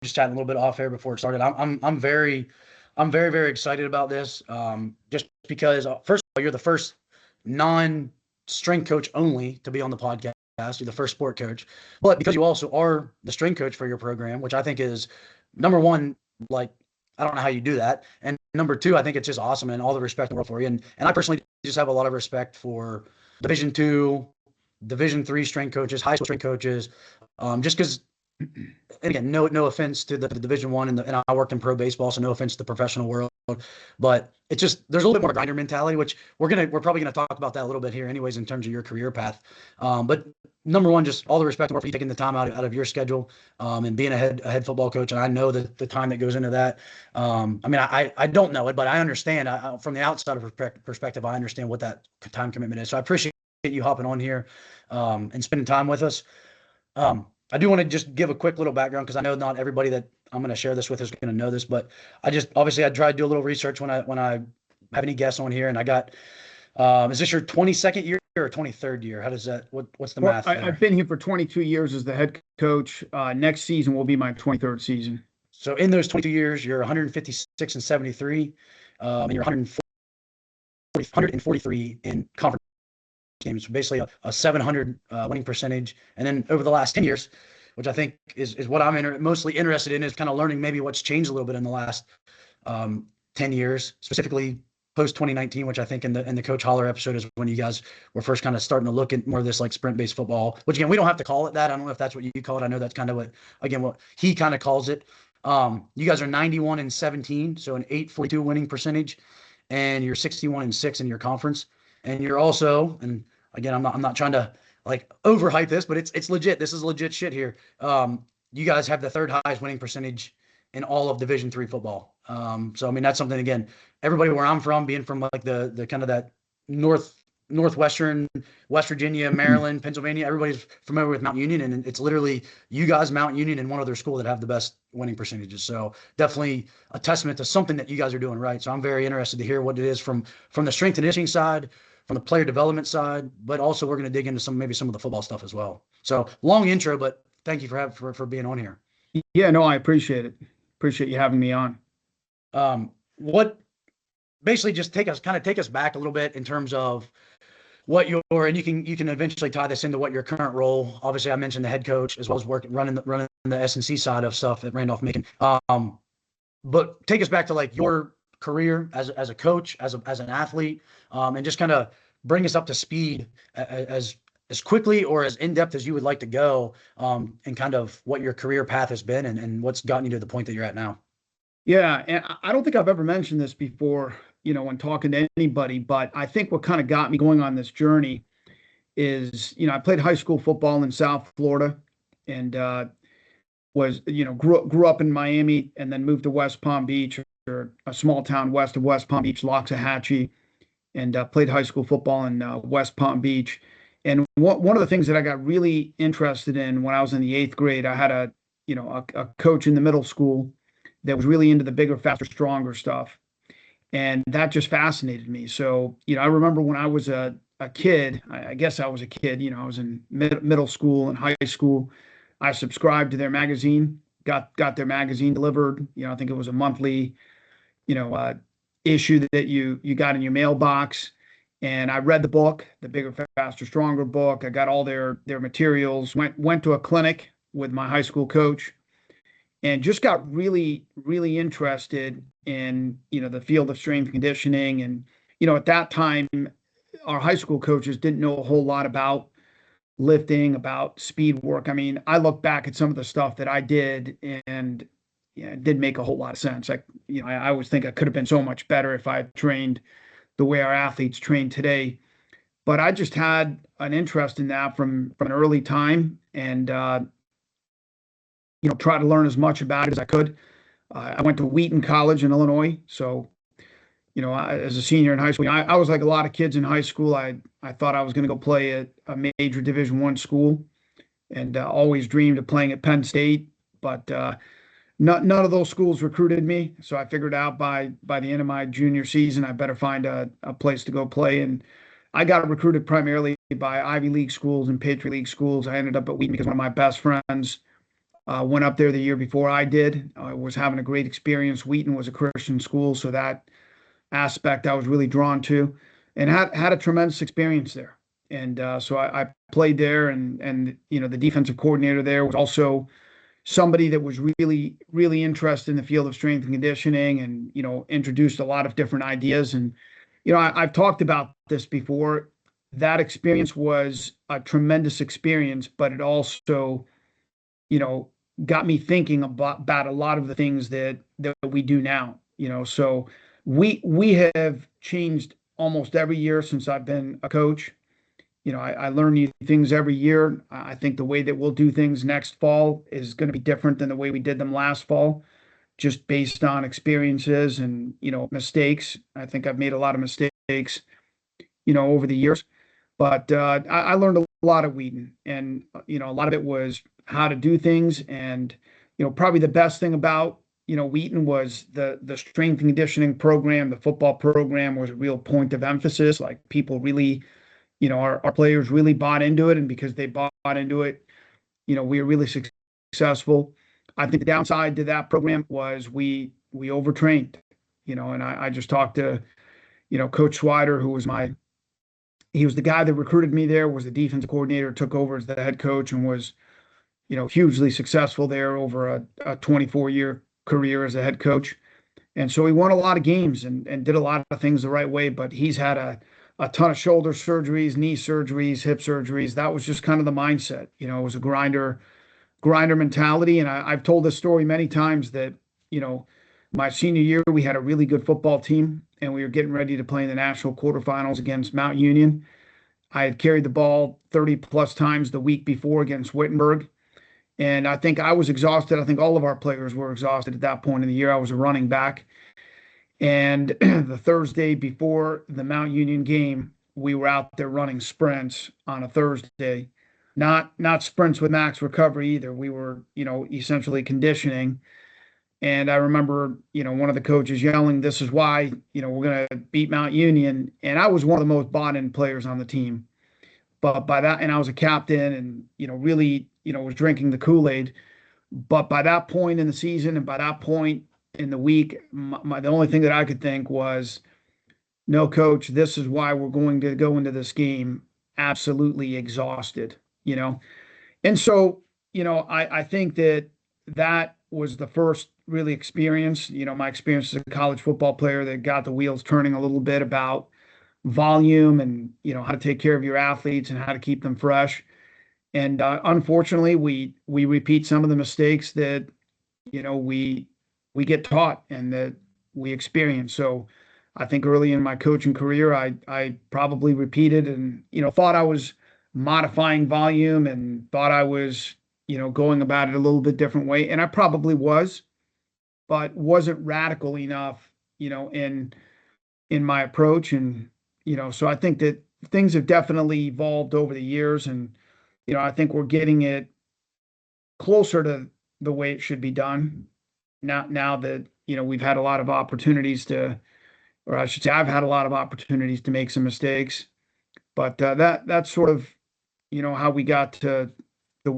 just chatting a little bit off air before it started. I'm very, very excited about this. Just because, first of all, you're the first non-strength coach only to be on the podcast. You're the first sport coach, but because you also are the strength coach for your program, which I think is number one, like, I don't know how you do that. And number two, I think it's just awesome and all the respect in the world for you. And I personally just have a lot of respect for Division II, Division III strength coaches, high school strength coaches, just because, again, no offense to the Division I, and I worked in pro baseball, so no offense to the professional world, but it's just there's a little bit more grinder mentality, which we're probably gonna talk about that a little bit here, anyways, in terms of your career path. But number one, just all the respect for you taking the time out of your schedule, and being a head football coach, and I know the time that goes into that. I mean, I don't know it, but I understand. From the outside of perspective, I understand what that time commitment is. So I appreciate you hopping on here, and spending time with us. I do want to just give a quick little background because I know not everybody that I'm going to share this with is going to know this, but I tried to do a little research when I have any guests on here, and I got, is this your 22nd year or 23rd year? How does that, what's the math there? I've been here for 22 years as the head coach. Next season will be my 23rd season. So in those 22 years, you're 156-73, and you're 143 in conference games, so basically a 700 winning percentage. And then over the last 10 years, which I think is what I'm mostly interested in, is kind of learning maybe what's changed a little bit in the last 10 years, specifically post 2019, which I think in the Coach Holler episode is when you guys were first kind of starting to look at more of this like sprint-based football, which again, we don't have to call it that. I don't know if that's what you call it. I know that's kind of what he kind of calls it. You guys are 91-17, so an 842 winning percentage, and you're 61-6 in your conference. And you're also, and again, I'm not trying to like overhype this, but it's legit. This is legit shit here. You guys have the third highest winning percentage in all of Division III football. So I mean, that's something, again, everybody where I'm from, being from like the kind of that northwestern, West Virginia, Maryland, Pennsylvania, everybody's familiar with Mount Union, and it's literally you guys, Mount Union, and one other school that have the best winning percentages. So definitely a testament to something that you guys are doing right. So I'm very interested to hear what it is from the strength and conditioning side, from the player development side, but also we're going to dig into maybe some of the football stuff as well. So long intro, but thank you for being on here. Yeah, no, I appreciate it. Appreciate you having me on. What basically just take us back a little bit in terms of what and you can eventually tie this into what your current role. Obviously, I mentioned the head coach as well as running the S&C side of stuff at Randolph Macon. But take us back to like your career as a coach, as an athlete, and just kind of bring us up to speed as quickly or as in-depth as you would like to go, and kind of what your career path has been and what's gotten you to the point that you're at now. Yeah, and I don't think I've ever mentioned this before, when talking to anybody, but I think what kind of got me going on this journey is, I played high school football in South Florida, and grew up in Miami, and then moved to West Palm Beach, or a small town west of West Palm Beach, Loxahatchee, and played high school football in West Palm Beach. And one of the things that I got really interested in when I was in the 8th grade, I had a coach in the middle school that was really into the bigger, faster, stronger stuff. And that just fascinated me. So, I remember when I was a kid, I guess I was a kid, I was in middle school and high school, I subscribed to their magazine, got their magazine delivered. I think it was a monthly, issue that you got in your mailbox. And I read the book, the Bigger, Faster, Stronger book. I got all their materials, went to a clinic with my high school coach, and just got really, really interested in, the field of strength conditioning. And, at that time, our high school coaches didn't know a whole lot about lifting, about speed work. I mean, I look back at some of the stuff that I did, and it didn't make a whole lot of sense. I always think I could have been so much better if I had trained the way our athletes train today. But I just had an interest in that from an early time, and try to learn as much about it as I could. I went to Wheaton College in Illinois, so as a senior in high school, I was like a lot of kids in high school. I thought I was going to go play at a major Division I school, and always dreamed of playing at Penn State, but none of those schools recruited me. So I figured out by the end of my junior season, I better find a place to go play. And I got recruited primarily by Ivy League schools and Patriot League schools. I ended up at Wheaton because one of my best friends Went up there the year before I did. I was having a great experience. Wheaton was a Christian school, so that aspect I was really drawn to, and had a tremendous experience there. And so I played there, and the defensive coordinator there was also somebody that was really interested in the field of strength and conditioning, and introduced a lot of different ideas. And I've talked about this before. That experience was a tremendous experience, but it also got me thinking about a lot of the things that we do now. So we have changed almost every year since I've been a coach. I learn new things every year. I think the way that we'll do things next fall is going to be different than the way we did them last fall, just based on experiences and, mistakes. I think I've made a lot of mistakes, over the years, but I learned a lot at Wheaton, and, a lot of it was how to do things. And, probably the best thing about, Wheaton was the strength and conditioning program. The football program was a real point of emphasis. Like, people really, our players really bought into it, and because they bought into it, we were really successful. I think the downside to that program was we overtrained, and I just talked to, Coach Swider, who was he was the guy that recruited me there, was the defensive coordinator, took over as the head coach, and was, hugely successful there over a 24-year career as a head coach. And so he won a lot of games and did a lot of things the right way, but he's had a ton of shoulder surgeries, knee surgeries, hip surgeries. That was just kind of the mindset. It was a grinder mentality. And I've told this story many times that, my senior year, we had a really good football team, and we were getting ready to play in the national quarterfinals against Mount Union. I had carried the ball 30 plus times the week before against Wittenberg. And I think I was exhausted. I think all of our players were exhausted at that point in the year. I was a running back. And the Thursday before the Mount Union game, we were out there running sprints on a Thursday, not sprints with max recovery either. We were, essentially conditioning. And I remember, one of the coaches yelling, "This is why, we're going to beat Mount Union." And I was one of the most bought in players on the team. But by that, and I was a captain, and, really, was drinking the Kool-Aid. But by that point in the season, and by that point in the week, the only thing that I could think was, "No, coach, this is why we're going to go into this game absolutely exhausted," And so, I think that was the first really experience, my experience as a college football player, that got the wheels turning a little bit about volume and, how to take care of your athletes and how to keep them fresh. And unfortunately, we repeat some of the mistakes that, we get taught and that we experience. So I think early in my coaching career, I probably repeated and, thought I was modifying volume and thought I was, going about it a little bit different way. And I probably was, but wasn't radical enough, in my approach. And, so I think that things have definitely evolved over the years. And, I think we're getting it closer to the way it should be done now that, we've had a lot of opportunities to, or I should say, I've had a lot of opportunities to make some mistakes. But that's sort of, how we got to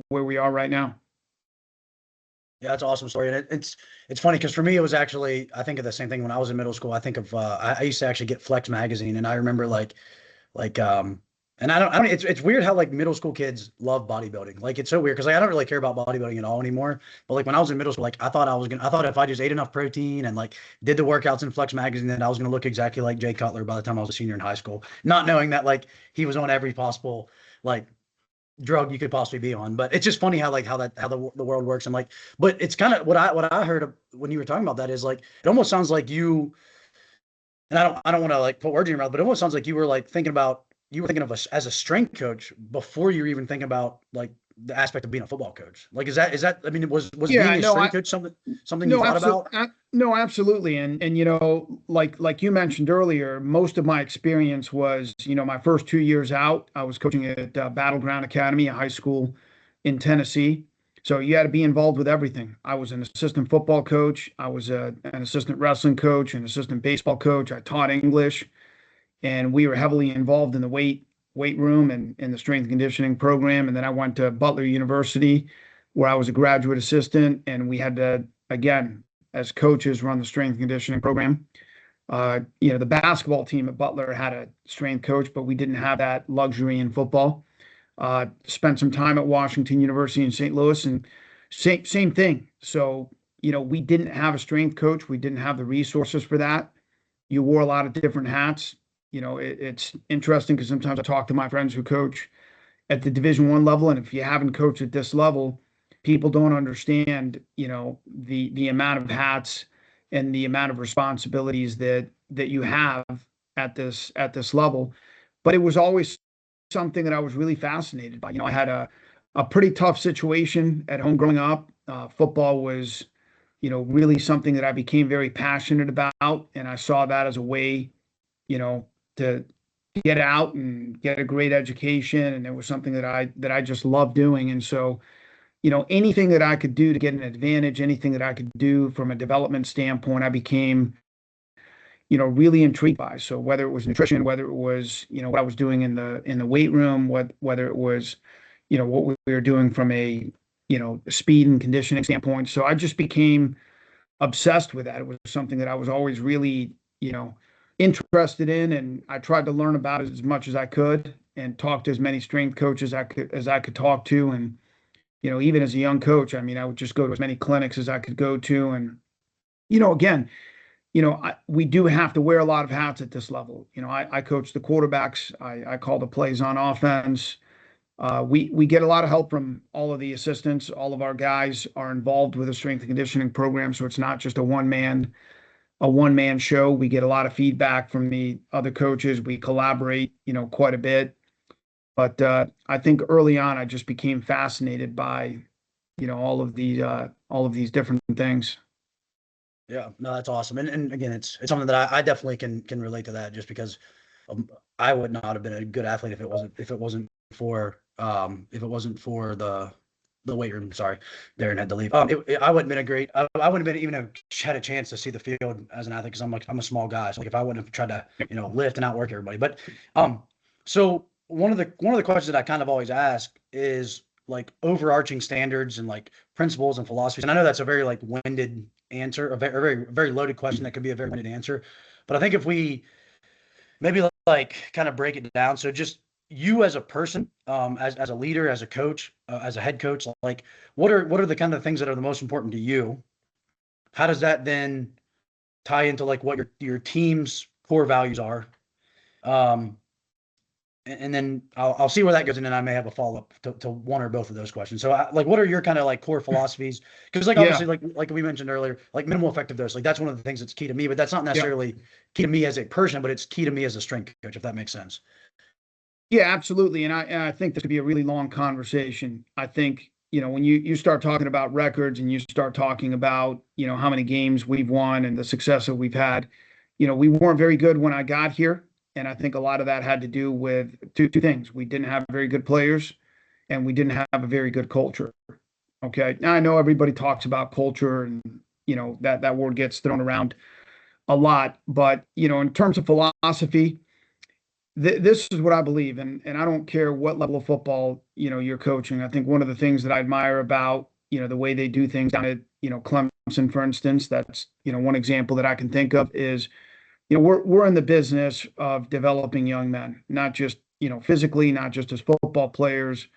where we are right now. Yeah, that's an awesome story. And it's funny because for me, it was actually, I think of the same thing when I was in middle school. I think of, I used to actually get Flex magazine, and I remember and I don't, it's weird how like middle school kids love bodybuilding. Like, it's so weird because I don't really care about bodybuilding at all anymore. But like when I was in middle school, like I thought if I just ate enough protein and like did the workouts in Flex magazine, that I was going to look exactly like Jay Cutler by the time I was a senior in high school, not knowing that like he was on every possible like drug you could possibly be on. But it's just funny how the world works. And like, but it's kind of what I heard of when you were talking about that is like, it almost sounds like you, and I don't want to like put words in your mouth, but it almost sounds like you were thinking of us as a strength coach before you were even thinking about like the aspect of being a football coach. Like, is that, I mean, was being a strength coach something you thought about? No, absolutely. And, like you mentioned earlier, most of my experience was, my first 2 years out, I was coaching at Battleground Academy, a high school in Tennessee. So you had to be involved with everything. I was an assistant football coach. I was an assistant wrestling coach, an assistant baseball coach. I taught English, and we were heavily involved in the weight room and in the strength and conditioning program. And then I went to Butler University where I was a graduate assistant, and we had to, again, as coaches, run the strength and conditioning program. The basketball team at Butler had a strength coach, but we didn't have that luxury in football. Spent some time at Washington University in St. Louis, and same thing. So, we didn't have a strength coach. We didn't have the resources for that. You wore a lot of different hats. It's interesting because sometimes I talk to my friends who coach at the Division I level, and if you haven't coached at this level, people don't understand, the amount of hats and the amount of responsibilities that you have at this level. But it was always something that I was really fascinated by. I had a pretty tough situation at home growing up. Football was, really something that I became very passionate about, and I saw that as a way, to get out and get a great education, and it was something that I just loved doing. And so, anything that I could do to get an advantage, anything that I could do from a development standpoint, I became, really intrigued by. So whether it was nutrition, whether it was, what I was doing in the weight room, whether it was, what we were doing from a, speed and conditioning standpoint. So I just became obsessed with that. It was something that I was always really, interested in, and I tried to learn about it as much as I could and talk to as many strength coaches as I could talk to. And even as a young coach, I mean, I would just go to as many clinics as I could go to. And, again, we do have to wear a lot of hats at this level. I coach the quarterbacks. I call the plays on offense. We get a lot of help from all of the assistants. All of our guys are involved with a strength and conditioning program. So it's not just a one-man show. We get a lot of feedback from the other coaches. We collaborate, quite a bit. But I think early on, I just became fascinated by, all of these different things. Yeah, no, that's awesome. And again, it's something that I definitely can relate to that, just because I would not have been a good athlete if it wasn't for the weight room. Sorry, Darren had to leave. I wouldn't have been I wouldn't have been even had a chance to see the field as an athlete, because I'm a small guy. So if I wouldn't have tried to lift and outwork everybody. But so one of the questions that I kind of always ask is like overarching standards and like principles and philosophies. And I know that's a very like winded answer, a very very loaded question that could be a very winded answer. But I think if we maybe like kind of break it down, so just you as a person, as a leader, as a coach, as a head coach, like what are the kind of things that are the most important to you? How does that then tie into like what your team's core values are? And then I'll see where that goes, and then I may have a follow up to one or both of those questions. So, like, what are your kind of like core philosophies? Because, like, obviously, like we mentioned earlier, like minimal effective dose, like that's one of the things that's key to me. But that's not necessarily key to me as a person, but it's key to me as a strength coach, if that makes sense. Yeah, absolutely. And I think this could be a really long conversation. I think, when you start talking about records and you start talking about, how many games we've won and the success that we've had, we weren't very good when I got here. And I think a lot of that had to do with two things. We didn't have very good players, and we didn't have a very good culture. Okay. Now I know everybody talks about culture, and, that word gets thrown around a lot, but, in terms of philosophy, this is what I believe, and I don't care what level of football, you're coaching. I think one of the things that I admire about, the way they do things down at, Clemson, for instance, that's, one example that I can think of is, we're in the business of developing young men, not just, physically, not just as football players,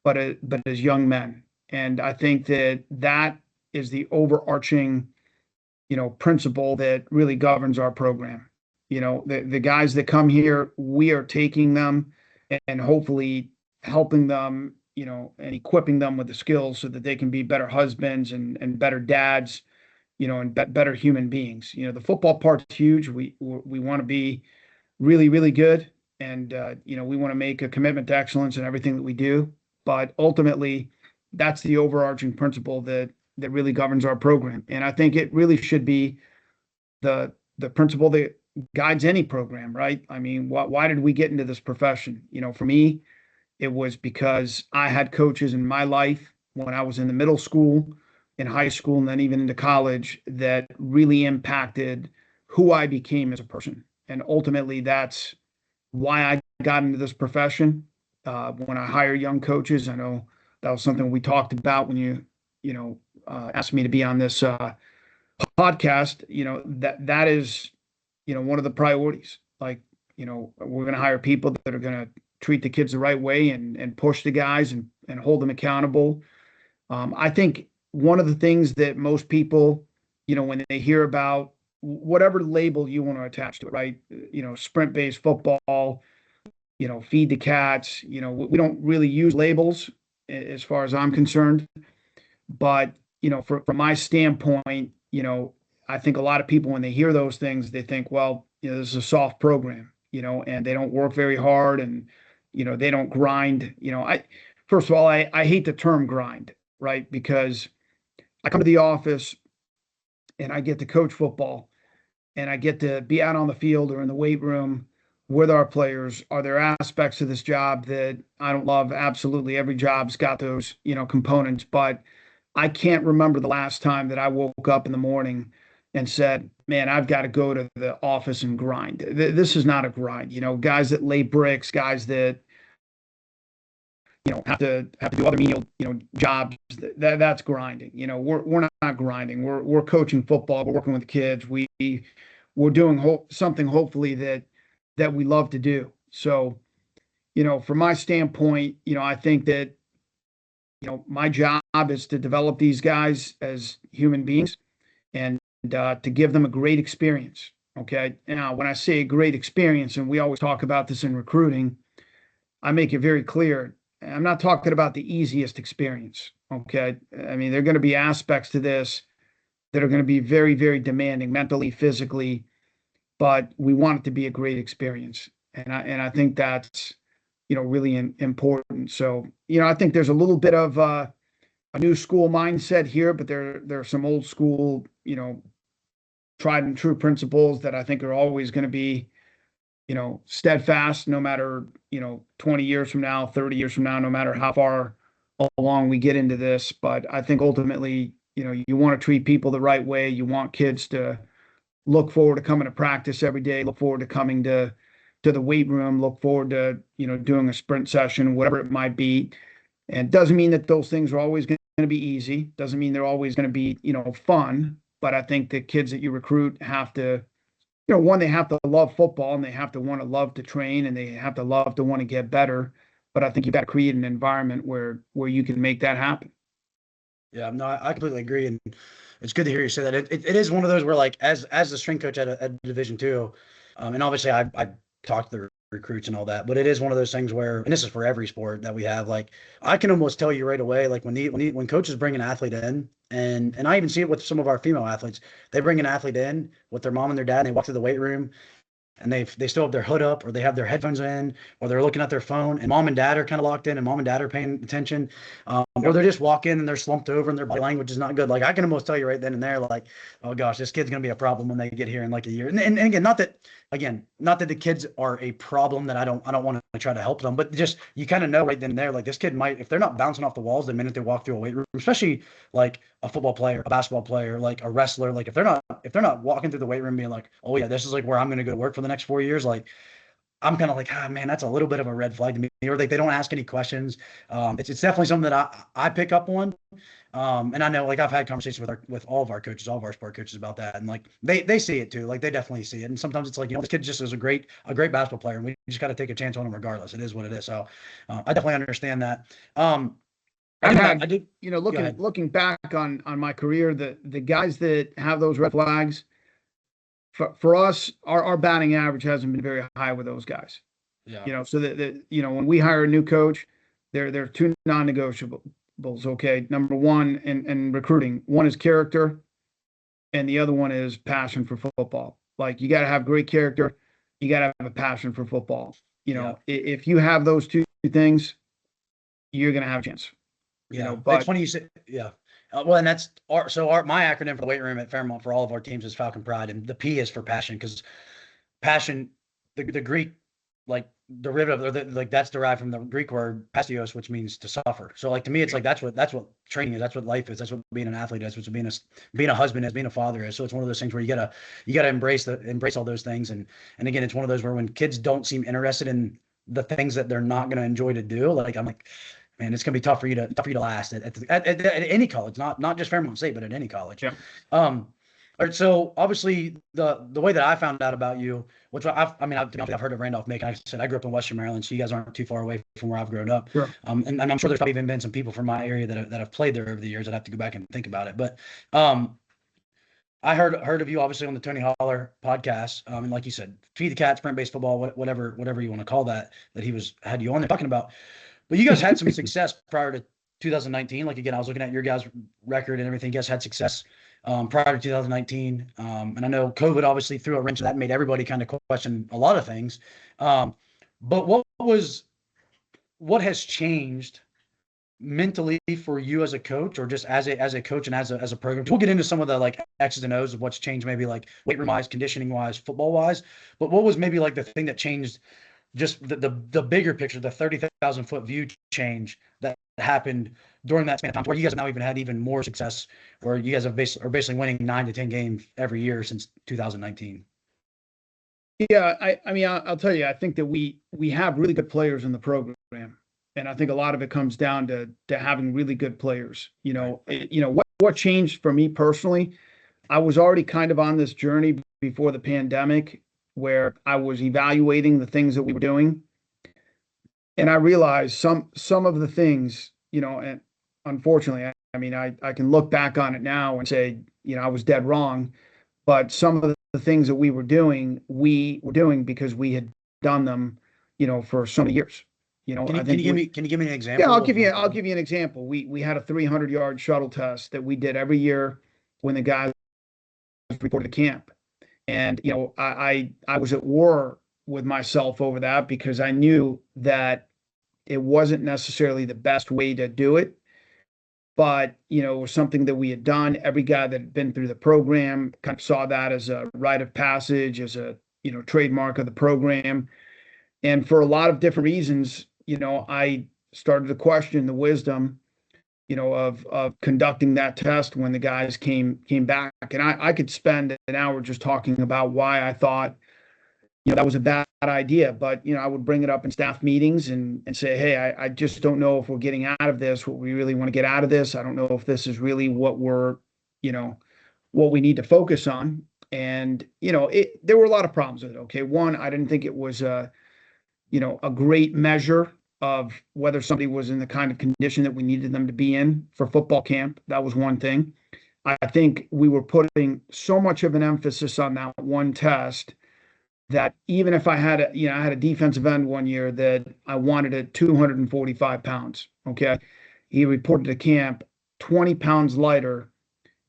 but as young men. And I think that is the overarching, principle that really governs our program. The guys that come here, we are taking them and hopefully helping them, and equipping them with the skills so that they can be better husbands and better dads, and better human beings. The football part's huge. We want to be really, really good. And, we want to make a commitment to excellence in everything that we do. But ultimately, that's the overarching principle that really governs our program. And I think it really should be the principle that guides any program, right? I mean, why did we get into this profession? For me, it was because I had coaches in my life when I was in the middle school, in high school, and then even into college that really impacted who I became as a person. And ultimately, that's why I got into this profession. When I hire young coaches, I know That was something we talked about when asked me to be on this podcast. That is, one of the priorities. Like, we're going to hire people that are going to treat the kids the right way and push the guys and hold them accountable. I think one of the things that most people, when they hear about whatever label you want to attach to it, right? Sprint-based football, feed the cats, we don't really use labels as far as I'm concerned. But, from my standpoint, I think a lot of people, when they hear those things, they think, well, this is a soft program, and they don't work very hard and, they don't grind. First of all, I hate the term grind, right? Because I come to the office and I get to coach football and I get to be out on the field or in the weight room with our players. Are there aspects of this job that I don't love? Absolutely. Every job's got those, components, but I can't remember the last time that I woke up in the morning and said, man, I've got to go to the office and grind. This is not a grind. Guys that lay bricks, guys that, have to do other menial, jobs. That's grinding. We're not grinding. We're coaching football. We're working with the kids. We're doing something hopefully that we love to do. So, from my standpoint, I think that, my job is to develop these guys as human beings and to give them a great experience. Okay. Now, when I say a great experience, and we always talk about this in recruiting, I make it very clear. I'm not talking about the easiest experience. Okay. I mean, there are going to be aspects to this that are going to be very, very demanding mentally, physically, but we want it to be a great experience. And I think that's, really important. So, I think there's a little bit of a new school mindset here, but there are some old school, tried and true principles that I think are always going to be, steadfast, no matter, 20 years from now, 30 years from now, no matter how far along we get into this. But I think ultimately, you want to treat people the right way. You want kids to look forward to coming to practice every day, look forward to coming to the weight room, look forward to, doing a sprint session, whatever it might be. And doesn't mean that those things are always going to be easy. Doesn't mean they're always going to be, fun. But I think the kids that you recruit have to, one, they have to love football and they have to want to love to train and they have to love to want to get better. But I think you've got to create an environment where you can make that happen. Yeah, no, I completely agree. And it's good to hear you say that. It is one of those where, like, as the strength coach at Division II, and obviously I talk to the recruits and all that, but it is one of those things where, and this is for every sport that we have, like, I can almost tell you right away, like when coaches bring an athlete in, and I even see it with some of our female athletes, they bring an athlete in with their mom and their dad, and they walk through the weight room, and they still have their hood up, or they have their headphones in, or they're looking at their phone, and mom and dad are kind of locked in, and mom and dad are paying attention, or they just walk in and they're slumped over and their body language is not good. Like, I can almost tell you right then and there, like, oh gosh, this kid's gonna be a problem when they get here in like a year. And again, not that the kids are a problem, that I don't want to try to help them, but just, you kind of know right then and there, like, this kid might, if they're not bouncing off the walls the minute they walk through a weight room, especially like a football player, a basketball player, like a wrestler, like if they're not walking through the weight room being like, oh yeah, this is like where I'm gonna go to work for the next 4 years, like, I'm kind of like, man, that's a little bit of a red flag to me. Or like, they don't ask any questions. It's definitely something that I pick up on. And I know, like, I've had conversations with all of our coaches, all of our sport coaches about that. And like, they see it too. Like, they definitely see it. And sometimes it's like, this kid just is a great basketball player, and we just got to take a chance on him regardless. It is what it is. So I definitely understand that. I did, looking back on my career, the guys that have those red flags, for us, our batting average hasn't been very high with those guys. Yeah. So that when we hire a new coach, there are two non-negotiables. Okay, number one in recruiting, one is character, and the other one is passion for football. Like, you got to have great character, you got to have a passion for football. If you have those two things, you're gonna have a chance. But it's funny you say, yeah. Well, and that's my acronym for the weight room at Fairmont for all of our teams is Falcon Pride, and the P is for passion, because passion, the Greek, like, derivative, or like, that's derived from the Greek word pastios, which means to suffer. So, like, to me, it's like that's what training is, that's what life is, that's what being an athlete is, that's what being a husband is, being a father is. So it's one of those things where you gotta embrace all those things, and again, it's one of those where when kids don't seem interested in the things that they're not going to enjoy to do, like, I'm like, man, it's going to be tough for you to last at any college, not just Fairmont State, but at any college. Yeah. All right, so obviously the way that I found out about you, which to be honest, I've heard of Randolph Macon. Like I said, I grew up in Western Maryland, so you guys aren't too far away from where I've grown up. Sure. And I'm sure there's probably even been some people from my area that have played there over the years. I'd have to go back and think about it. But I heard of you obviously on the Tony Holler podcast, and like you said, feed the cat, sprint-based football, whatever you want to call that he had you on there talking about. But you guys had some success prior to 2019. Like again, I was looking at your guys' record and everything. You guys had success prior to 2019, and I know COVID obviously threw a wrench that made everybody kind of question a lot of things. But what has changed mentally for you as a coach, or just as a coach and as a program? We'll get into some of the like X's and O's of what's changed, maybe like weight room wise, conditioning wise, football wise. But what was maybe like the thing that changed, just the bigger picture, the 30,000 foot view change that happened during that span of time, where you guys have now even had even more success, where you guys are basically winning 9 to 10 games every year since 2019? Yeah, I mean, I'll tell you, I think that we have really good players in the program. And I think a lot of it comes down to having really good players. What changed for me personally, I was already kind of on this journey before the pandemic where I was evaluating the things that we were doing. And I realized some of the things, and unfortunately, I mean, I can look back on it now and say, I was dead wrong. But some of the things that we were doing because we had done them, for so many years. Can you give me an example? Yeah, I'll give you an example. We had a 300-yard shuttle test that we did every year when the guys reported to camp. And, I was at war with myself over that because I knew that it wasn't necessarily the best way to do it, but, it was something that we had done. Every guy that had been through the program kind of saw that as a rite of passage, as a, trademark of the program. And for a lot of different reasons, I started to question the wisdom, of conducting that test when the guys came back. And I could spend an hour just talking about why I thought, that was a bad idea. But, I would bring it up in staff meetings and say, hey, I just don't know if we're getting out of this, what we really want to get out of this. I don't know if this is really what we're, what we need to focus on. And, there were a lot of problems with it. Okay. One, I didn't think it was a great measure of whether somebody was in the kind of condition that we needed them to be in for football camp. That was one thing. I think we were putting so much of an emphasis on that one test that even if I had a defensive end one year that I wanted at 245 pounds. Okay. He reported to camp 20 pounds lighter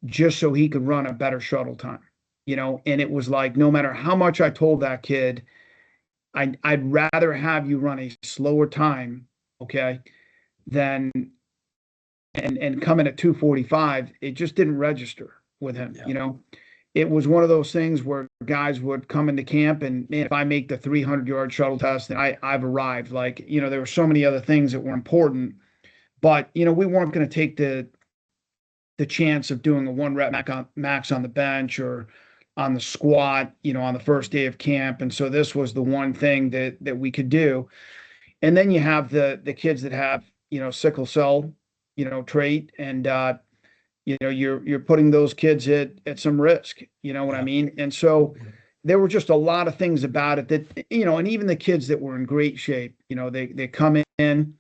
just so he could run a better shuttle time, and it was like, no matter how much I told that kid, I'd rather have you run a slower time, okay, than and come in at 245. It just didn't register with him, Yeah. It was one of those things where guys would come into camp and, man, if I make the 300-yard shuttle test, then I've arrived. Like, there were so many other things that were important, but, we weren't going to take the chance of doing a 1-rep max on the bench or on the squat, on the first day of camp. And so this was the one thing that we could do. And then you have the kids that have, sickle cell, trait, and, you're putting those kids at some risk, what I mean? And so there were just a lot of things about it that, and even the kids that were in great shape, they come in,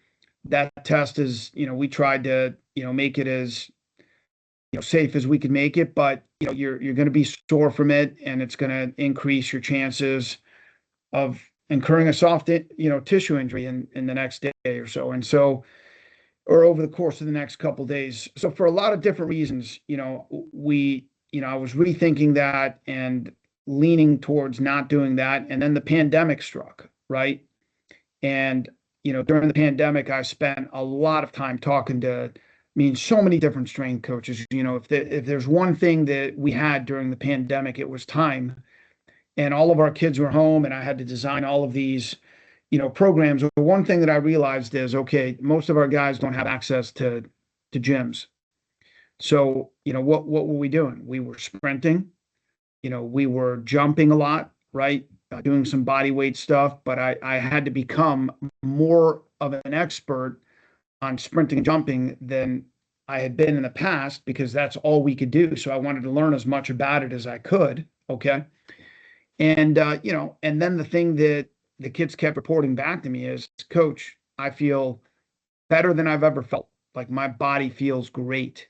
that test is, we tried to, make it as, safe as we could make it, but you're going to be sore from it, and it's going to increase your chances of incurring a soft, tissue injury in the next day or so. And so, or over the course of the next couple of days. So for a lot of different reasons, I was rethinking that and leaning towards not doing that. And then the pandemic struck, right? And, during the pandemic, I spent a lot of time talking to, so many different strength coaches. If there's one thing that we had during the pandemic, it was time. And all of our kids were home, and I had to design all of these, programs. One thing that I realized is, okay, most of our guys don't have access to gyms. So, what were we doing? We were sprinting, we were jumping a lot, right? Doing some body weight stuff, but I had to become more of an expert sprinting and jumping than I had been in the past because that's all we could do. So I wanted to learn as much about it as I could. Okay. And, and then the thing that the kids kept reporting back to me is, Coach, I feel better than I've ever felt. Like my body feels great,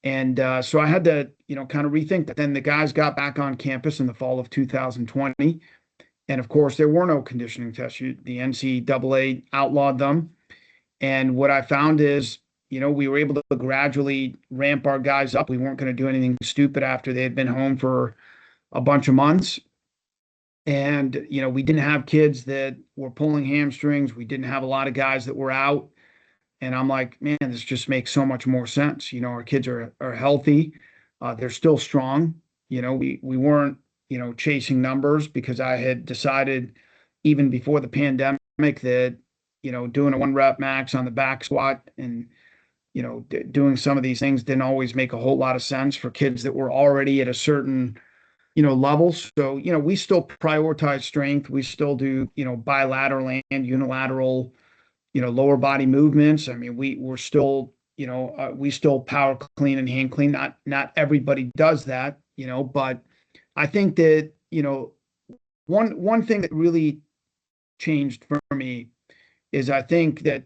And so I had to, kind of rethink that. Then the guys got back on campus in the fall of 2020. And of course, there were no conditioning tests. The NCAA outlawed them. And what I found is, we were able to gradually ramp our guys up. We weren't going to do anything stupid after they had been home for a bunch of months. And, we didn't have kids that were pulling hamstrings. We didn't have a lot of guys that were out. And I'm like, man, this just makes so much more sense. Our kids are healthy. They're still strong. We weren't, chasing numbers because I had decided even before the pandemic that, doing a 1 rep max on the back squat and, doing some of these things didn't always make a whole lot of sense for kids that were already at a certain, level. So, we still prioritize strength. We still do, bilateral and unilateral, lower body movements. I mean, we're still, we still power clean and hand clean. Not everybody does that, but I think that, one thing that really changed for me is I think that,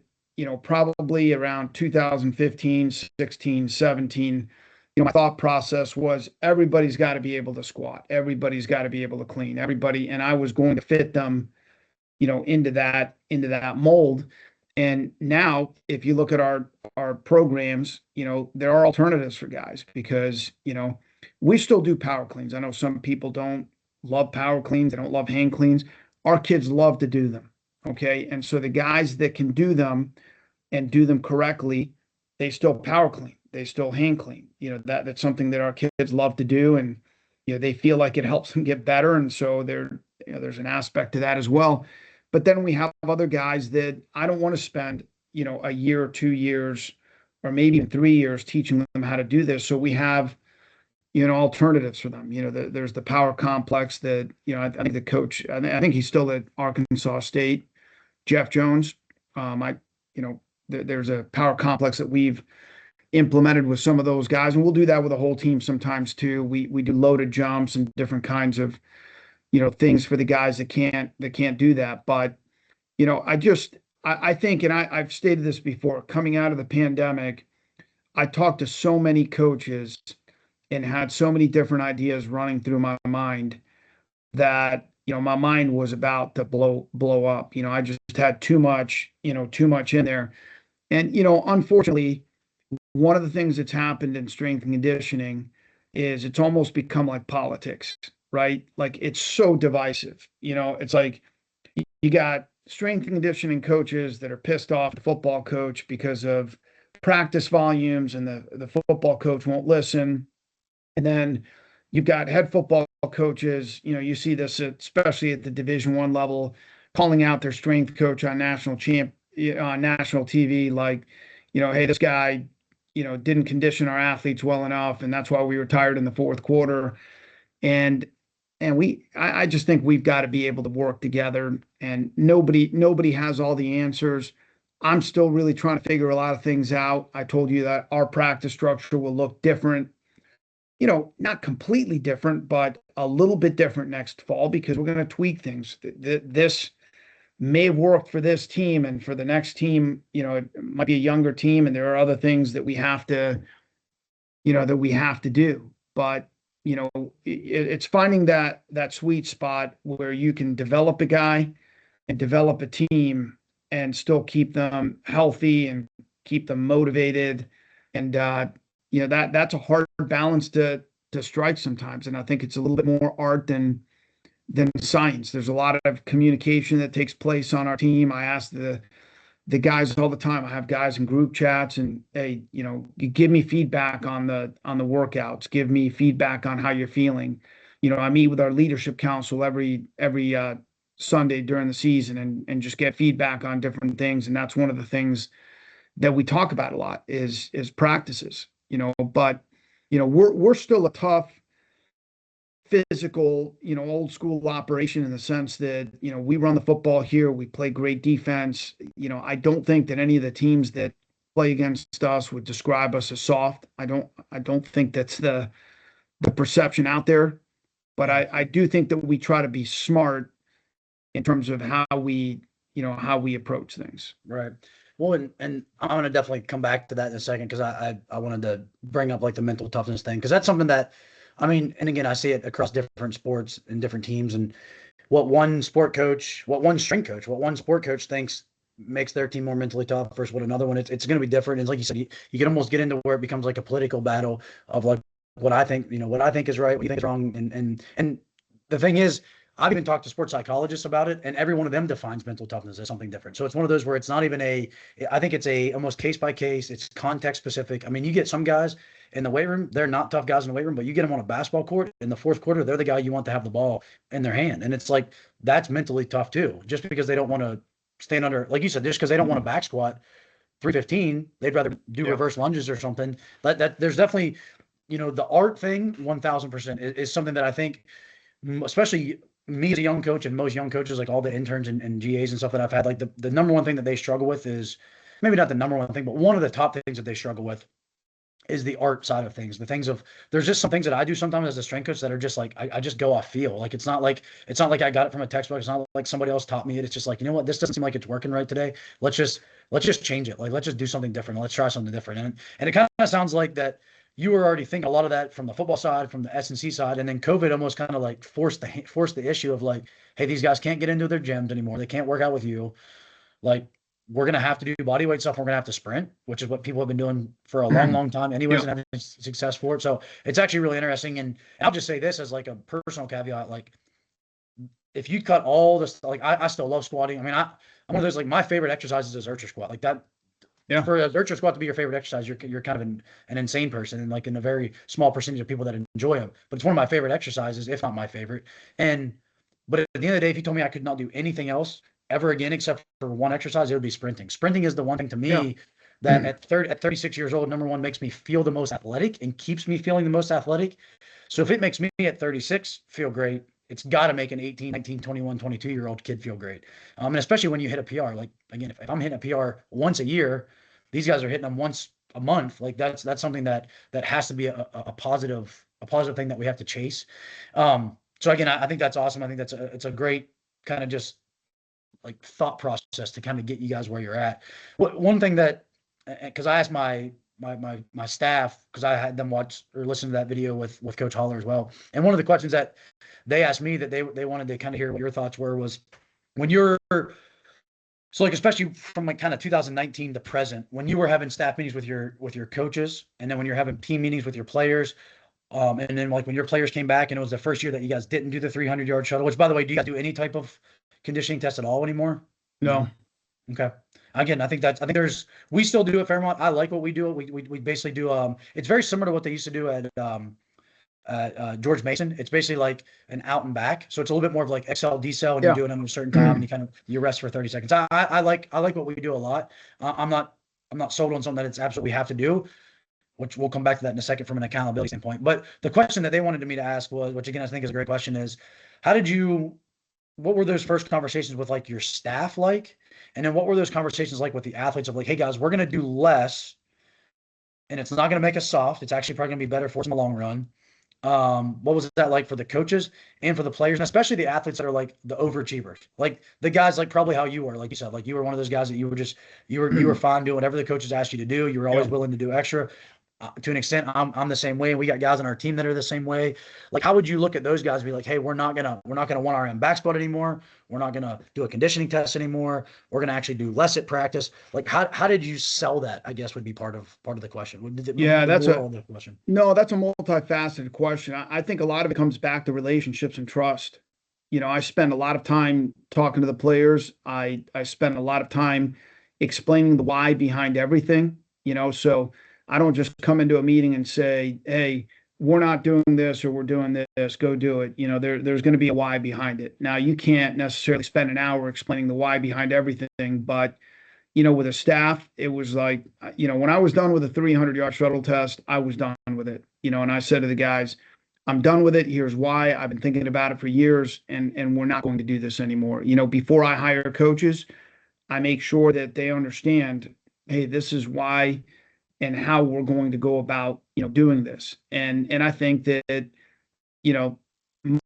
probably around 2015, 16, 17, my thought process was everybody's got to be able to squat. Everybody's got to be able to clean. Everybody, and I was going to fit them, into that mold. And now, if you look at our programs, there are alternatives for guys because, we still do power cleans. I know some people don't love power cleans. They don't love hand cleans. Our kids love to do them. Okay. And so the guys that can do them and do them correctly, they still power clean. They still hand clean. That's something that our kids love to do. And, they feel like it helps them get better. And so there's an aspect to that as well. But then we have other guys that I don't want to spend, a year or 2 years or maybe even 3 years teaching them how to do this. So we have, alternatives for them. There's the power complex that, I think the coach, I think he's still at Arkansas State, Jeff Jones. There's a power complex that we've implemented with some of those guys, and we'll do that with a whole team sometimes too. We do loaded jumps and different kinds of, things for the guys that can't do that. But, I think, and I've stated this before, coming out of the pandemic, I talked to so many coaches and had so many different ideas running through my mind that, my mind was about to blow up. I just had too much in there. And, unfortunately, one of the things that's happened in strength and conditioning is it's almost become like politics, right? Like it's so divisive. It's like you got strength and conditioning coaches that are pissed off at the football coach because of practice volumes and the football coach won't listen. And then you've got head football coaches, you see this especially at the Division I level, calling out their strength coach on national TV, like, hey, this guy, didn't condition our athletes well enough, and that's why we were tired in the fourth quarter. And I just think we've got to be able to work together, and nobody has all the answers. I'm still really trying to figure a lot of things out. I told you that our practice structure will look different, not completely different, but a little bit different next fall because we're going to tweak things. This may have worked for this team, and for the next team, it might be a younger team, and there are other things that we have to do. But, it's finding that sweet spot where you can develop a guy and develop a team and still keep them healthy and keep them motivated. And, that's a hard balance to strike sometimes. And I think it's a little bit more art than science. There's a lot of communication that takes place on our team. I ask the guys all the time. I have guys in group chats and, hey, give me feedback on the workouts. Give me feedback on how you're feeling. I meet with our leadership council every Sunday during the season and just get feedback on different things. And that's one of the things that we talk about a lot is practices. But we're still a tough physical, old school operation in the sense that, we run the football here. We play great defense. I don't think that any of the teams that play against us would describe us as soft. I don't think that's the perception out there, but I do think that we try to be smart in terms of how we approach things. Right. Well, and I'm going to definitely come back to that in a second because I wanted to bring up like the mental toughness thing because that's something that, I mean, and again, I see it across different sports and different teams and what one sport coach, what one strength coach, what one sport coach thinks makes their team more mentally tough versus what another one, it's going to be different. And like you said, you can almost get into where it becomes like a political battle of like what I think, what I think is right, what you think is wrong. And the thing is, I've even talked to sports psychologists about it, and every one of them defines mental toughness as something different. So it's one of those where it's not even I think it's almost case by case. It's context specific. I mean, you get some guys in the weight room, they're not tough guys in the weight room, but you get them on a basketball court in the fourth quarter, they're the guy you want to have the ball in their hand. And it's like, that's mentally tough too. Just because they don't want to stand under, like you said, just because they don't want to back squat 315, they'd rather do reverse lunges or something. That there's definitely, the art thing, 1000% is something that I think, especially me as a young coach and most young coaches, like all the interns and GAs and stuff that I've had, like the number one thing that they struggle with is maybe not the number one thing, but one of the top things that they struggle with is the art side of things. The things of, there's just some things that I do sometimes as a strength coach that are just like, I just go off feel. Like, it's not like I got it from a textbook. It's not like somebody else taught me it. It's just like, you know what, this doesn't seem like it's working right today. Let's just change it. Like, let's just do something different. Let's try something different. And it kind of sounds like that you were already thinking a lot of that from the football side, from the S&C side, and then COVID almost kind of like forced the issue of like, hey, these guys can't get into their gyms anymore. They can't work out with you. Like, we're going to have to do body weight stuff. We're going to have to sprint, which is what people have been doing for a long, long time anyways, and having success for it. So it's actually really interesting. And I'll just say this as like a personal caveat, like if you cut all this, like I still love squatting. I mean, I'm one of those, like my favorite exercises is Urcha squat. Like that, for a Urcha squat to be your favorite exercise, you're kind of an insane person, and like in a very small percentage of people that enjoy them. But it's one of my favorite exercises, if not my favorite. But at the end of the day, if you told me I could not do anything else ever again except for one exercise, it would be sprinting. Sprinting is the one thing to me that at 36 years old, number one, makes me feel the most athletic and keeps me feeling the most athletic. So if it makes me at 36 feel great, it's got to make an 18, 19, 21, 22-year-old kid feel great. And especially when you hit a PR, like again, if I'm hitting a PR once a year, these guys are hitting them once a month. Like that's something that has to be a positive thing that we have to chase. So again, I think that's awesome. I think it's a great kind of just like thought process to kind of get you guys where you're at. One thing that, because I asked my staff, because I had them watch or listen to that video with Coach Holler as well. And one of the questions that they asked me that they wanted to kind of hear what your thoughts were was when you're, so like, especially from like kind of 2019 to present, when you were having staff meetings with your coaches, and then when you're having team meetings with your players, and then like when your players came back and it was the first year that you guys didn't do the 300-yard shuttle, which by the way, do you guys do any type of conditioning test at all anymore? No. Okay. Again, I think we still do at Fairmont. I like what we do. We basically do, it's very similar to what they used to do at George Mason. It's basically like an out and back. So it's a little bit more of like XL decel, and you do it at a certain time and you rest for 30 seconds. I like what we do a lot. I'm not sold on something that it's absolutely have to do, which we'll come back to that in a second from an accountability standpoint. But the question that they wanted me to ask was, which again, I think is a great question, is what were those first conversations with like your staff like? And then what were those conversations like with the athletes of like, hey guys, we're going to do less and it's not going to make us soft. It's actually probably going to be better for us in the long run. What was that like for the coaches and for the players, and especially the athletes that are like the overachievers, like the guys, like probably how you were, like you said, like you were one of those guys that you were fine doing whatever the coaches asked you to do. You were always willing to do extra. To an extent, I'm the same way. We got guys on our team that are the same way. Like, how would you look at those guys and be like, hey, we're not gonna 1RM back squat anymore. We're not gonna do a conditioning test anymore. We're gonna actually do less at practice. Like, how did you sell that? I guess would be part of the question. That's a question. No, that's a multifaceted question. I think a lot of it comes back to relationships and trust. I spend a lot of time talking to the players. I spend a lot of time explaining the why behind everything. So I don't just come into a meeting and say, hey, we're not doing this or we're doing this, go do it. There's going to be a why behind it. Now, you can't necessarily spend an hour explaining the why behind everything, but, with a staff, it was like, when I was done with a 300-yard shuttle test, I was done with it. And I said to the guys, I'm done with it. Here's why. I've been thinking about it for years, and we're not going to do this anymore. You know, before I hire coaches, I make sure that they understand, hey, this is why and how we're going to go about, doing this. And I think that, you know,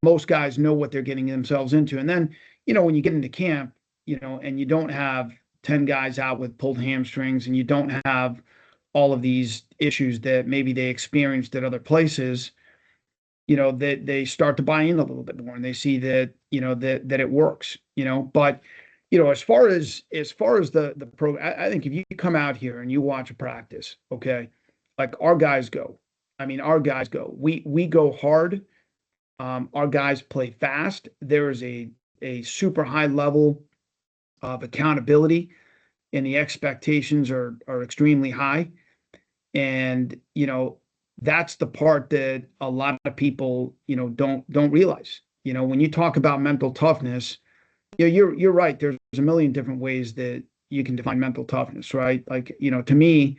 most guys know what they're getting themselves into. And then, when you get into camp, and you don't have 10 guys out with pulled hamstrings, and you don't have all of these issues that maybe they experienced at other places, that they start to buy in a little bit more, and they see that, that it works, but, as far as the pro, I think if you come out here and you watch a practice, okay, like our guys go, I mean, our guys go, we go hard. Our guys play fast. There is a super high level of accountability, and the expectations are extremely high. And, that's the part that a lot of people, don't realize. When you talk about mental toughness, you're right. There's a million different ways that you can define mental toughness, right? Like, to me,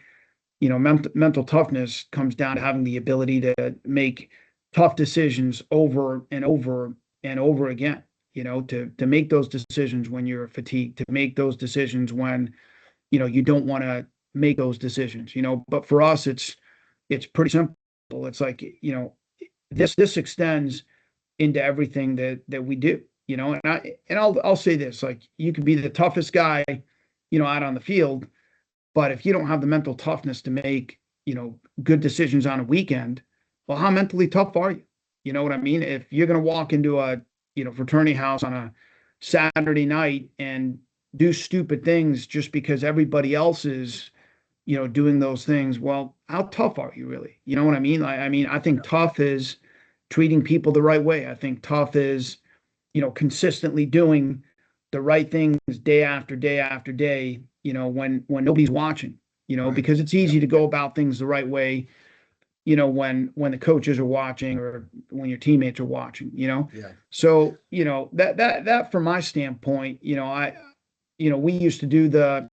mental toughness comes down to having the ability to make tough decisions over and over and over again, to make those decisions when you're fatigued, to make those decisions when, you don't want to make those decisions, but for us, it's pretty simple. It's like, this extends into everything that we do, and I'll say this, like, you could be the toughest guy, out on the field, but if you don't have the mental toughness to make, good decisions on a weekend, well, how mentally tough are you? You know what I mean? If you're going to walk into a, fraternity house on a Saturday night and do stupid things just because everybody else is, doing those things, well, how tough are you really? You know what I mean? I think tough is treating people the right way. I think tough is, consistently doing the right things day after day after day, when nobody's watching, Right. because it's easy to go about things the right way, when the coaches are watching or when your teammates are watching, Yeah. So, that from my standpoint, we used to do the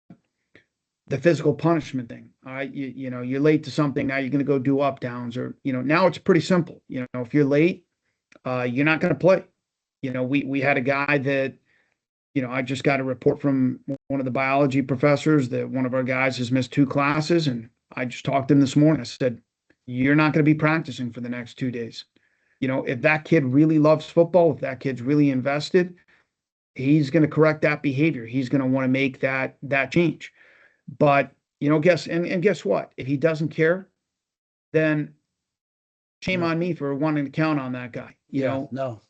physical punishment thing. All right. You're late to something. Now you're going to go do up downs, or, now it's pretty simple. If you're late, you're not going to play. We had a guy that, I just got a report from one of the biology professors that one of our guys has missed 2 classes. And I just talked to him this morning. I said, you're not going to be practicing for the next 2 days. If that kid really loves football, if that kid's really invested, he's going to correct that behavior. He's going to want to make that change. But, guess what? If he doesn't care, then shame on me for wanting to count on that guy. No.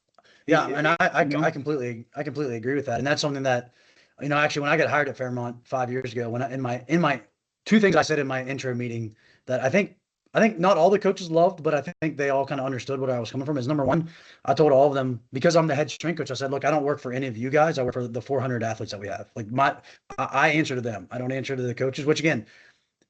Yeah, and I You know? I completely agree with that, and that's something that, actually, when I got hired at Fairmont 5 years ago, when in my 2 things I said in my intro meeting that I think not all the coaches loved, but I think they all kind of understood where I was coming from. Is number one, I told all of them, because I'm the head strength coach, I said, look, I don't work for any of you guys. I work for the 400 athletes that we have. Like, I answer to them. I don't answer to the coaches, which again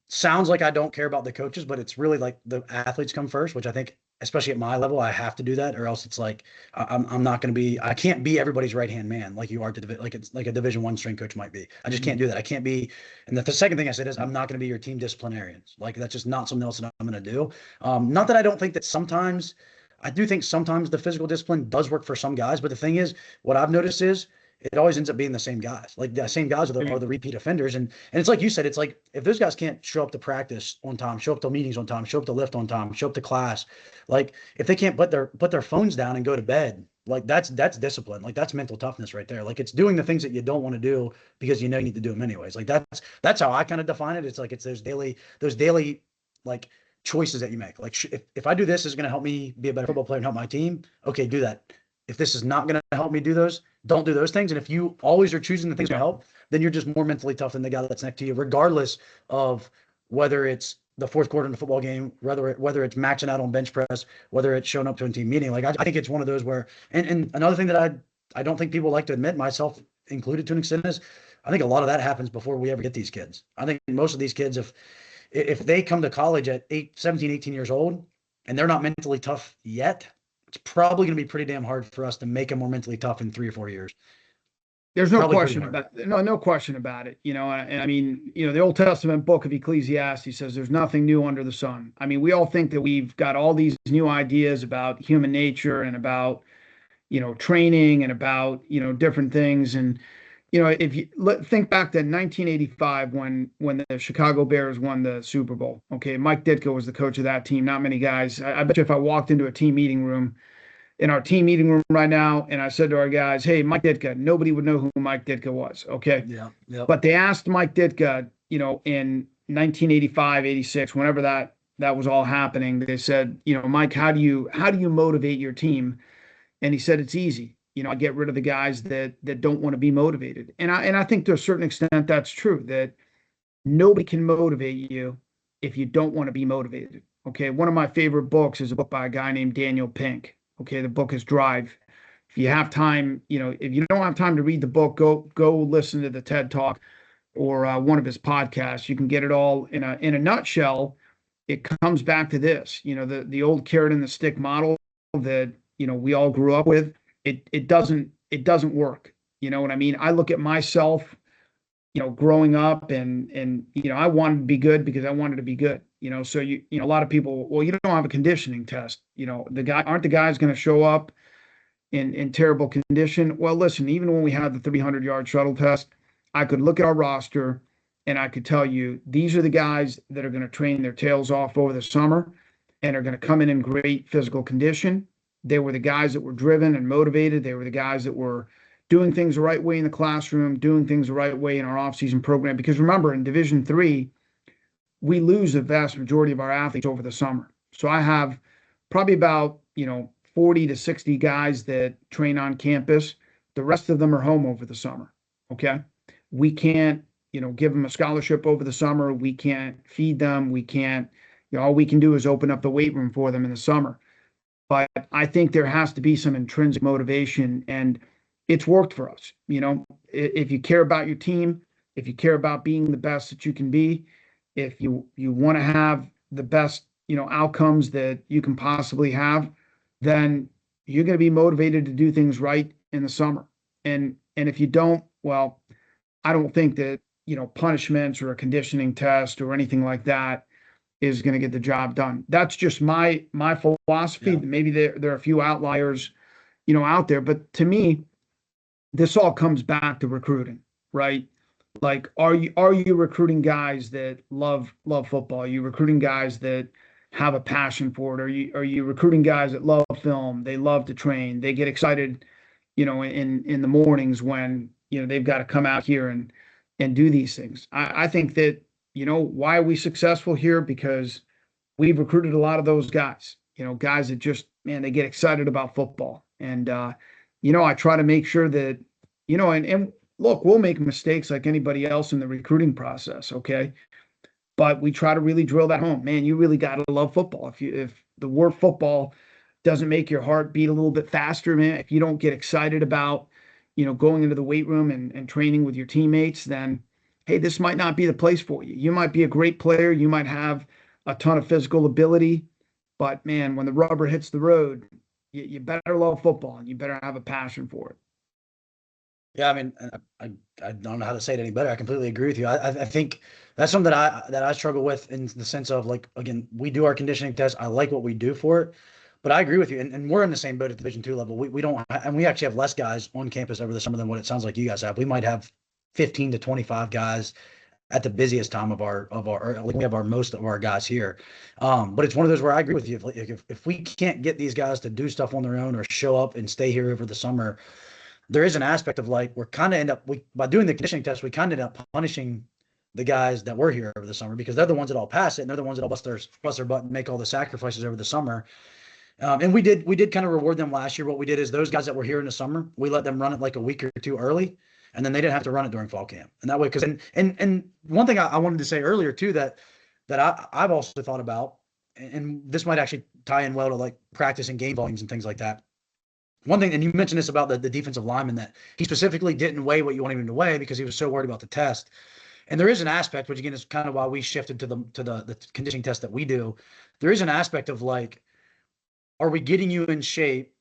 sounds like I don't care about the coaches, but it's really like the athletes come first, which I think, especially at my level, I have to do that, or else it's like I'm not going to be. I can't be everybody's right hand man like you are like it's like a Division I strength coach might be. I just can't do that. I can't be. And the second thing I said is I'm not going to be your team disciplinarians. Like, that's just not something else that I'm going to do. Not that I don't think that sometimes. I do think sometimes the physical discipline does work for some guys, but the thing is, what I've noticed is it always ends up being the same guys. Like, the same guys are the repeat offenders. And it's like you said, it's like if those guys can't show up to practice on time, show up to meetings on time, show up to lift on time, show up to class, like if they can't put their phones down and go to bed, like that's discipline. Like, that's mental toughness right there. Like, it's doing the things that you don't want to do because you need to do them anyways. Like, that's how I kind of define it. It's like it's those daily like choices that you make. Like, if I do this, is going to help me be a better football player and help my team. Okay, do that. If this is not going to help me do those, don't do those things. And if you always are choosing the things that help, then you're just more mentally tough than the guy that's next to you, regardless of whether it's the fourth quarter in the football game, whether it's maxing out on bench press, whether it's showing up to a team meeting. Like, I think it's one of those where, and another thing that I don't think people like to admit, myself included to an extent, is I think a lot of that happens before we ever get these kids. I think most of these kids, if they come to college at 17, 18 years old and they're not mentally tough yet, it's probably going to be pretty damn hard for us to make them more mentally tough in 3 or 4 years. There's no Probably pretty question hard. about no question about it. And I mean, the Old Testament book of Ecclesiastes says there's nothing new under the sun. I mean, we all think that we've got all these new ideas about human nature and about, training and about, different things. And, if you think back to 1985 when the Chicago Bears won the Super Bowl. Okay, Mike Ditka was the coach of that team. Not many guys. I bet you if I walked into a team meeting room in our team meeting room right now, and I said to our guys, "Hey, Mike Ditka," nobody would know who Mike Ditka was. Okay, Yeah. Yep. but they asked Mike Ditka, in 1985, 86, whenever that was all happening, they said, Mike, how do you motivate your team? And he said, it's easy. I get rid of the guys that don't want to be motivated. And I think to a certain extent that's true, that nobody can motivate you if you don't want to be motivated. Okay. One of my favorite books is a book by a guy named Daniel Pink. Okay. The book is Drive. If you have time, if you don't have time to read the book, go listen to the TED Talk or one of his podcasts. You can get it all in a nutshell. It comes back to this, the old carrot and the stick model that we all grew up with. It doesn't work. You know what I mean? I look at myself, growing up, and I wanted to be good because I wanted to be good. So a lot of people, well, you don't have a conditioning test. Aren't the guys going to show up in terrible condition? Well, listen, even when we had the 300-yard shuttle test, I could look at our roster and I could tell you these are the guys that are going to train their tails off over the summer and are going to come in great physical condition. They were the guys that were driven and motivated. They were the guys that were doing things the right way in the classroom, doing things the right way in our off-season program. Because remember, in Division III, we lose the vast majority of our athletes over the summer. So I have probably about 40 to 60 guys that train on campus. The rest of them are home over the summer. Okay, we can't give them a scholarship over the summer. We can't feed them. We can't. All we can do is open up the weight room for them in the summer. But I think there has to be some intrinsic motivation, and it's worked for us. If you care about your team, if you care about being the best that you can be, if you want to have the best, outcomes that you can possibly have, then you're going to be motivated to do things right in the summer. And if you don't, well, I don't think that, punishments or a conditioning test or anything like that is going to get the job done. That's just my philosophy. Yeah. Maybe there are a few outliers, out there, but to me, this all comes back to recruiting, right? Like, are you recruiting guys that love football? Are you recruiting guys that have a passion for it? Are you recruiting guys that love film? They love to train. They get excited, in the mornings when they've got to come out here and do these things. I think that why are we successful here? Because we've recruited a lot of those guys. Guys that just, man, they get excited about football. And I try to make sure that and look, we'll make mistakes like anybody else in the recruiting process, okay? But we try to really drill that home. Man, you really got to love football. If the word football doesn't make your heart beat a little bit faster, man, if you don't get excited about, going into the weight room and training with your teammates, then, hey, this might not be the place for you. You might be a great player. You might have a ton of physical ability. But, man, when the rubber hits the road, you better love football and you better have a passion for it. Yeah, I mean, I don't know how to say it any better. I completely agree with you. I think that's something that I struggle with in the sense of, like, again, we do our conditioning test. I like what we do for it, but I agree with you. And we're in the same boat at Division II level. We don't, and we actually have less guys on campus over the summer than what it sounds like you guys have. We might have 15 to 25 guys at the busiest time of our, like, we have our most of our guys here. But it's one of those where I agree with you. If we can't get these guys to do stuff on their own or show up and stay here over the summer, there is an aspect of, like, we're kind of by doing the conditioning test, we kind of end up punishing the guys that were here over the summer because they're the ones that all pass it and they're the ones that all bust their butt and make all the sacrifices over the summer. And we did kind of reward them last year. What we did is those guys that were here in the summer, we let them run it like a week or two early, and then they didn't have to run it during fall camp. And that way, because and one thing I wanted to say earlier too that I've also thought about, and this might actually tie in well to, like, practice and game volumes and things like that. One thing, and you mentioned this about the defensive lineman, that he specifically didn't weigh what you wanted him to weigh because he was so worried about the test. And there is an aspect, which again is kind of why we shifted to the conditioning test that we do. There is an aspect of, like, are we getting you in shape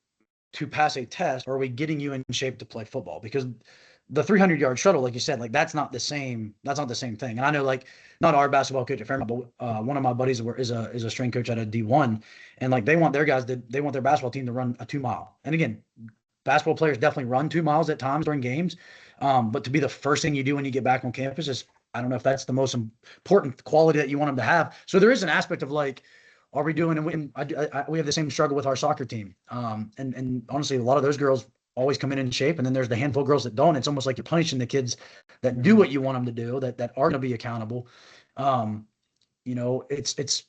to pass a test, or are we getting you in shape to play football? Because the 300-yard shuttle, like you said, like that's not the same thing. And I know, like, not our basketball coach at Fairmont, but one of my buddies is a strength coach at a D1, and like they want their basketball team to run a 2 mile. And again, basketball players definitely run 2 miles at times during games, but to be the first thing you do when you get back on campus is, I don't know if that's the most important quality that you want them to have. So there is an aspect of like, are we doing? And we have the same struggle with our soccer team, and honestly, a lot of those girls always come in shape, and then there's the handful of girls that don't. It's almost like you're punishing the kids that do what you want them to do, that are going to be accountable. It's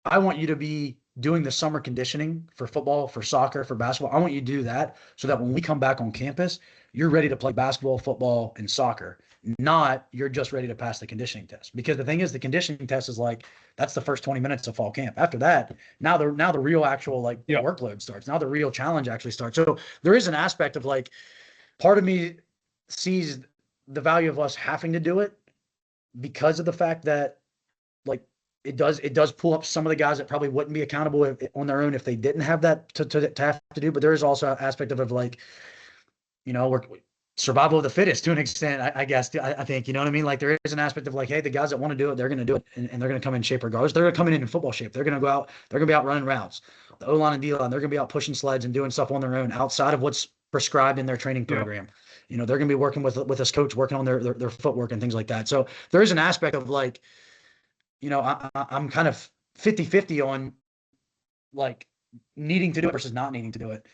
I want you to be doing the summer conditioning for football, for soccer, for basketball. I want you to do that so that when we come back on campus, you're ready to play basketball, football, and soccer, not you're just ready to pass the conditioning test. Because the thing is, the conditioning test is like, that's the first 20 minutes of fall camp. After that, now the real actual workload starts. Now the real challenge actually starts. So there is an aspect of like, part of me sees the value of us having to do it because of the fact that like it does pull up some of the guys that probably wouldn't be accountable on their own if they didn't have that to have to do. But there is also an aspect of like, we're survival of the fittest to an extent, I guess. I think, you know what I mean? Like there is an aspect of like, hey, the guys that want to do it, they're going to do it, and they're going to come in shape regardless. They're going to come in football shape. They're going to go out. They're going to be out running routes. The O-line and D-line, they're going to be out pushing sleds and doing stuff on their own outside of what's prescribed in their training program. Yeah. They're going to be working with this coach, working on their footwork and things like that. So there is an aspect of like, I'm kind of 50-50 on like needing to do it versus not needing to do it.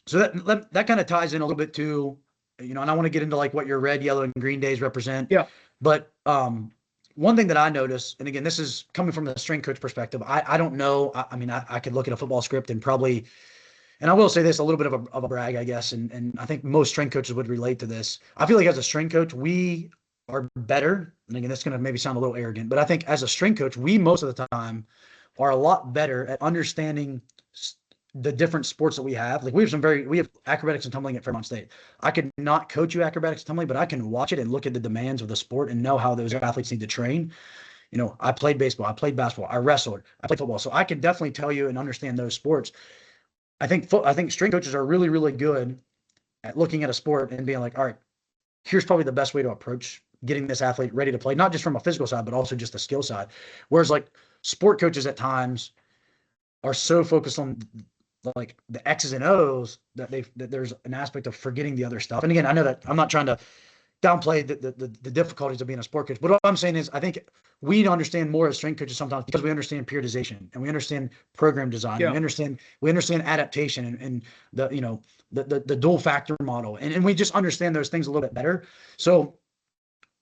So that kind of ties in a little bit to, and I want to get into like what your red, yellow, and green days represent. Yeah. But one thing that I noticed, and again, this is coming from the strength coach perspective, I don't know. I could look at a football script and probably, and I will say this, a little bit of a brag, I guess, and I think most strength coaches would relate to this. I feel like as a strength coach, we are better. And again, that's going to maybe sound a little arrogant, but I think as a strength coach, we most of the time are a lot better at understanding the different sports that we have. Like we have acrobatics and tumbling at Fairmont State. I could not coach you acrobatics and tumbling, but I can watch it and look at the demands of the sport and know how those athletes need to train. I played baseball, I played basketball, I wrestled, I played football. So I can definitely tell you and understand those sports. I think strength coaches are really, really good at looking at a sport and being like, all right, here's probably the best way to approach getting this athlete ready to play, not just from a physical side, but also just the skill side. Whereas like sport coaches at times are so focused on like the X's and O's that there's an aspect of forgetting the other stuff. And again, I know that I'm not trying to downplay the difficulties of being a sport coach, but what I'm saying is I think we need to understand more as strength coaches sometimes because we understand periodization and we understand program design. Yeah. We understand adaptation and the dual factor model. And we just understand those things a little bit better. So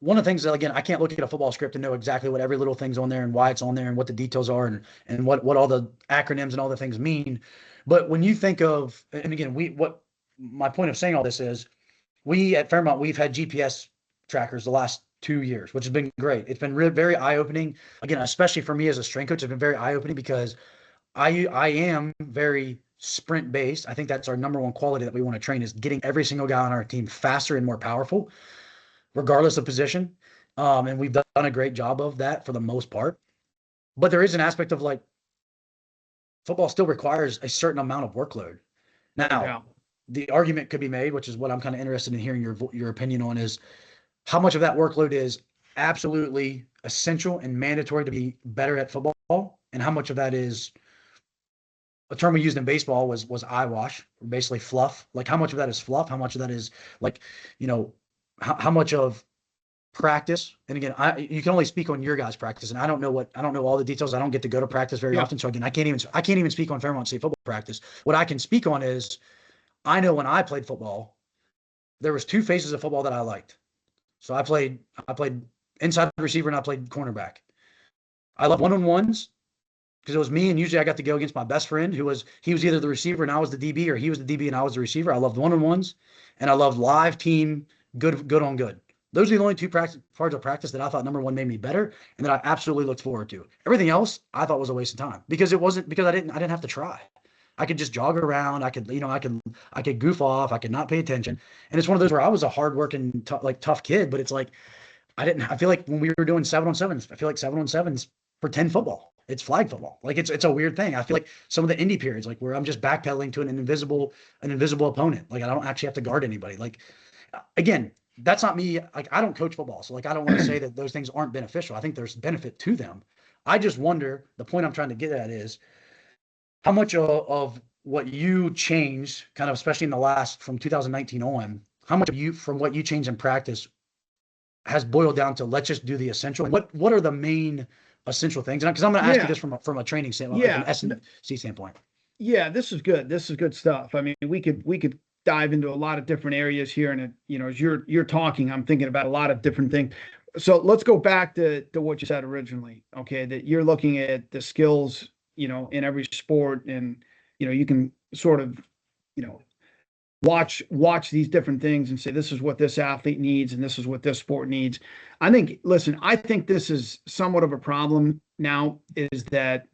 one of the things that, again, I can't look at a football script and know exactly what every little thing's on there and why it's on there and what the details are and what all the acronyms and all the things mean. But when you think of, and again, what my point of saying all this is, we at Fairmont, we've had GPS trackers the last 2 years, which has been great. It's been very eye-opening. Again, especially for me as a strength coach, it's been very eye-opening because I am very sprint-based. I think that's our number one quality that we want to train is getting every single guy on our team faster and more powerful, regardless of position. And we've done a great job of that for the most part. But there is an aspect of like football still requires a certain amount of workload. Now, the argument could be made, which is what I'm kind of interested in hearing your opinion on, is how much of that workload is absolutely essential and mandatory to be better at football, and how much of that is a term we used in baseball was eyewash, basically fluff. Like how much of that is fluff? How much of that is like, how much of practice? And again, you can only speak on your guys' practice, and I don't know all the details. I don't get to go to practice very often, so again, I can't even speak on Fairmont State football practice. What I can speak on is, I know when I played football, there was two phases of football that I liked. So I played inside receiver and I played cornerback. I love one-on-ones because it was me, and usually I got to go against my best friend he was either the receiver and I was the DB, or he was the DB and I was the receiver. I loved one-on-ones, and I loved live team, good on good. Those are the only two parts of practice that I thought, number one, made me better and that I absolutely looked forward to. Everything else I thought was a waste of time because I didn't have to try. I could just jog around. I could goof off. I could not pay attention. And it's one of those where I was a hardworking, tough kid, but it's like, I feel like when we were doing 7-on-7s, I feel like 7-on-7s pretend football. it's flag football. Like it's a weird thing. I feel like some of the indie periods, like where I'm just backpedaling to an invisible opponent. Like I don't actually have to guard anybody. Like again, that's not me. Like I don't coach football, so like I don't want to say that those things aren't beneficial. I think there's benefit to them. I just wonder, the point I'm trying to get at is how much of what you changed, kind of especially in the last from 2019 on, how much of you from what you changed in practice has boiled down to let's just do the essential. What are the main essential things? Because I'm going to ask you this from a training standpoint, like an S&C standpoint. Yeah, this is good. This is good stuff. I mean, we could dive into a lot of different areas here, and as you're talking, I'm thinking about a lot of different things. So let's go back to what you said originally. Okay, that you're looking at the skills, in every sport, and you can sort of, watch these different things and say this is what this athlete needs and this is what this sport needs. I think this is somewhat of a problem now, is that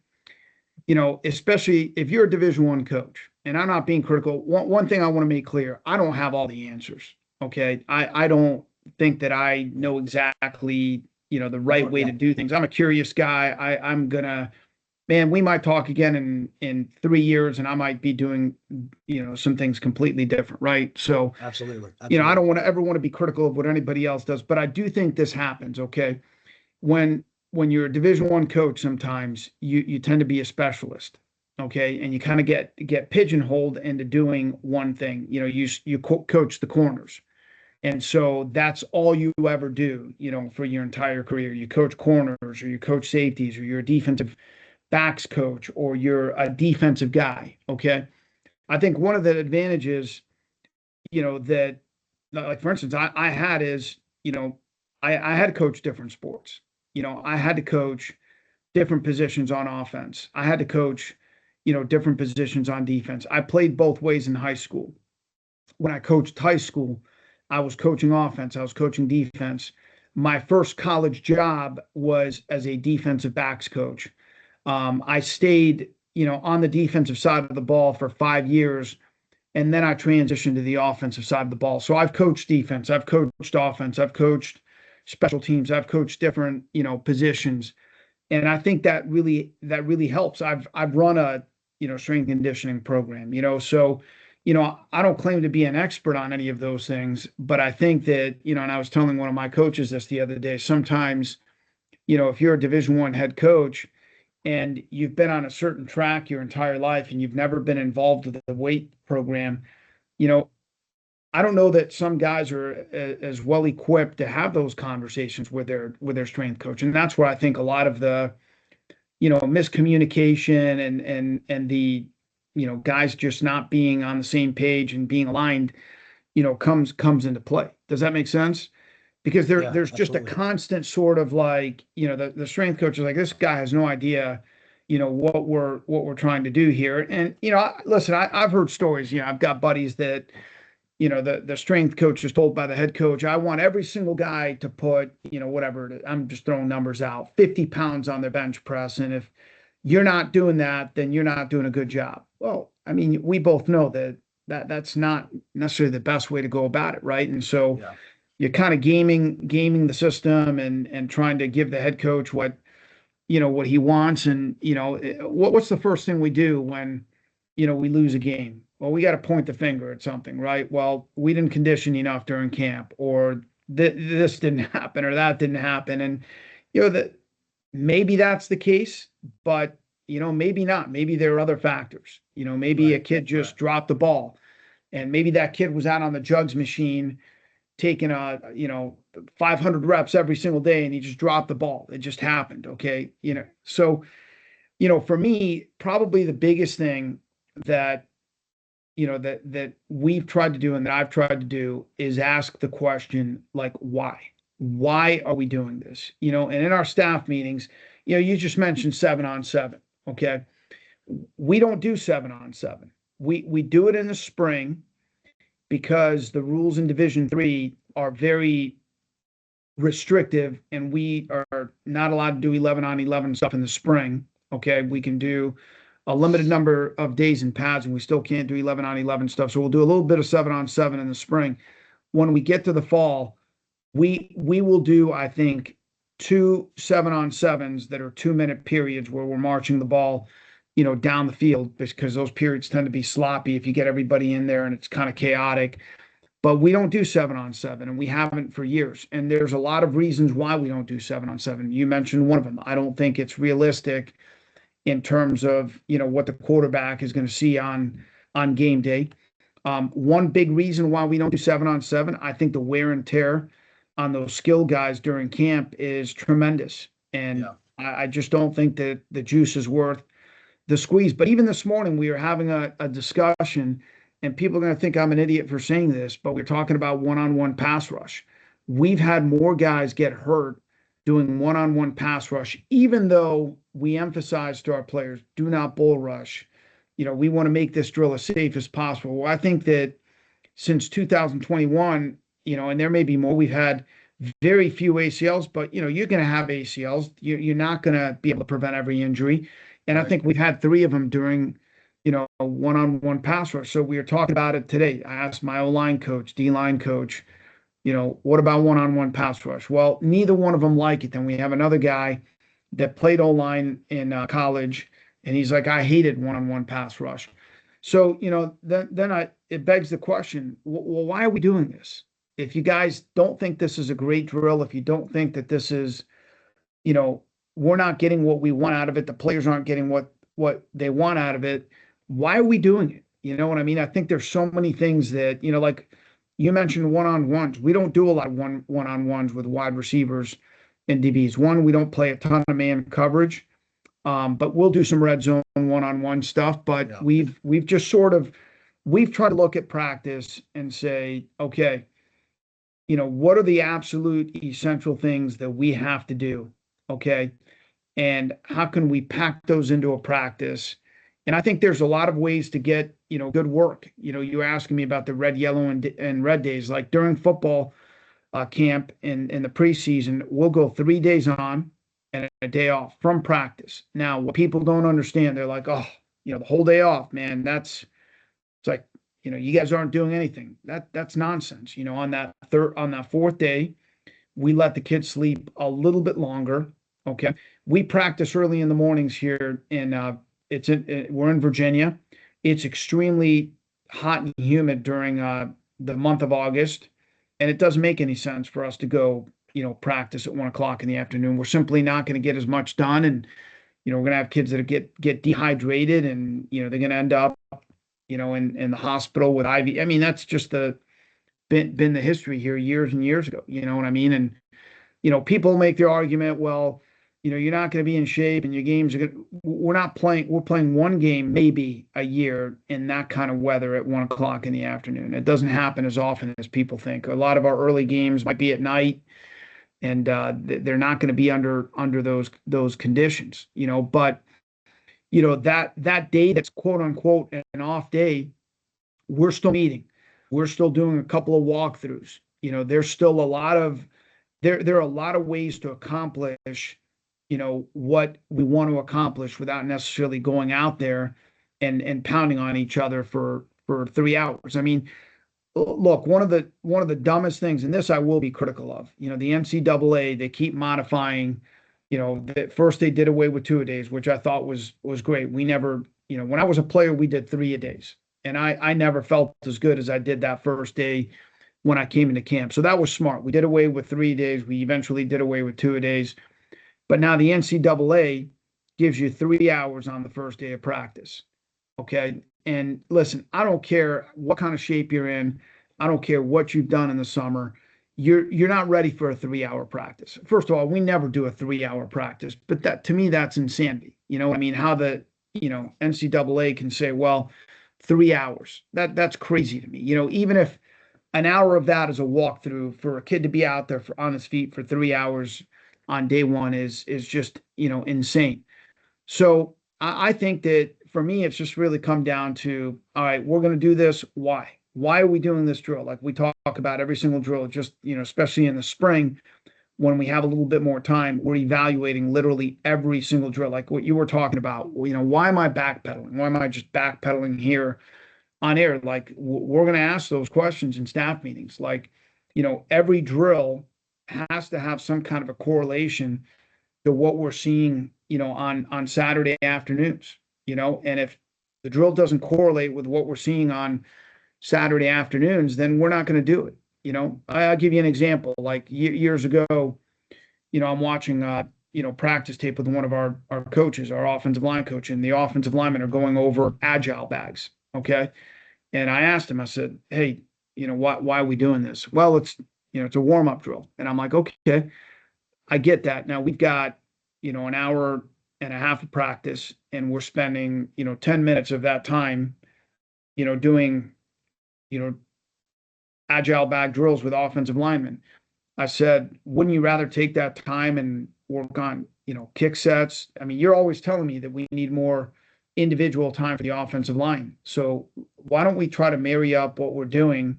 especially if you're a Division I coach, and I'm not being critical. One thing I want to make clear: I don't have all the answers. Okay, I don't think that I know exactly the right way to do things. I'm a curious guy. I'm gonna, man, we might talk again in 3 years, and I might be doing some things completely different, right? So Absolutely. I don't ever want to be critical of what anybody else does, but I do think this happens. Okay, when you're a Division I coach, sometimes you tend to be a specialist, okay, and you kind of get pigeonholed into doing one thing. You coach the corners, and so that's all you ever do, for your entire career. You coach corners, or you coach safeties, or you're a defensive backs coach, or you're a defensive guy. Okay, I think one of the advantages, that, like for instance, I had is, I had to coach different sports. I had to coach different positions on offense. I had to coach, different positions on defense. I played both ways in high school. When I coached high school, I was coaching offense, I was coaching defense. My first college job was as a defensive backs coach. I stayed, on the defensive side of the ball for 5 years, and then I transitioned to the offensive side of the ball. So I've coached defense, I've coached offense, I've coached special teams, I've coached different, positions, and I think that really helps. I've run a strength and conditioning program, so I don't claim to be an expert on any of those things, but I think that and I was telling one of my coaches this the other day. Sometimes, if you're a Division I head coach and you've been on a certain track your entire life and you've never been involved with the weight program, I don't know that some guys are as well equipped to have those conversations with their strength coach, and that's where I think a lot of the miscommunication and the guys just not being on the same page and being aligned comes into play. Does that make sense? Because there's just a constant sort of like the strength coach is like, this guy has no idea what we're trying to do here. And listen, I've heard stories. I've got buddies that the strength coach is told by the head coach, I want every single guy to put, whatever, I'm just throwing numbers out, 50 pounds on their bench press. And if you're not doing that, then you're not doing a good job. Well, I mean, we both know that's not necessarily the best way to go about it, right? And so you're kind of gaming the system and trying to give the head coach what he wants. And, what's the first thing we do when, we lose a game? Well, we got to point the finger at something, right? Well, we didn't condition enough during camp, or this didn't happen, or that didn't happen. And, that maybe that's the case, but, maybe not. Maybe there are other factors. Maybe a kid just dropped the ball, and maybe that kid was out on the jugs machine taking 500 reps every single day, and he just dropped the ball. It just happened. Okay. So, for me, probably the biggest thing that that we've tried to do and that I've tried to do is ask the question, like, why are we doing this? And in our staff meetings, you just mentioned 7-on-7. Okay. We don't do 7-on-7. We do it in the spring because the rules in Division III are very restrictive, and we are not allowed to do 11-on-11 stuff in the spring. Okay. We can do a limited number of days in pads, and we still can't do 11-on-11 stuff. So we'll do a little bit of 7-on-7 in the spring. When we get to the fall, we will do, I think, 2 7-on-7s that are 2-minute periods where we're marching the ball, down the field, because those periods tend to be sloppy if you get everybody in there and it's kind of chaotic. But we don't do 7-on-7, and we haven't for years. And there's a lot of reasons why we don't do 7-on-7. You mentioned one of them. I don't think it's realistic in terms of, what the quarterback is going to see on game day. One big reason why we don't do 7-on-7, I think the wear and tear on those skill guys during camp is tremendous. And Yeah. I just don't think that the juice is worth the squeeze. But even this morning, we were having a discussion, and people are going to think I'm an idiot for saying this, but we're talking about one-on-one pass rush. We've had more guys get hurt doing one-on-one pass rush, even though we emphasize to our players, do not bull rush. We want to make this drill as safe as possible. Well, I think that since 2021, and there may be more, we've had very few ACLs, but, you're going to have ACLs. You're not going to be able to prevent every injury. And I think we've had 3 of them during, a one-on-one pass rush. So we were talking about it today. I asked my O-line coach, D-line coach, what about one-on-one pass rush? Well, neither one of them like it. Then we have another guy that played O-line in college, and he's like, I hated one-on-one pass rush. So, it begs the question, well, why are we doing this? If you guys don't think this is a great drill, if you don't think that this is, we're not getting what we want out of it, the players aren't getting what they want out of it, why are we doing it? You know what I mean? I think there's so many things that, like you mentioned one-on-ones. We don't do a lot of one-on-ones with wide receivers and DBs. One, we don't play a ton of man coverage, but we'll do some red zone one-on-one stuff. But Yeah. we've just we've tried to look at practice and say, okay, what are the absolute essential things that we have to do? Okay. And how can we pack those into a practice? And I think there's a lot of ways to get, good work. You're asking me about the red, yellow, and red days. Like during football camp in the preseason, we'll go 3 days on and a day off from practice. Now, what people don't understand, they're like, oh, the whole day off, man, it's like, you guys aren't doing anything. That's nonsense. On that 4th day, we let the kids sleep a little bit longer. Okay. We practice early in the mornings here we're in Virginia. It's extremely hot and humid during the month of August. And it doesn't make any sense for us to go, practice at 1 o'clock in the afternoon. We're simply not going to get as much done. And, we're going to have kids that get dehydrated, and, they're going to end up, in the hospital with IV. I mean, that's just been the history here years and years ago. You know what I mean? And, people make their argument, well, you're not going to be in shape and your games are we're playing one game maybe a year in that kind of weather at 1 o'clock in the afternoon. It doesn't happen as often as people think. A lot of our early games might be at night, and they're not going to be under those conditions, but that day that's quote unquote an off day, we're still meeting. We're still doing a couple of walkthroughs. There's still a lot of there are a lot of ways to accomplish what we want to accomplish without necessarily going out there and pounding on each other for 3 hours. I mean, look, one of the dumbest things, and this I will be critical of, the NCAA, they keep modifying, at first they did away with 2-a-days, which I thought was great. We never, when I was a player, we did 3-a-days, and I never felt as good as I did that first day when I came into camp. So that was smart. We did away with 3 days. We eventually did away with 2-a-days. But now the NCAA gives you 3 hours on the first day of practice. Okay. And listen, I don't care what kind of shape you're in. I don't care what you've done in the summer. You're not ready for a 3-hour practice. First of all, we never do a 3-hour practice, but that, to me, that's insanity. You know what I mean? How the, NCAA can say, well, 3 hours, that's crazy to me. Even if an hour of that is a walkthrough, for a kid to be out there on his feet for 3 hours on day one is just, insane. So I think that for me, it's just really come down to, all right, we're going to do this. Why? Why are we doing this drill? Like we talk about every single drill, just, especially in the spring, when we have a little bit more time, we're evaluating literally every single drill. Like what you were talking about, why am I backpedaling? Why am I just backpedaling here on air? Like we're going to ask those questions in staff meetings. Like, every drill has to have some kind of a correlation to what we're seeing, on Saturday afternoons, and if the drill doesn't correlate with what we're seeing on Saturday afternoons, then we're not going to do it. I'll give you an example. Like years ago, I'm watching, practice tape with one of our coaches, our offensive line coach, and the offensive linemen are going over agile bags. Okay. And I asked him, I said, hey, why are we doing this? Well, it's a warm up drill. And I'm like, okay, I get that. Now we've got, an hour and a half of practice, and we're spending, 10 minutes of that time, doing, agile bag drills with offensive linemen. I said, wouldn't you rather take that time and work on, kick sets? I mean, you're always telling me that we need more individual time for the offensive line. So why don't we try to marry up what we're doing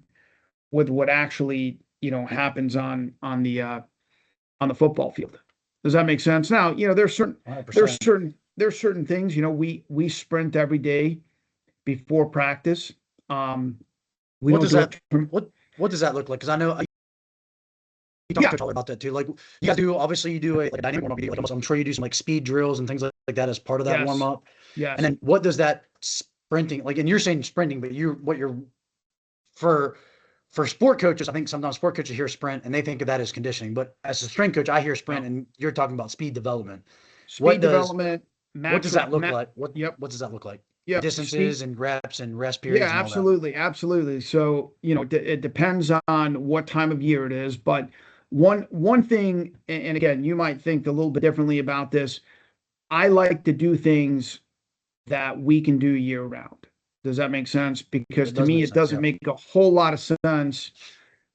with what actually, happens on the football field? Does that make sense? Now, there's certain things, we sprint every day before practice. We What don't does do that it. what does that look like? Because I know you talked to Coach about that too. Like you guys do, obviously you do a dynamic warm up. Like I'm sure you do some like speed drills and things like that as part of that Yes. warm up. Yes. And then what does that sprinting like? And you're saying sprinting, but for sport coaches, I think sometimes sport coaches hear sprint and they think of that as conditioning. But as a strength coach, I hear sprint, and you're talking about speed development. Speed development. What does that look like? Yep. What does that look like? Yeah. Distances and reps and rest periods. Yeah, and all absolutely. Absolutely. So, it depends on what time of year it is. But one thing, and again, you might think a little bit differently about this. I like to do things that we can do year round. Does that make sense? Because to me, it doesn't make a whole lot of sense.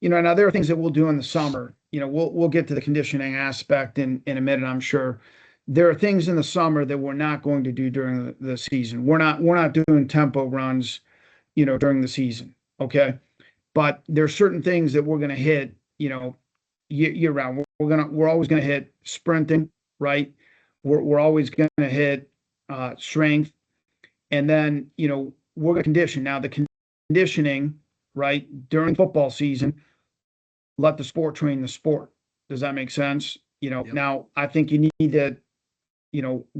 Now there are things that we'll do in the summer. We'll get to the conditioning aspect in a minute, I'm sure. There are things in the summer that we're not going to do during the season. We're not doing tempo runs, during the season. Okay. But there's certain things that we're going to hit, year round. We're always going to hit sprinting, right? We're always going to hit strength. And then, we're going to condition. Now the conditioning, right, during football season, let the sport train the sport. Does that make sense? Yep. Now I think you need to,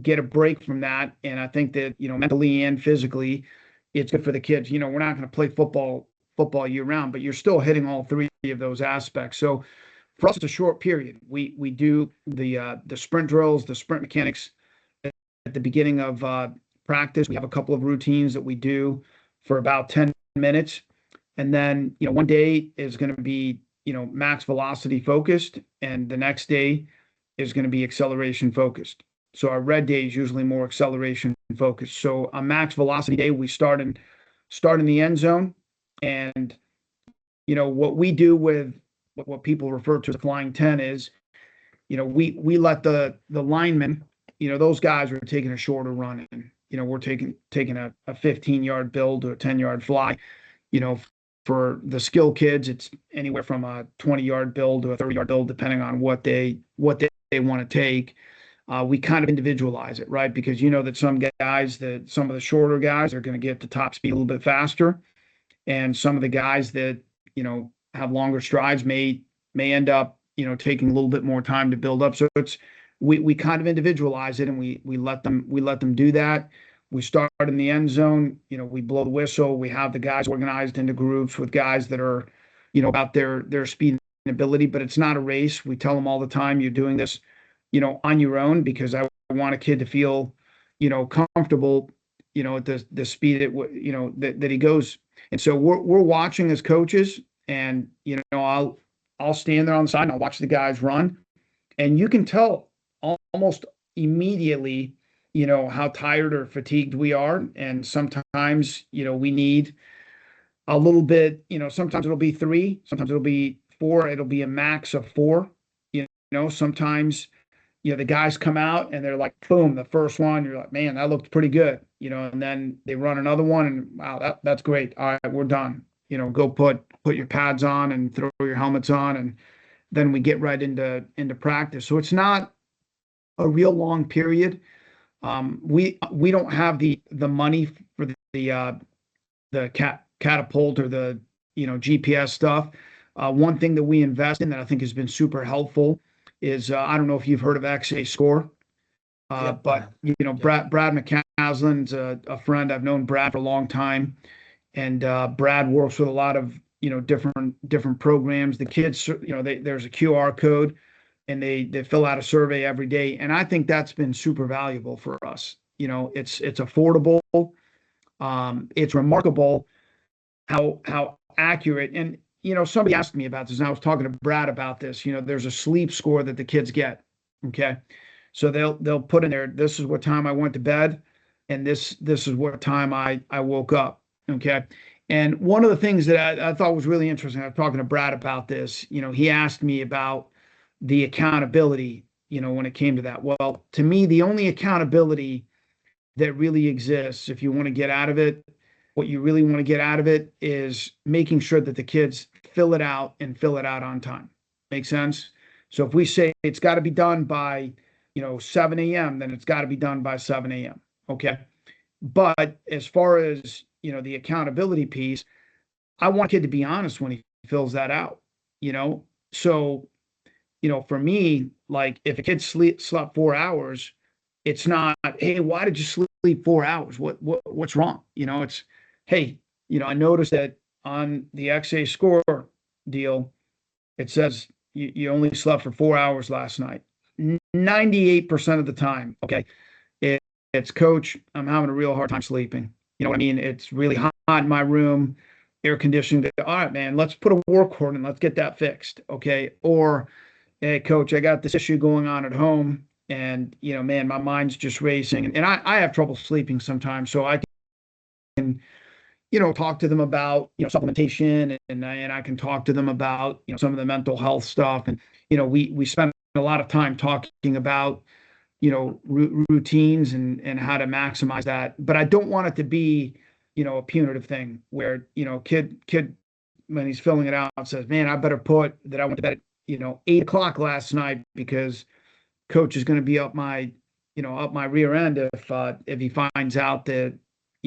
get a break from that. And I think that, mentally and physically, it's good for the kids. We're not going to play football year round, but you're still hitting all three of those aspects. So for us, it's a short period. We do the sprint drills, the sprint mechanics at the beginning of practice. We have a couple of routines that we do for about 10 minutes. And then, one day is going to be, max velocity focused, and the next day is going to be acceleration focused. So our red day is usually more acceleration focused. So a max velocity day, we start in the end zone. And, what we do with what people refer to as flying 10 is, we let the linemen, those guys are taking a shorter run, and, we're taking a 15-yard build to a 10-yard fly. For the skill kids, it's anywhere from a 20-yard build to a 30-yard build, depending on what they want to take. We kind of individualize it, right? Because that some of the shorter guys are going to get to top speed a little bit faster, and some of the guys that have longer strides may end up taking a little bit more time to build up. So we kind of individualize it, and we let them do that. We start in the end zone, we blow the whistle. We have the guys organized into groups with guys that are, about their speed and ability, but it's not a race. We tell them all the time, you're doing this, on your own, because I want a kid to feel, comfortable, at the speed that he goes. And so we're watching as coaches, and, I'll stand there on the side and I'll watch the guys run, and you can tell almost immediately, how tired or fatigued we are. And sometimes, we need a little bit, sometimes it'll be 3, sometimes it'll be 4, it'll be a max of 4. Sometimes, the guys come out and they're like, boom, the first one, you're like, man, that looked pretty good, and then they run another one and wow, that's great. All right, we're done. Go put your pads on and throw your helmets on, and then we get right into practice. So it's not a real long period. We don't have the money for the catapult or the GPS stuff. One thing that we invest in that I think has been super helpful is I don't know if you've heard of XA Score, Yep. but you know, Yep. Brad McCaslin's a friend. I've known Brad for a long time, and Brad works with a lot of different programs. The kids, there's a QR code, and they fill out a survey every day, and I think that's been super valuable for us. It's affordable. It's remarkable how accurate. And somebody asked me about this, and I was talking to Brad about this. There's a sleep score that the kids get. Okay, so they'll put in there, this is what time I went to bed, and this is what time I woke up. Okay. And one of the things that I thought was really interesting, I was talking to Brad about this. He asked me about the accountability, when it came to that. Well, to me, the only accountability that really exists, if you want to get out of it, what you really want to get out of it is making sure that the kids fill it out and fill it out on time. Make sense? So if we say it's got to be done by, 7 a.m., then it's got to be done by 7 a.m. Okay. But as far as, the accountability piece, I want a kid to be honest when he fills that out, So, for me, like if a kid slept 4 hours, it's not, hey, why did you sleep 4 hours? What's wrong? It's, hey, I noticed that on the XA Score deal, it says you only slept for 4 hours last night. 98% of the time, okay, it's coach, I'm having a real hard time sleeping. You know what I mean? It's really hot in my room, air conditioning. All right, man, let's put a work order and let's get that fixed. Okay. Or, hey, coach, I got this issue going on at home, and man, my mind's just racing, and I have trouble sleeping sometimes. So I can, talk to them about, supplementation, and I can talk to them about, some of the mental health stuff. And, we spend a lot of time talking about, routines and how to maximize that. But I don't want it to be, a punitive thing where, kid, when he's filling it out, says, man, I better put that I went to bed at, 8 o'clock last night because coach is going to be up my rear end if he finds out that,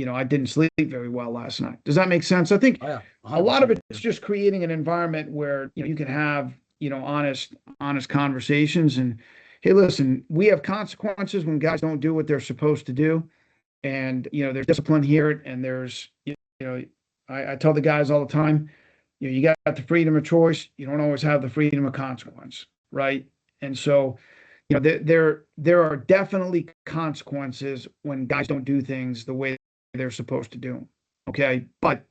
I didn't sleep very well last night. Does that make sense? I think Oh, yeah. a lot of 100%. it's just creating an environment where, you can have, honest conversations. And hey, listen, we have consequences when guys don't do what they're supposed to do. And, there's discipline here, and there's, I tell the guys all the time, you got the freedom of choice. You don't always have the freedom of consequence. Right. And so, there are definitely consequences when guys don't do things the way they're supposed to do them. Okay. But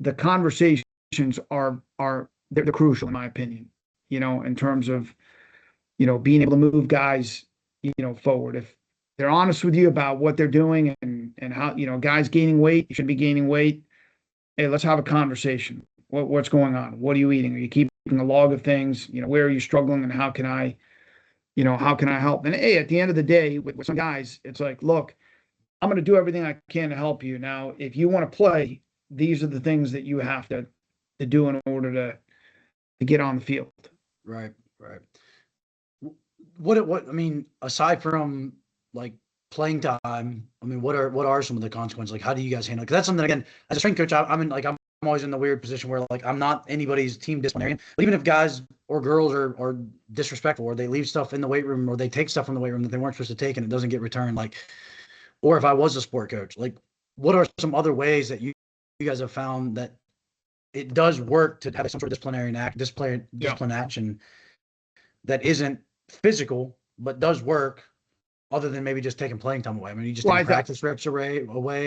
the conversations they're crucial in my opinion, in terms of, being able to move guys, forward. If they're honest with you about what they're doing and how, guys gaining weight, you shouldn't be gaining weight. Hey, let's have a conversation. What's going on? What are you eating? Are you keeping a log of things? Where are you struggling, and how can I help? And hey, at the end of the day, with some guys, it's like, look, I'm going to do everything I can to help you. Now, if you want to play, these are the things that you have to do in order to get on the field. Right. Right. What I mean, aside from like playing time, I mean, what are some of the consequences? Like, how do you guys handle it? Because that's something, again, as a strength coach, I'm in, like, I'm always in the weird position where, like, I'm not anybody's team disciplinarian. But even if guys or girls are disrespectful, or they leave stuff in the weight room, or they take stuff from the weight room that they weren't supposed to take and it doesn't get returned, like, or if I was a sport coach, like, what are some other ways that you guys have found that it does work to have some sort of discipline action that isn't physical but does work, other than maybe just taking playing time away? I mean, you just take practice reps away,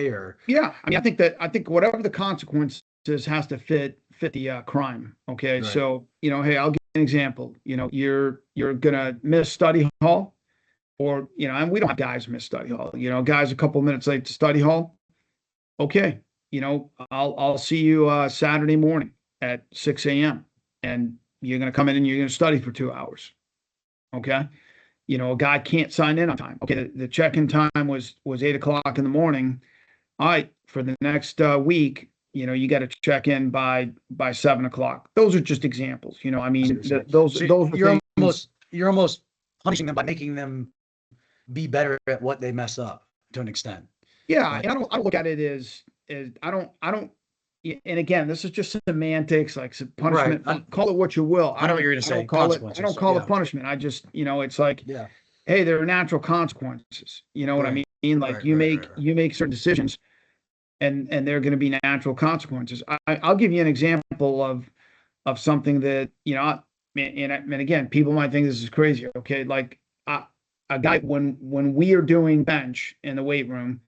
or yeah. I mean, I think whatever the consequences has to fit the crime. Okay, right. So hey, I'll give you an example. You're gonna miss study hall, or and we don't have guys miss study hall. Guys a couple of minutes late to study hall. Okay, I'll see you Saturday morning at 6 a.m. and you're gonna come in and you're gonna study for 2 hours. Okay. A guy can't sign in on time. Okay. The check-in time was 8 o'clock in the morning. All right. For the next week, you got to check in by 7 o'clock. Those are just examples. I mean, those you're almost punishing them by making them be better at what they mess up to an extent. Yeah. And I don't look at it as I don't and again, this is just semantics, like punishment. Right. Call it what you will. I know what you're going to I say. don't call it. I don't Consequences. call it Yeah. punishment. I just, it's like, Yeah. hey, there are natural consequences. You know what I Right. mean? Like Right. Right. Right. Right. you make certain decisions, and there are going to be natural consequences. I'll give you an example of something that and again, people might think this is crazy. Okay, like a guy when we are doing bench in the weight room,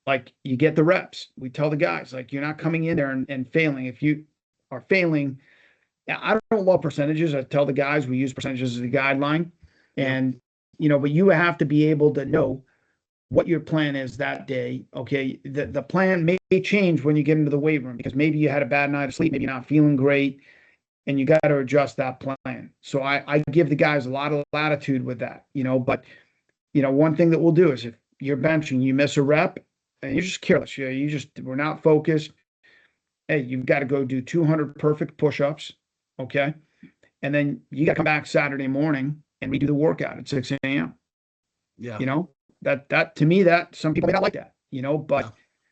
like you get the reps. We tell the guys like you're not coming in there and failing. If you are failing, I don't love percentages. I tell the guys we use percentages as a guideline, Yeah. and but you have to be able to know what your plan is that day. Okay, the plan may change when you get into the weight room because maybe you had a bad night of sleep, maybe you're not feeling great, and you got to adjust that plan. So I give the guys a lot of latitude with that, but one thing that we'll do is if you're benching, you miss a rep and you're just careless, we're not focused. Hey, you've got to go do 200 perfect push-ups. Okay. And then you got to come back Saturday morning and redo the workout at 6 a.m. Yeah. That to me, that some people may not like that, but Yeah.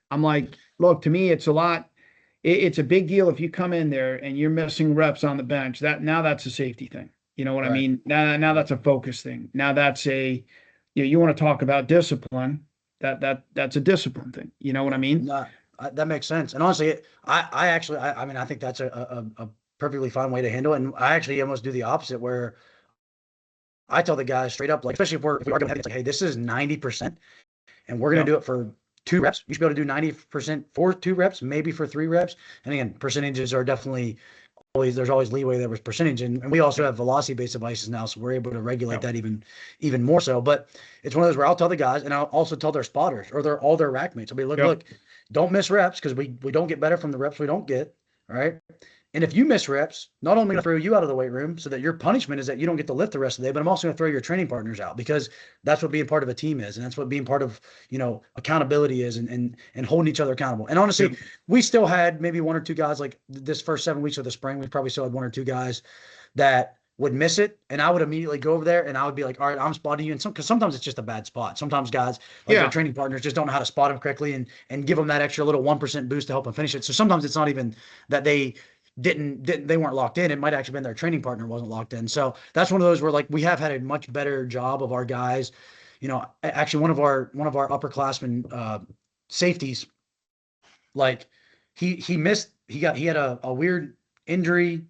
I'm like, look, to me, it's a lot. It's a big deal if you come in there and you're missing reps on the bench. Now that's a safety thing. You know what I Right. mean? Now that's a focus thing. Now that's you want to talk about discipline. That's a discipline thing. You know what I mean? No, that makes sense. And honestly, I actually, I mean, I think that's a perfectly fine way to handle it. And I actually almost do the opposite where I tell the guys straight up, like, especially if we are going to, it's like, hey, this is 90% and we're going to do it for 2 reps. You should be able to do 90% for 2 reps, maybe for 3 reps. And again, percentages are definitely there's always leeway there with percentage. And we also have velocity based devices now. So we're able to regulate that even more so. But it's one of those where I'll tell the guys and I'll also tell their spotters or all their rack mates. I'll be like, look, don't miss reps because we don't get better from the reps we don't get. All right. And if you miss reps, not only going to throw you out of the weight room so that your punishment is that you don't get to lift the rest of the day, but I'm also going to throw your training partners out because that's what being part of a team is. And that's what being part of, accountability is and holding each other accountable. And honestly, we still had maybe 1 or 2 guys like this first 7 weeks of the spring. We probably still had 1 or 2 guys that would miss it. And I would immediately go over there and I would be like, all right, I'm spotting you. And because sometimes it's just a bad spot. Sometimes guys, like their training partners just don't know how to spot them correctly and give them that extra little 1% boost to help them finish it. So sometimes it's not even that they weren't locked in. It might actually been their training partner wasn't locked in. So that's one of those where like we have had a much better job of our guys. Actually one of our upperclassmen safeties, like he had a weird injury,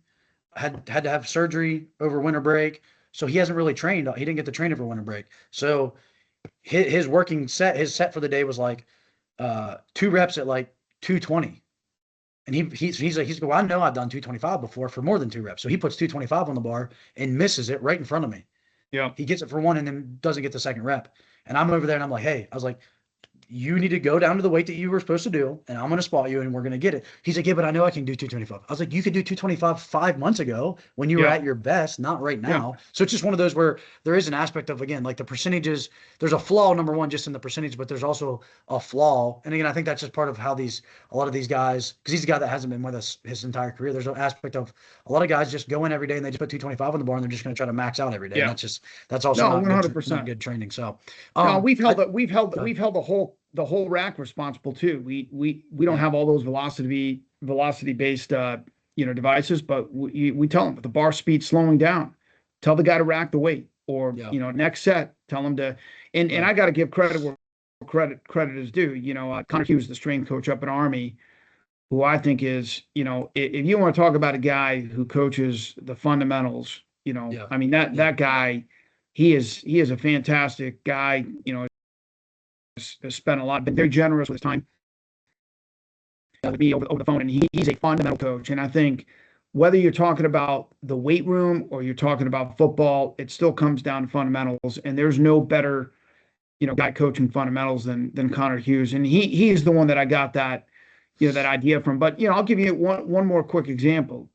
had to have surgery over winter break. So he hasn't really trained. He didn't get to train over winter break. So his set for the day was like 2 reps at like 220. And he's like, well, I know I've done 225 before for more than 2 reps. So he puts 225 on the bar and misses it right in front of me. Yeah. He gets it for 1 and then doesn't get the second rep. And I'm over there and I'm like, hey, I was like, you need to go down to the weight that you were supposed to do, and I'm going to spot you, and we're going to get it. He's like, yeah, but I know I can do 225. I was like, you could do 225 5 months ago when you were at your best, not right now. So it's just one of those where there is an aspect of, again, like the percentages, there's a flaw, number one, just in the percentage, but there's also a flaw. And again, I think that's just part of how a lot of these guys, because he's a guy that hasn't been with us his entire career. There's an aspect of a lot of guys just go in every day and they just put 225 on the bar and they're just going to try to max out every day. And that's also not 100%. not good training. So no, we've held the whole rack responsible too. We don't have all those velocity based devices, but we tell them if the bar speed slowing down, tell the guy to rack the weight, or next set, tell him to. And I got to give credit where credit is due. Connor Hughes, the strength coach up at Army, who I think is if you want to talk about a guy who coaches the fundamentals, I mean that guy, he is a fantastic guy. Has spent a lot, been very generous with his time with me over the phone, and he's a fundamental coach. And I think whether you're talking about the weight room or you're talking about football, it still comes down to fundamentals. And there's no better, guy coaching fundamentals than Connor Hughes. And he's the one that I got that idea from. But I'll give you one more quick example.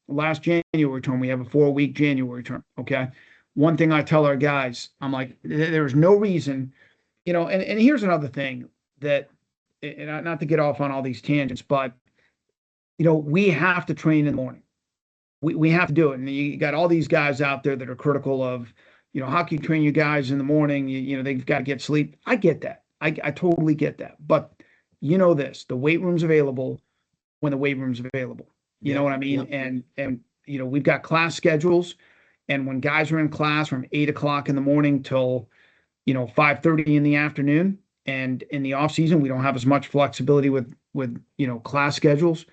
Last January term, we have a 4-week January term. Okay, one thing I tell our guys, I'm like, there's no reason. And here's another thing that, and not to get off on all these tangents, but, we have to train in the morning. We have to do it. And you got all these guys out there that are critical of, how can you train your guys in the morning? They've got to get sleep. I get that. I totally get that. But the weight room's available. when the weight room's available. You Yeah, know what I mean? yeah. And we've got class schedules, and when guys are in class from 8 o'clock in the morning till 5:30 in the afternoon, and in the off season we don't have as much flexibility with class schedules.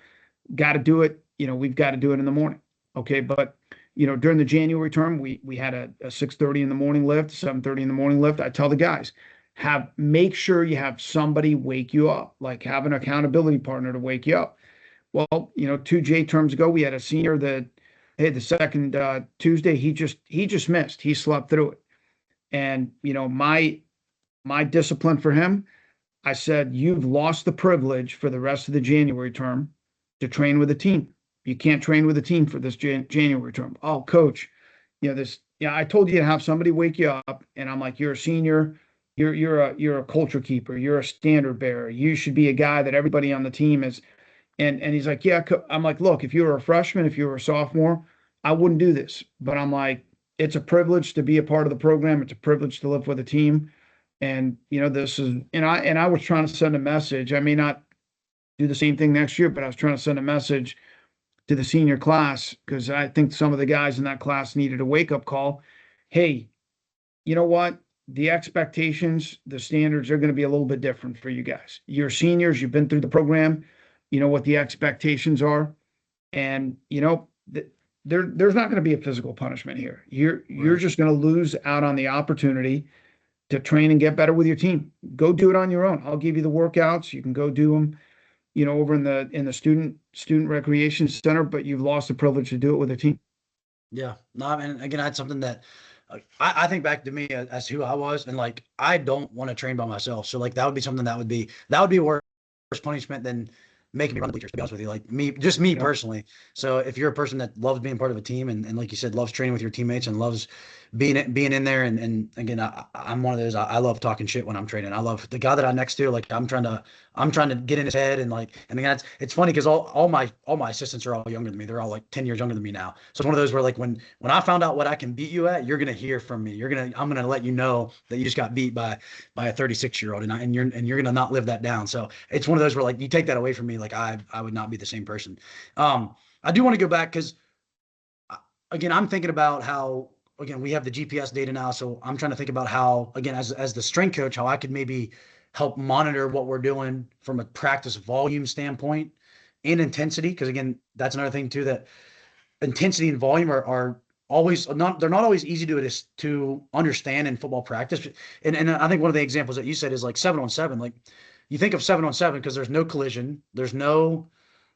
Got to do it. We've got to do it in the morning. Okay, but during the January term, we had a 6:30 in the morning lift, 7:30 in the morning lift. I tell the guys, make sure you have somebody wake you up, like have an accountability partner to wake you up. Well, 2 J terms ago, we had a senior that, hey, the second Tuesday, he just missed. He slept through it. And my discipline for him, I said, you've lost the privilege for the rest of the January term to train with a team. You can't train with a team for this January term. Oh, coach, I told you to have somebody wake you up. And I'm like, you're a senior, you're a culture keeper, you're a standard bearer. You should be a guy that everybody on the team is. And he's like, yeah. I'm like, look, if you were a freshman, if you were a sophomore, I wouldn't do this. But I'm like, it's a privilege to be a part of the program. It's a privilege to live with a team. And this is, and I was trying to send a message. I may not do the same thing next year, but I was trying to send a message to the senior class, because I think some of the guys in that class needed a wake-up call. Hey, you know what? The expectations, the standards are going to be a little bit different for you guys. You're seniors. You've been through the program. You know what the expectations are. And, there's not going to be a physical punishment here. You're just going to lose out on the opportunity to train and get better with your team. Go do it on your own. I'll give you the workouts. You can go do them, over in the student recreation center, but you've lost the privilege to do it with a team. Yeah. No, I mean, again, that's something that I think back to me as who I was, and like, I don't want to train by myself. So like, that would be something that would be worse punishment than making me run the bleachers, to be honest with you. Like me personally. So if you're a person that loves being part of a team and like you said, loves training with your teammates and loves being in there. And again, I'm one of those, I love talking shit when I'm training. I love the guy that I'm next to, like I'm trying to get in his head. And again, it's funny because all my assistants are all younger than me. They're all like 10 years younger than me now. So it's one of those where like, when I found out what I can beat you at, you're going to hear from me. I'm going to let you know that you just got beat by a 36-year-old and you're going to not live that down. So it's one of those where like, you take that away from me. Like I would not be the same person. I do want to go back because again, I'm thinking about how, again, we have the GPS data now. So I'm trying to think about how, again, as the strength coach, how I could maybe help monitor what we're doing from a practice volume standpoint and intensity. Cause again, that's another thing too, that intensity and volume are always they're not always easy to understand in football practice. And I think one of the examples that you said is like 7-on-7. Like you think of 7-on-7 because there's no collision, there's no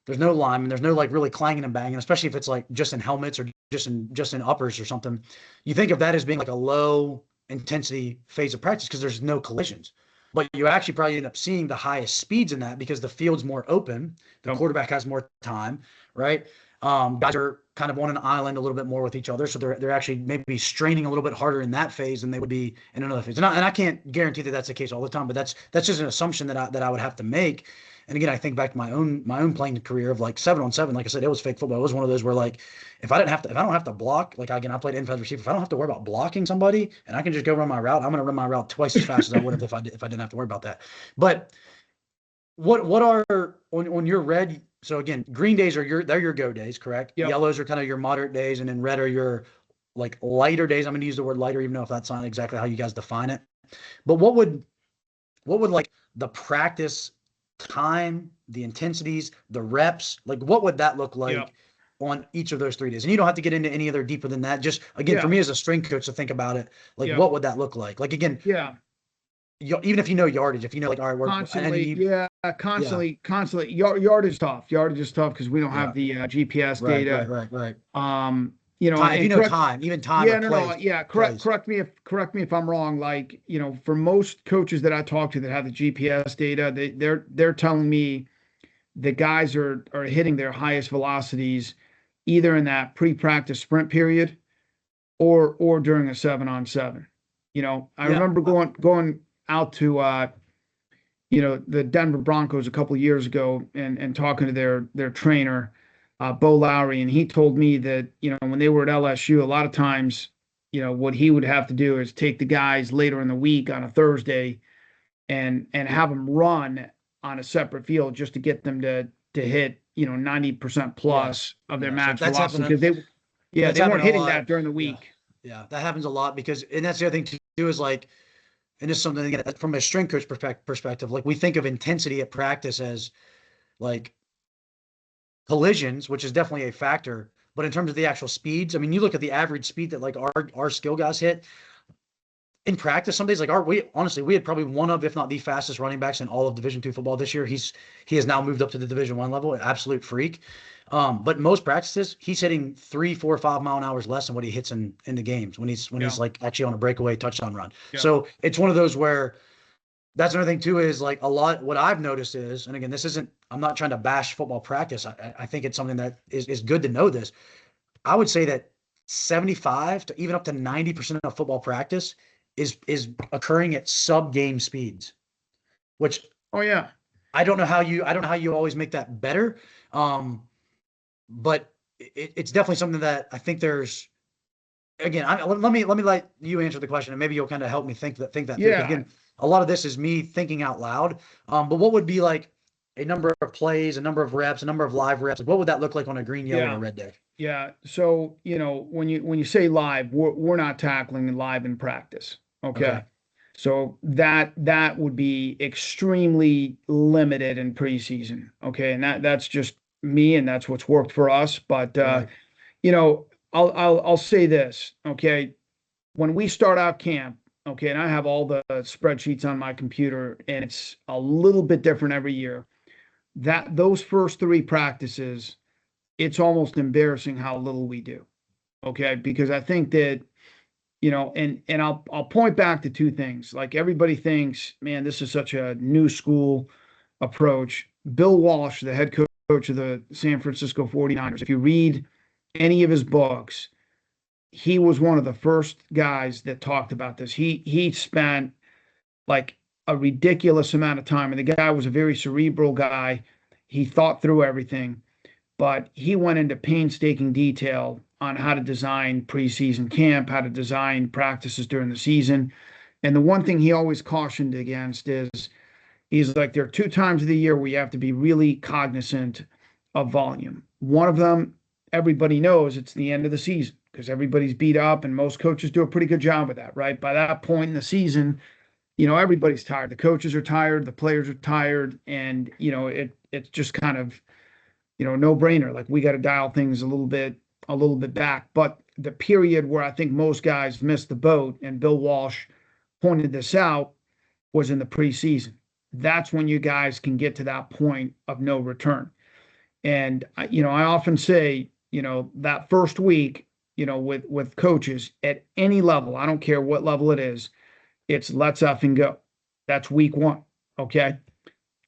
lineman, there's no like really clanging and banging, especially if it's like just in helmets or just in uppers or something. You think of that as being like a low intensity phase of practice because there's no collisions. But you actually probably end up seeing the highest speeds in that because the field's more open, the quarterback has more time, right? Guys are kind of on an island a little bit more with each other, so they're actually maybe straining a little bit harder in that phase than they would be in another phase. And I can't guarantee that that's the case all the time, but that's just an assumption that I would have to make. And again, I think back to my own playing career of like 7-on-7. Like I said, it was fake football. It was one of those where like if I don't have to block, like again, I played inside receiver. If I don't have to worry about blocking somebody and I can just go run my route, I'm going to run my route twice as fast as I would have if I didn't have to worry about that. But what are on your red? So again, green days they're your go days, correct? Yep. Yellows are kind of your moderate days, and then red are your like lighter days. I'm going to use the word lighter, even though if that's not exactly how you guys define it. But what would like the practice time, the intensities, the reps, like what would that look like on each of those 3 days? And you don't have to get into any other deeper than that. Just again, for me as a strength coach to think about it, like what would that look like? Like again, even if you know yardage, if you know like, all right, we're constantly, yardage is tough. Yardage is tough because we don't have the GPS data. Right. Time, even time. Correct me if I'm wrong. Like, for most coaches that I talk to that have the GPS data, they're telling me the guys are hitting their highest velocities either in that pre-practice sprint period or during a 7-on-7. I remember going out to the Denver Broncos a couple of years ago and talking to their trainer, Bo Lowry, and he told me that when they were at LSU, a lot of times what he would have to do is take the guys later in the week on a Thursday and have them run on a separate field just to get them to hit 90% plus of their So max that's velocity happening. because That's they weren't happening a hitting lot. that during the Yeah. week. Yeah, that happens a lot because, and that's the other thing too is like, and this is something again from a strength coach perspective, like we think of intensity at practice as like collisions, which is definitely a factor. But in terms of the actual speeds, I mean, you look at the average speed that like our skill guys hit in practice. Some days, like we honestly, we had probably one of, if not the fastest running backs in all of Division II football this year. He has now moved up to the Division I level, an absolute freak. But most practices, he's hitting 3, 4, 5 mile an hour less than what he hits in the games when he's like actually on a breakaway touchdown run. Yeah. So it's one of those where that's another thing too is like a lot. What I've noticed is, and again, this isn't. I'm not trying to bash football practice. I think it's something that is good to know this. I would say that 75 to even up to 90% of football practice is occurring at sub game speeds, which Oh yeah. I don't know how you always make that better. But it's definitely something that I think there's, again, let me let you answer the question and maybe you'll kind of help me think that through. 'Cause Yeah. again, a lot of this is me thinking out loud. But what would be like a number of plays, a number of reps, a number of live reps? Like what would that look like on a green, yellow, Yeah. or red day? Yeah. So, when you say live, we're not tackling live in practice. Okay. So that would be extremely limited in preseason. Okay. And that's just me and that's what's worked for us. But Right. I'll say this. Okay. When we start out camp, okay, and I have all the spreadsheets on my computer, and it's a little bit different every year. That those first three practices, it's almost embarrassing how little we do. Okay, because I think that and I'll point back to two things. Like everybody thinks, man, this is such a new school approach. Bill Walsh, the head coach of the San Francisco 49ers, if you read any of his books, he was one of the first guys that talked about this. He spent like a ridiculous amount of time, and the guy was a very cerebral guy. He thought through everything, but he went into painstaking detail on how to design preseason camp, how to design practices during the season. And the one thing he always cautioned against is he's like, there are two times of the year where you have to be really cognizant of volume. One of them, everybody knows it's the end of the season because everybody's beat up, and most coaches do a pretty good job of that, right? By that point in the season, everybody's tired. The coaches are tired, the players are tired, and it's just kind of no brainer. Like we got to dial things a little bit back. But the period where I think most guys missed the boat, and Bill Walsh pointed this out, was in the preseason. That's when you guys can get to that point of no return. And I often say, that first week, with coaches at any level, I don't care what level it is, it's let's effing go. That's week one. Okay.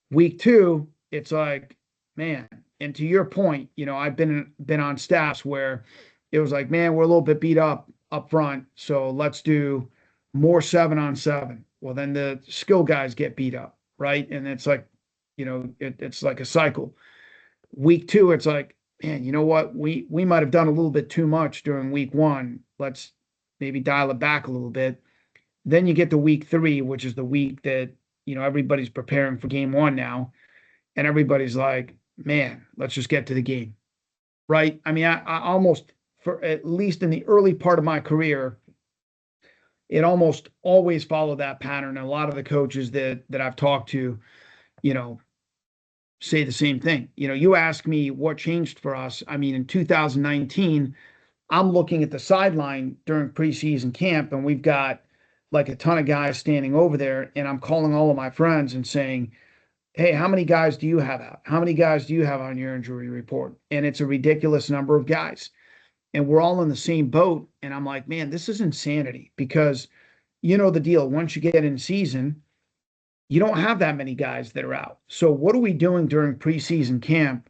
Week two, it's like, man. And to your point, I've been on staffs where it was like, man, we're a little bit beat up front, so let's do more 7-on-7. Well, then the skill guys get beat up, right? And it's like, it's like a cycle. Week two, it's like, man, you know what? We might have done a little bit too much during week one. Let's maybe dial it back a little bit. Then you get to week three, which is the week that everybody's preparing for game one now, and everybody's like, man, let's just get to the game, right? I mean, I almost, for at least in the early part of my career, it almost always followed that pattern. And a lot of the coaches that I've talked to, say the same thing. You ask me what changed for us. I mean, in 2019, I'm looking at the sideline during preseason camp, and we've got like a ton of guys standing over there, and I'm calling all of my friends and saying, hey, how many guys do you have out? How many guys do you have on your injury report? And it's a ridiculous number of guys. And we're all in the same boat. And I'm like, man, this is insanity because the deal. Once you get in season, you don't have that many guys that are out. So what are we doing during preseason camp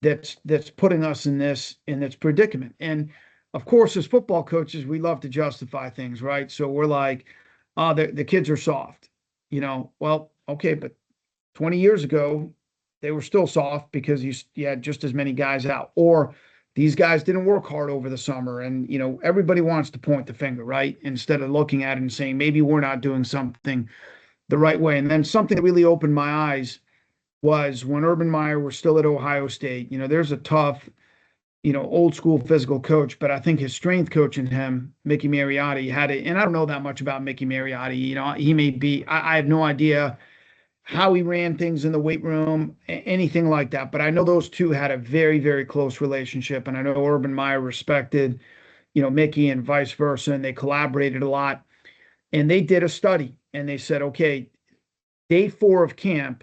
that's putting us in this predicament? And of course, as football coaches, we love to justify things, right? So we're like, oh, the kids are soft. Well, okay, but 20 years ago, they were still soft because you had just as many guys out, or these guys didn't work hard over the summer. And, everybody wants to point the finger, right? Instead of looking at it and saying, maybe we're not doing something the right way. And then something that really opened my eyes was when Urban Meyer was still at Ohio State. There's a tough, old school physical coach, but I think his strength coach in him, Mickey Mariotti, had it. And I don't know that much about Mickey Mariotti. He may be, I have no idea how he ran things in the weight room, anything like that. But I know those two had a very, very close relationship. And I know Urban Meyer respected, Mickey and vice versa. And they collaborated a lot. And they did a study and they said, okay, day 4 of camp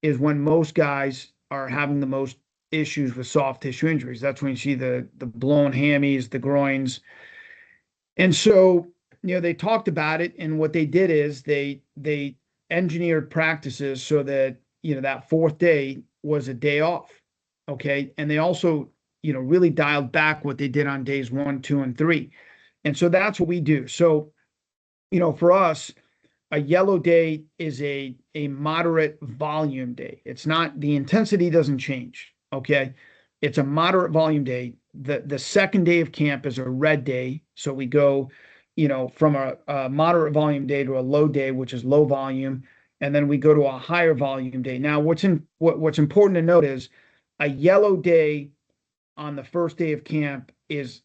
is when most guys are having the most issues with soft tissue injuries. That's when you see the blown hammies, the groins. And so, they talked about it, and what they did is they engineered practices so that, that 4th day was a day off. Okay. And they also, really dialed back what they did on days 1, 2, and 3. And so that's what we do. So, for us, a yellow day is a moderate volume day. It's not, the intensity doesn't change. Okay. It's a moderate volume day. The second day of camp is a red day. So we go, from a moderate volume day to a low day, which is low volume. And then we go to a higher volume day. Now, what's important to note is a yellow day on the first day of camp it's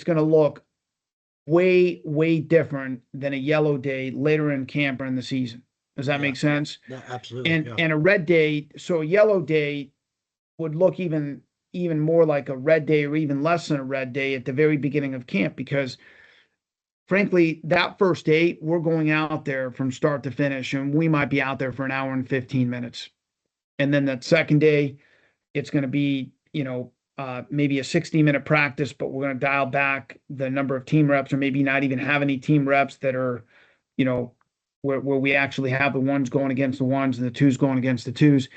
going to look way, way different than a yellow day later in camp or in the season. Does that make sense? Yeah, absolutely. And a red day, so a yellow day would look even more like a red day or even less than a red day at the very beginning of camp, because frankly, that first day, we're going out there from start to finish, and we might be out there for an hour and 15 minutes. And then that second day, it's going to be, maybe a 60-minute practice, but we're going to dial back the number of team reps, or maybe not even have any team reps that are, where we actually have the ones going against the ones and the twos going against the twos.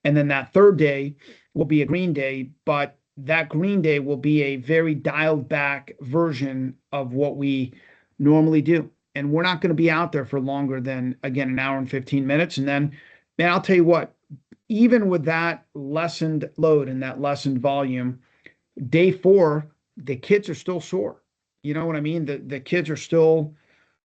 And then that third day will be a green day, but that green day will be a very dialed back version of what we normally do. And we're not going to be out there for longer than, again, an hour and 15 minutes. And then, man, I'll tell you what, even with that lessened load and that lessened volume, day 4, the kids are still sore. You know what I mean? The kids are still,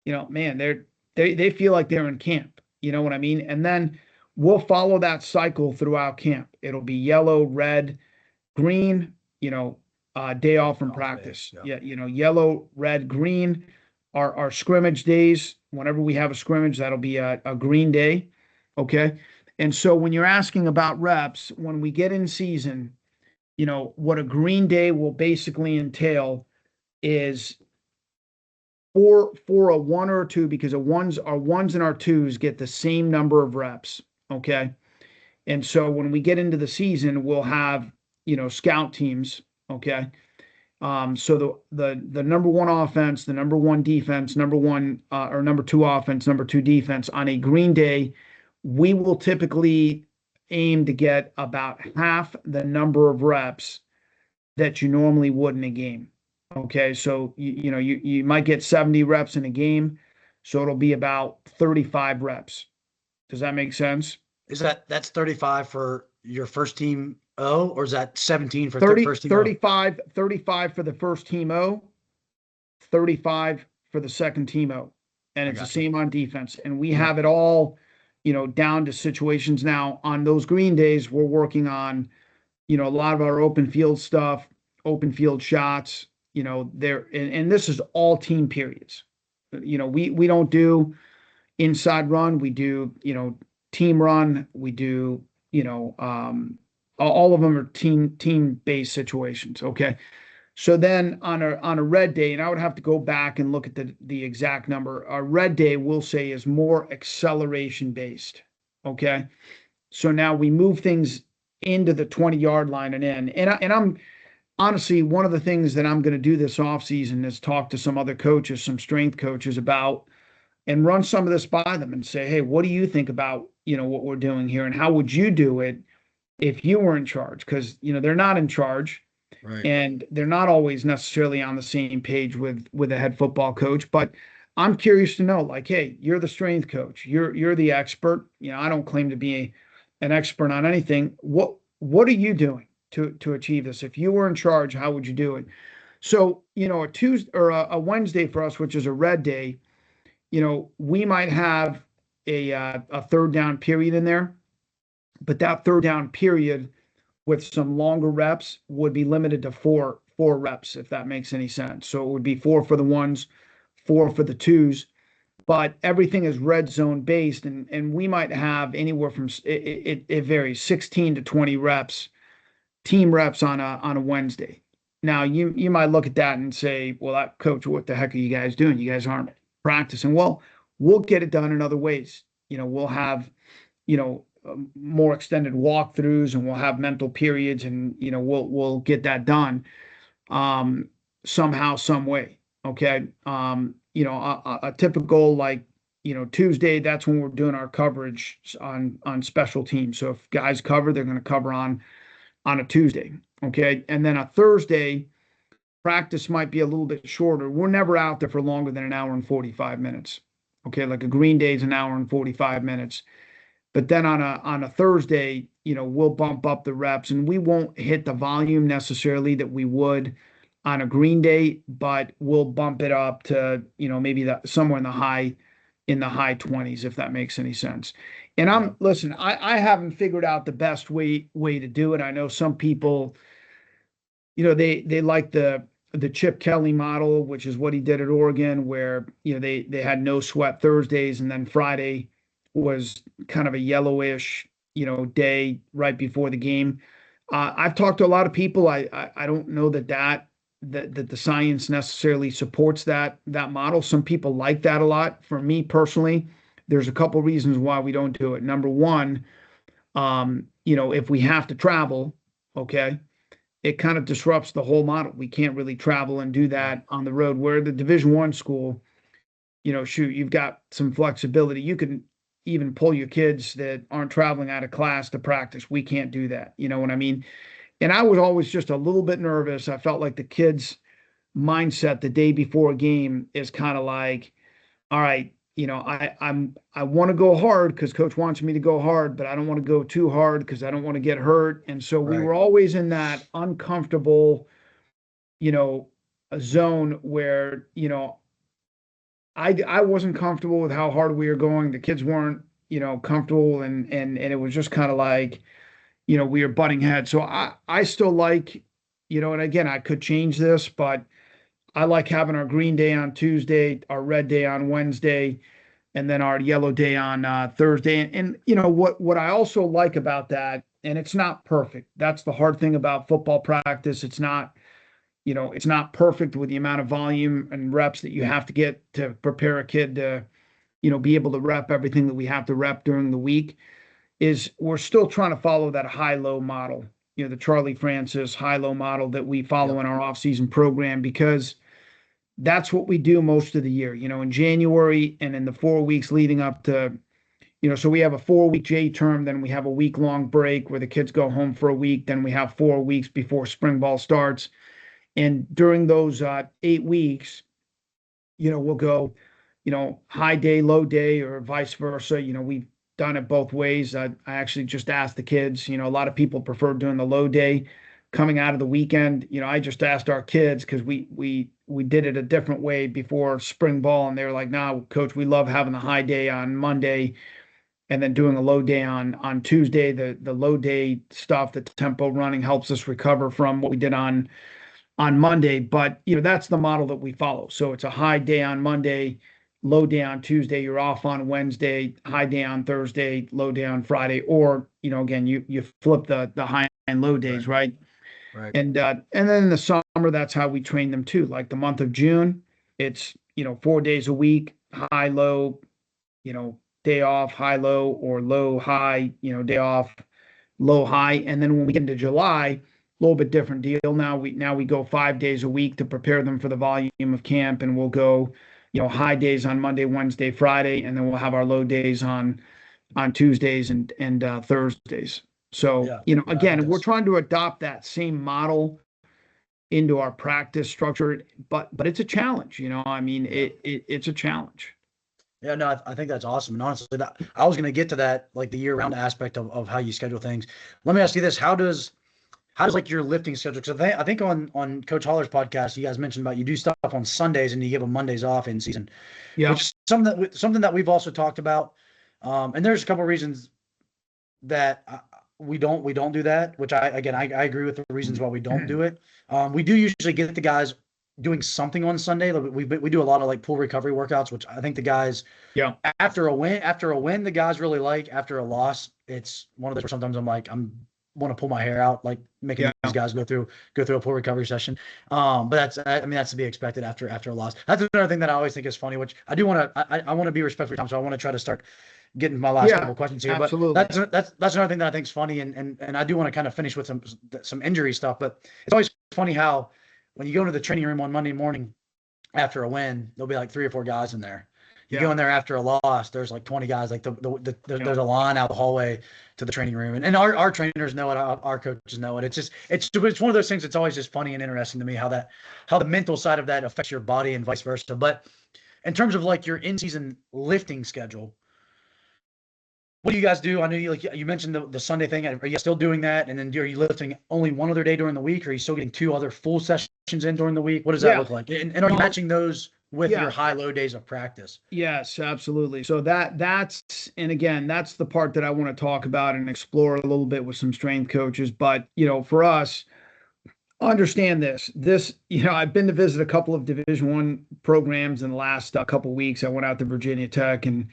man, they feel like they're in camp. You know what I mean? And then we'll follow that cycle throughout camp. It'll be yellow, red, green, day off from practice. Yeah. Yellow, red, green are scrimmage days. Whenever we have a scrimmage, that'll be a green day. Okay. And so when you're asking about reps, when we get in season, what a green day will basically entail is for a 1 or a 2, because our ones and our twos get the same number of reps. Okay. And so when we get into the season, we'll have, scout teams. Okay. So the number 1 offense, the number 1 defense, number 1 or number 2 offense, number 2 defense on a green day, we will typically aim to get about half the number of reps that you normally would in a game. Okay. So, you might get 70 reps in a game. So it'll be about 35 reps. Does that make sense? That's 35 for your first team O, or is that 17 for 30, first team 35, 35 for the first team O, 35 for the second team O. And it's the same on defense. And we have it all, down to situations now. On those green days, we're working on, a lot of our open field stuff, open field shots, there, and this is all team periods. We don't do inside run. We do, team run. We do, all of them are team based situations. Okay. So then on a red day, and I would have to go back and look at the exact number. A red day, we'll say, is more acceleration based. Okay. So now we move things into the 20-yard line and in. And I'm honestly, one of the things that I'm going to do this offseason is talk to some other coaches, some strength coaches about, and run some of this by them and say, hey, what do you think about, what we're doing here? And how would you do it if you were in charge? Because, they're not in charge. Right. And they're not always necessarily on the same page with a head football coach. But I'm curious to know, like, hey, you're the strength coach. You're the expert. I don't claim to be an expert on anything. What are you doing to achieve this? If you were in charge, how would you do it? So, a Tuesday or a Wednesday for us, which is a red day, we might have a third down period in there. but that third down period with some longer reps would be limited to four reps, if that makes any sense. So it would be 4 for the ones, 4 for the twos, but everything is red zone based, and we might have anywhere from it varies 16 to 20 reps, team reps on a Wednesday. Now you might look at that and say, well, that coach, what the heck are you guys doing? You guys aren't practicing. Well, we'll get it done in other ways. We'll have, more extended walkthroughs, and we'll have mental periods, and we'll get that done somehow, some way. Okay. A typical, like, Tuesday, that's when we're doing our coverage on special teams. So if guys cover, they're going to cover on a Tuesday. Okay. And then a Thursday, practice might be a little bit shorter. We're never out there for longer than an hour and 45 minutes. Okay. Like a green day is an hour and 45 minutes. But then on a Thursday, we'll bump up the reps, and we won't hit the volume necessarily that we would on a green day, but we'll bump it up to, maybe somewhere in the high 20s, if that makes any sense. And listen, I haven't figured out the best way to do it. I know some people, they like the Chip Kelly model, which is what he did at Oregon, where, they had no sweat Thursdays, and then Friday was kind of a yellowish, day right before the game. I've talked to a lot of people. I don't know that the science necessarily supports that model. Some people like that a lot. For me personally, there's a couple reasons why we don't do it. Number one, if we have to travel, okay, it kind of disrupts the whole model. We can't really travel and do that on the road. Where the Division I school, shoot, you've got some flexibility. You can even pull your kids that aren't traveling out of class to practice. We can't do that. You know what I mean? And I was always just a little bit nervous. I felt like the kids' mindset the day before a game is kind of like, all right, I want to go hard because coach wants me to go hard, but I don't want to go too hard because I don't want to get hurt. And so we were always in that uncomfortable, a zone where, I wasn't comfortable with how hard we were going. The kids weren't, comfortable, and it was just kind of like, we were butting heads. So I still like, and again, I could change this, but I like having our green day on Tuesday, our red day on Wednesday, and then our yellow day on Thursday. And what I also like about that, and it's not perfect. That's the hard thing about football practice. It's not perfect with the amount of volume and reps that you have to get to prepare a kid to, be able to rep everything that we have to rep during the week. Is we're still trying to follow that high-low model, the Charlie Francis high-low model that we follow in our off-season program, because that's what we do most of the year, in January and in the 4 weeks leading up to, so we have a 4-week J term, then we have a week-long break where the kids go home for a week, then we have 4 weeks before spring ball starts. And during those 8 weeks, we'll go, high day, low day, or vice versa. We've done it both ways. I actually just asked the kids, a lot of people prefer doing the low day coming out of the weekend. I just asked our kids, because we did it a different way before spring ball, and they were like, "No, coach, we love having the high day on Monday and then doing a low day on Tuesday." The low day stuff, the tempo running, helps us recover from what we did on Monday. But that's the model that we follow. So it's a high day on Monday, low day on Tuesday, you're off on Wednesday, high day on Thursday, low day on Friday. Or again, you flip the high and low days, right? And then in the summer, that's how we train them too. Like the month of June, it's 4 days a week, high low, day off, high low, or low high, day off, low high. And then when we get into July, a little bit different deal. Now we go 5 days a week to prepare them for the volume of camp, and we'll go, high days on Monday, Wednesday, Friday, and then we'll have our low days on Tuesdays and Thursdays. So, again, we're trying to adopt that same model into our practice structure, but it's a challenge, I mean, it's a challenge. Yeah, no, I think that's awesome. And honestly, I was going to get to that, like the year-round aspect of how you schedule things. Let me ask you this: how does like your lifting schedule? Because I think on Coach Holler's podcast, you guys mentioned about you do stuff on Sundays and you give them Mondays off in season. Yeah, which is something that we've also talked about. And there's a couple of reasons that we don't do that, which I agree with the reasons why we don't do it. We do usually get the guys doing something on Sunday. Like, we do a lot of like pool recovery workouts, which I think the guys Yeah. after a win the guys really like. After a loss, it's one of those where sometimes I'm want to pull my hair out, like making Yeah. these guys go through a pool recovery session. But that's to be expected after a loss. That's another thing that I always think is funny, which I do want to I want to be respectful of time, so I want to try to start getting my last Yeah, couple of questions here. absolutely. But that's another thing that I think is funny, and I do want to kind of finish with some injury stuff. But it's always funny how when you go into the training room on Monday morning after a win, there'll be like 3 or 4 guys in there. You go in there after a loss, there's like 20 guys. Like there's a line out the hallway to the training room, and our trainers know it, our coaches know it. It's one of those things that's always just funny and interesting to me how the mental side of that affects your body and vice versa. But in terms of like your in-season lifting schedule, what do you guys do? I know you mentioned the Sunday thing. Are you still doing that? And then are you lifting only one other day during the week? Or are you still getting 2 other full sessions in during the week? What does that look like? And are you matching those with your high-low days of practice? Yes, absolutely. So that's and again, that's the part that I want to talk about and explore a little bit with some strength coaches. But for us, understand this, I've been to visit a couple of Division I programs in the last couple of weeks. I went out to Virginia Tech and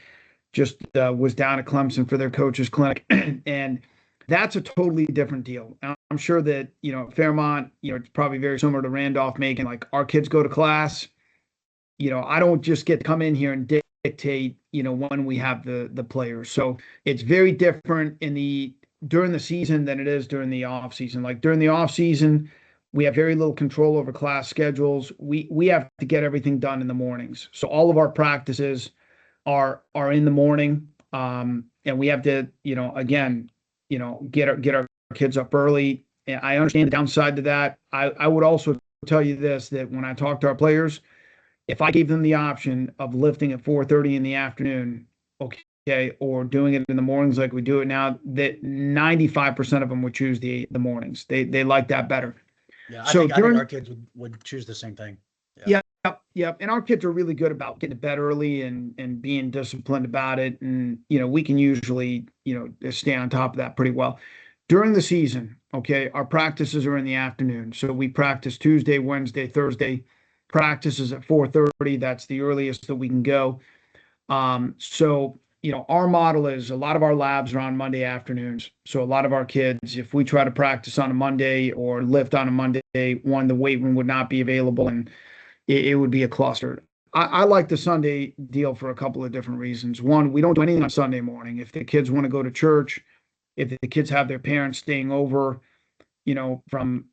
just was down at Clemson for their coaches clinic. And that's a totally different deal. I'm sure that, Fairmont, it's probably very similar to Randolph Macon. Like, our kids go to class, I don't just get to come in here and dictate, when we have the players. So it's very different during the season than it is during the off season. Like, during the off season, we have very little control over class schedules. We have to get everything done in the mornings. So all of our practices are in the morning. And we have to, again, get our kids up early. And I understand the downside to that. I would also tell you this, that when I talk to our players, if I gave them the option of lifting at 4:30 in the afternoon, okay, or doing it in the mornings like we do it now, that 95% of them would choose the mornings. They like that better. Yeah, I think our kids would choose the same thing. Yeah. Yep. And our kids are really good about getting to bed early and being disciplined about it. And, we can usually, stay on top of that pretty well. During the season, okay, our practices are in the afternoon. So we practice Tuesday, Wednesday, Thursday. Practices at 4:30. That's the earliest that we can go. So, our model is a lot of our labs are on Monday afternoons. So a lot of our kids, if we try to practice on a Monday or lift on a Monday, the weight room would not be available, and it would be a cluster. I like the Sunday deal for a couple of different reasons. One, we don't do anything on Sunday morning. If the kids want to go to church, if the kids have their parents staying over, from,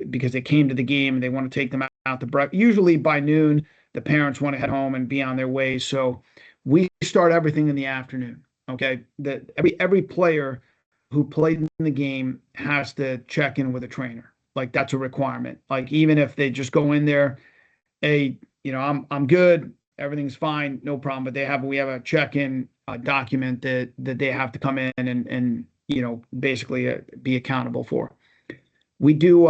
because they came to the game and they want to take them out to breakfast. Usually by noon, the parents want to head home and be on their way. So we start everything in the afternoon. Okay. That every player who played in the game has to check in with a trainer. Like, that's a requirement. Like, even if they just go in there, hey, I'm good, everything's fine, no problem. But we have a check-in document that they have to come in and basically be accountable for. We do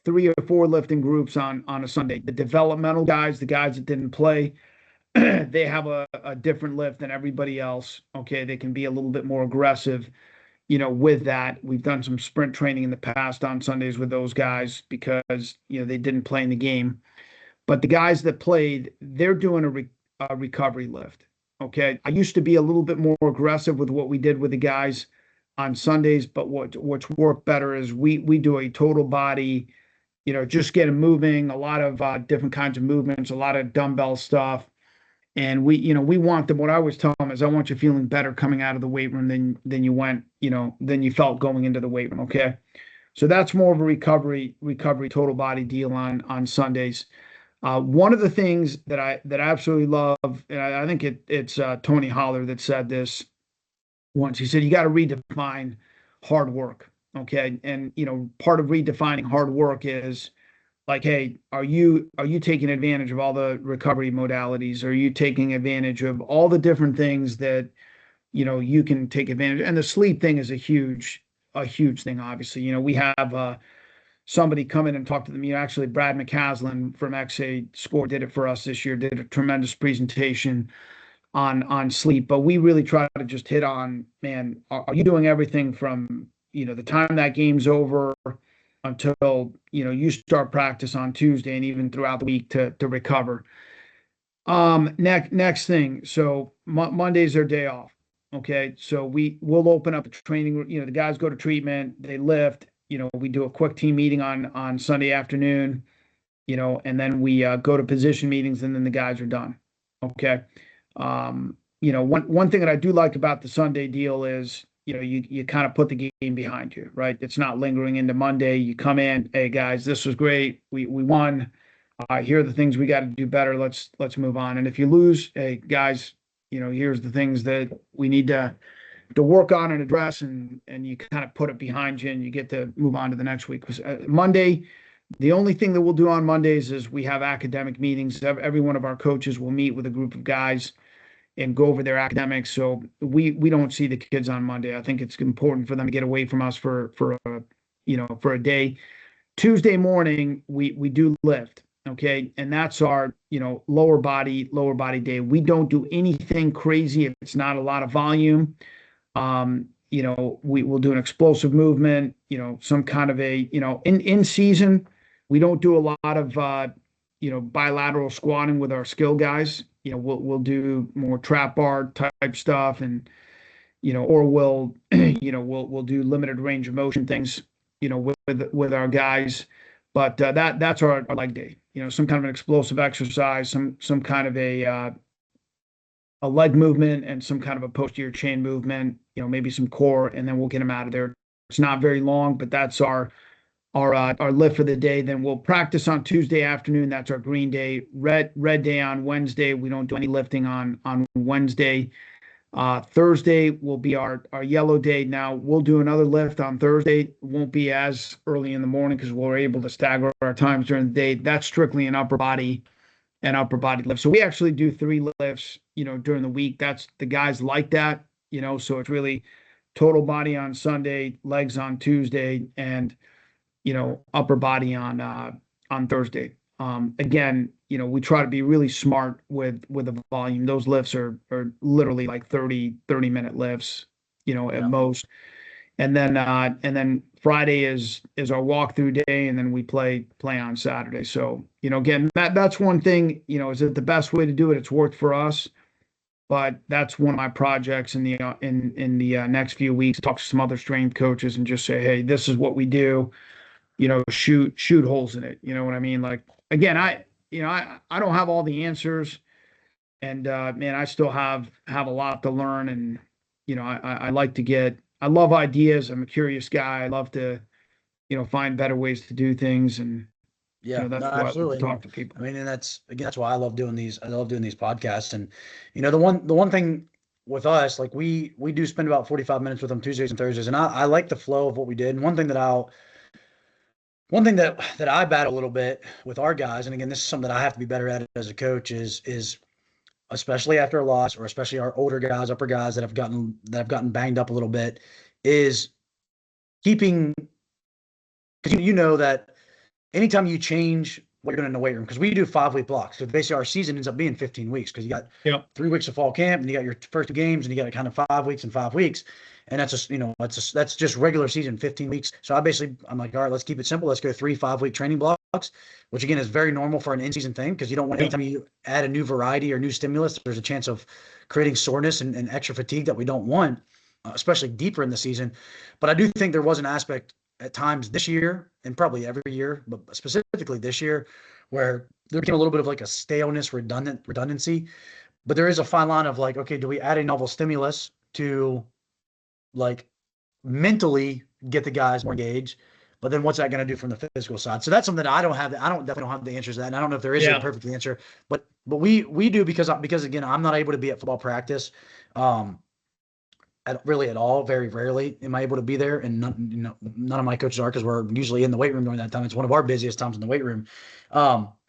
3 or 4 lifting groups on a Sunday. The developmental guys, the guys that didn't play, they have a different lift than everybody else. Okay, they can be a little bit more aggressive, with that. We've done some sprint training in the past on Sundays with those guys because, they didn't play in the game. But the guys that played, they're doing a recovery lift. Okay, I used to be a little bit more aggressive with what we did with the guys on Sundays, but what's worked better is we do a total body, just get them moving, a lot of different kinds of movements, a lot of dumbbell stuff. And we want them. What I always tell them is, I want you feeling better coming out of the weight room than you went, than you felt going into the weight room. Okay, so that's more of a recovery total body deal on Sundays. One of the things that I absolutely love, and I think it's Tony Holler that said this once. He said, you got to redefine hard work. Okay, and part of redefining hard work is, like, hey, are you taking advantage of all the recovery modalities? Are you taking advantage of all the different things that you can take advantage of? And the sleep thing is a huge thing. Obviously, we have somebody come in and talk to them. Actually, Brad McCaslin from XA Sport did it for us this year. Did a tremendous presentation on sleep. But we really try to just hit on, man, are you doing everything from, the time that game's over until, you start practice on Tuesday and even throughout the week to recover. Next thing. So Monday's their day off. Okay. So we'll open up a training, the guys go to treatment, they lift, we do a quick team meeting on Sunday afternoon, and then we go to position meetings, and then the guys are done. Okay. One thing that I do like about the Sunday deal is, you kind of put the game behind you, right? It's not lingering into Monday. You come in, hey guys, this was great. We won. Here are the things we got to do better. Let's move on. And if you lose, hey guys, here's the things that we need to work on and address, and you kind of put it behind you, and you get to move on to the next week. Because Monday, the only thing that we'll do on Mondays is we have academic meetings. Every one of our coaches will meet with a group of guys and go over their academics. So we don't see the kids on Monday. I think it's important for them to get away from us for a day. Tuesday morning, we do lift. Okay. And that's our, lower body day. We don't do anything crazy if it's not a lot of volume. We will do an explosive movement, some kind of in season, we don't do a lot of, bilateral squatting with our skill guys. We'll do more trap bar type stuff, and, or we'll do limited range of motion things, with our guys. But that's our leg day, some kind of an explosive exercise, some kind of a leg movement and some kind of a posterior chain movement, maybe some core, and then we'll get them out of there. It's not very long, but that's our lift for the day. Then we'll practice on Tuesday afternoon. That's our green day. Red day on Wednesday. We don't do any lifting on Wednesday. Thursday will be our yellow day. Now we'll do another lift on Thursday. It won't be as early in the morning because we're able to stagger our times during the day. That's strictly an upper body lift. So we actually do 3 lifts, during the week. That's the guys like that, so it's really total body on Sunday, legs on Tuesday, and, upper body on Thursday. Again, we try to be really smart with the volume. Those lifts are literally like 30-minute lifts, at most. And then Friday is our walkthrough day, and then we play on Saturday. So, again, that's one thing, is it the best way to do it? It's worked for us, but that's one of my projects in the next few weeks. Talk to some other strength coaches and just say, hey, this is what we do. Shoot holes in it. You know what I mean? Like, again, I don't have all the answers, and man, I still have a lot to learn, and I love ideas. I'm a curious guy. I love to find better ways to do things, and that's why absolutely. I talk to people. I mean, and that's why I love doing these. I love doing these podcasts, and the one thing with us, like we do spend about 45 minutes with them Tuesdays and Thursdays, and I like the flow of what we did. And one thing that I battle a little bit with our guys, and again, this is something that I have to be better at as a coach, is especially after a loss, or especially our older guys, upper guys that have gotten banged up a little bit, is keeping, because that anytime you change what you're doing in the weight room, because we do 5-week blocks, so basically our season ends up being 15 weeks, because you got 3 weeks of fall camp, and you got your first 2 games, and you got kind of 5 weeks and 5 weeks. And that's just, that's just regular season, 15 weeks. So I'm like, all right, let's keep it simple. Let's go 3 5-week training blocks, which again is very normal for an in-season thing, because you don't want, anytime you add a new variety or new stimulus, there's a chance of creating soreness and extra fatigue that we don't want, especially deeper in the season. But I do think there was an aspect at times this year, and probably every year, but specifically this year, where there became a little bit of like a staleness, redundancy. But there is a fine line of like, okay, do we add a novel stimulus to like mentally get the guys more engaged, but then what's that going to do from the physical side? So that's something that I definitely don't have the answers to that. And I don't know if there is a perfect answer, but we do, because again, I'm not able to be at football practice, at all. Very rarely am I able to be there. And none of my coaches are, because we're usually in the weight room during that time. It's one of our busiest times in the weight room.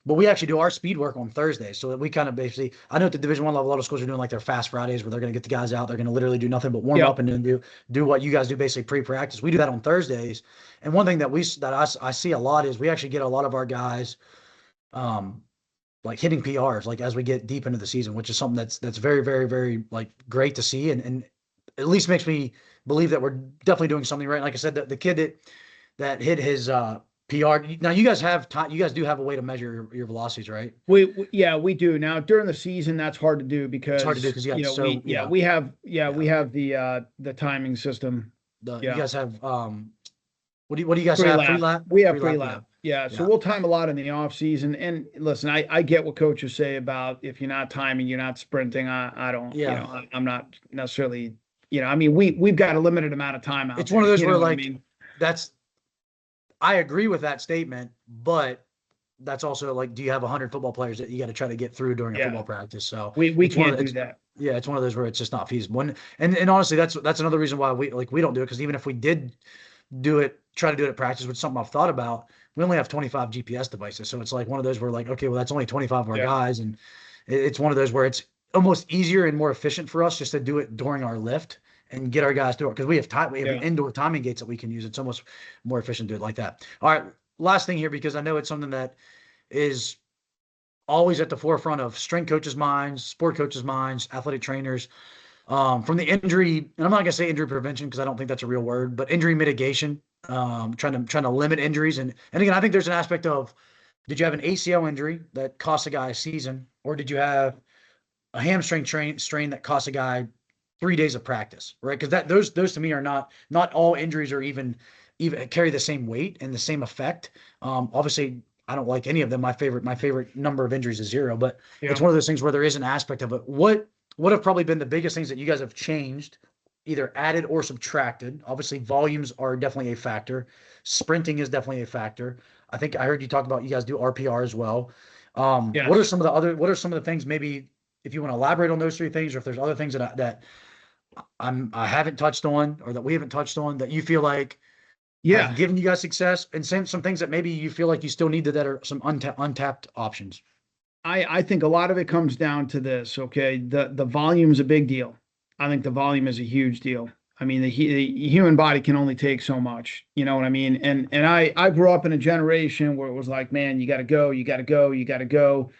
But we actually do our speed work on Thursday. So that we kind of basically, I know at the Division I level, a lot of schools are doing like their fast Fridays, where they're going to get the guys out. They're going to literally do nothing but warm up and then do what you guys do, basically pre-practice. We do that on Thursdays. And one thing that I see a lot is we actually get a lot of our guys, like hitting PRs like as we get deep into the season, which is something that's very, very, very like great to see, and at least makes me believe that we're definitely doing something right. Like I said, the kid that hit his PR. Now you guys have time. You guys do have a way to measure your velocities, right? Yeah, we do. Now during the season, that's hard to do It's hard to do because because you got so yeah we yeah have the timing system. you Yeah. guys have what do you guys Free have? Free lap. lap, We have free free lap, yeah, lap. Yeah. So yeah, we'll time a lot in the off season. And listen, I get what coaches say about if you're not timing, you're not sprinting. I don't, yeah. I'm not necessarily, I mean, we've got a limited amount of time out It's one of there. those You where know what I like mean? that's I agree with that statement, but that's also like, do you have 100 football players that you got to try to get through during a Yeah. football practice? So We it's one of can't the, do that. yeah, it's one of those where it's just not feasible. And honestly, that's another reason why we don't do it, because even if we did do it, try to do it at practice, which is something I've thought about, we only have 25 GPS devices. So it's like one of those where like, okay, well, that's only 25 of our Yeah. guys. And it's one of those where it's almost easier and more efficient for us just to do it during our lift and get our guys through it. Because we have Yeah. indoor timing gates that we can use. It's almost more efficient to do it like that. All right. Last thing here, because I know it's something that is always at the forefront of strength coaches' minds, sport coaches' minds, athletic trainers, from the injury, and I'm not gonna say injury prevention because I don't think that's a real word, but injury mitigation, trying to limit injuries. And again, I think there's an aspect of, did you have an ACL injury that cost a guy a season, or did you have a hamstring strain that cost a guy 3 days of practice, right? Because those to me are not all injuries are even carry the same weight and the same effect. Obviously, I don't like any of them. My favorite number of injuries is 0, but Yeah. it's one of those things where there is an aspect of it. What have probably been the biggest things that you guys have changed, either added or subtracted? Obviously, volumes are definitely a factor. Sprinting is definitely a factor. I think I heard you talk about you guys do RPR as well. What are Yes. some of the other? What are some of the things? Maybe if you want to elaborate on those 3 things, or if there's other things I haven't touched on, or that we haven't touched on, that you feel like have Yeah. given you guys success, and some things that maybe you feel like you still need that are some untapped options. I think a lot of it comes down to this. Okay. The volume is a big deal. I think the volume is a huge deal. I mean, the human body can only take so much. You know what I mean? And I grew up in a generation where it was like, man, you got to go, you got to go, you got to go.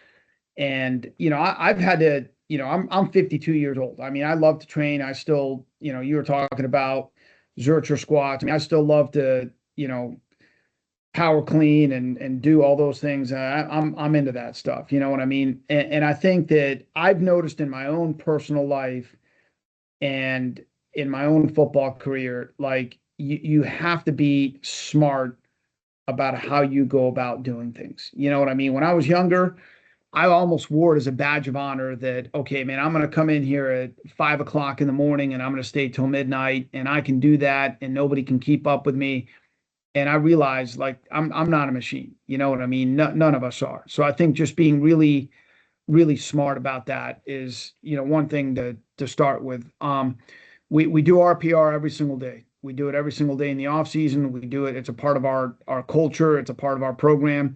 And I've had to, I'm 52 years old. I mean, I love to train. I still, you were talking about Zercher squats. I mean, I still love to, power clean and do all those things. I'm into that stuff. You know what I mean? And I think that I've noticed in my own personal life and in my own football career, like you have to be smart about how you go about doing things. You know what I mean? When I was younger, I almost wore it as a badge of honor that, okay, man, I'm going to come in here at 5 o'clock in the morning and I'm going to stay till midnight and I can do that and nobody can keep up with me. And I realized like I'm not a machine. You know what I mean? None of us are. So I think just being really, really smart about that is, one thing to start with. We do RPR every single day. We do it every single day in the off season. We do it. It's a part of our culture. It's a part of our program.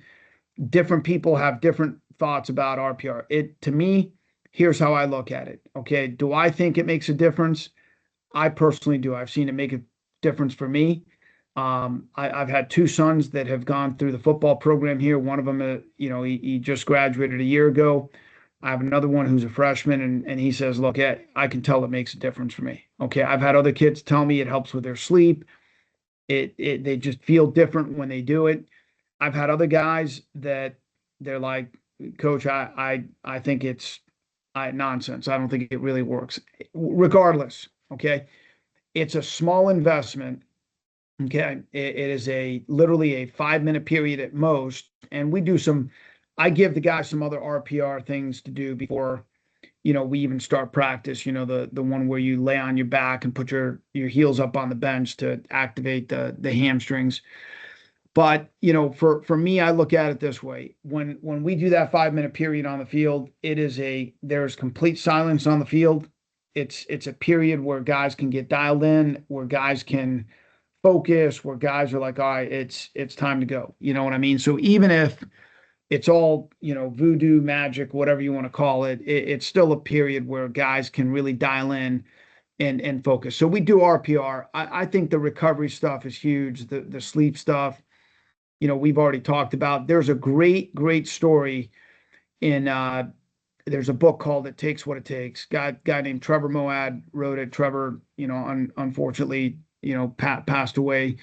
Different people have different thoughts about RPR. It to me, here's how I look at it. Okay, do I think it makes a difference? I personally do. I've seen it make a difference for me. I've had 2 sons that have gone through the football program here. One of them, he just graduated a year ago. I have another one who's a freshman, and he says, "Look, I can tell it makes a difference for me." Okay, I've had other kids tell me it helps with their sleep. They just feel different when they do it. I've had other guys that they're like, Coach, I think it's nonsense. I don't think it really works. Regardless, okay, it's a small investment. Okay, it is literally a 5 minute period at most, and we do some. I give the guys some other RPR things to do before we even start practice. The one where you lay on your back and put your heels up on the bench to activate the hamstrings. But for me, I look at it this way: when we do that 5 minute period on the field, there's complete silence on the field. It's a period where guys can get dialed in, where guys can focus, where guys are like, all right, it's time to go. You know what I mean? So even if it's all voodoo magic, whatever you want to call it, it's still a period where guys can really dial in and focus. So we do RPR. I think the recovery stuff is huge. The sleep stuff, we've already talked about. There's a great story in there's a book called It Takes What It Takes. Guy named Trevor Moad wrote it. Trevor, unfortunately, passed away.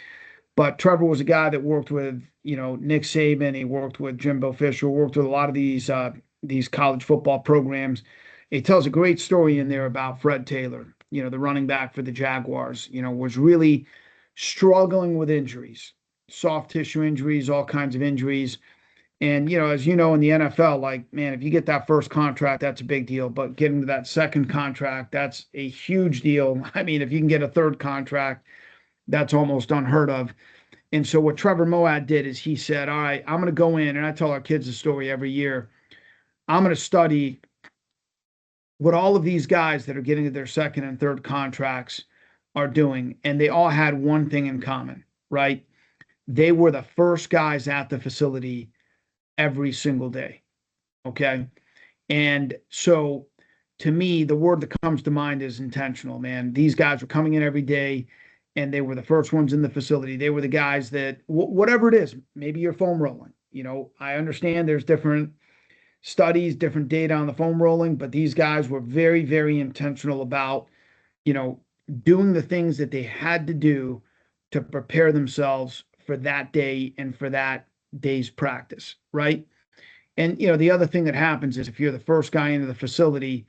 But Trevor was a guy that worked with, Nick Saban. He worked with Jimbo Fisher, worked with a lot of these college football programs. He tells a great story in there about Fred Taylor, the running back for the Jaguars, was really struggling with injuries, soft tissue injuries, all kinds of injuries. And, as you know, in the NFL, like, man, if you get that first contract, that's a big deal. But getting to that second contract, that's a huge deal. I mean, if you can get a third contract, that's almost unheard of. And so what Trevor Moad did is he said, all right, I'm going to go in, and I tell our kids the story every year. I'm going to study what all of these guys that are getting to their second and third contracts are doing. And they all had one thing in common, right? They were the first guys at the facility every single day. Okay. And so to me, the word that comes to mind is intentional, man. These guys were coming in every day and they were the first ones in the facility. They were the guys that, whatever it is, maybe you're foam rolling. I understand there's different studies, different data on the foam rolling, but these guys were very, very intentional about, doing the things that they had to do to prepare themselves for that day and for that day's practice, right? And the other thing that happens is if you're the first guy into the facility,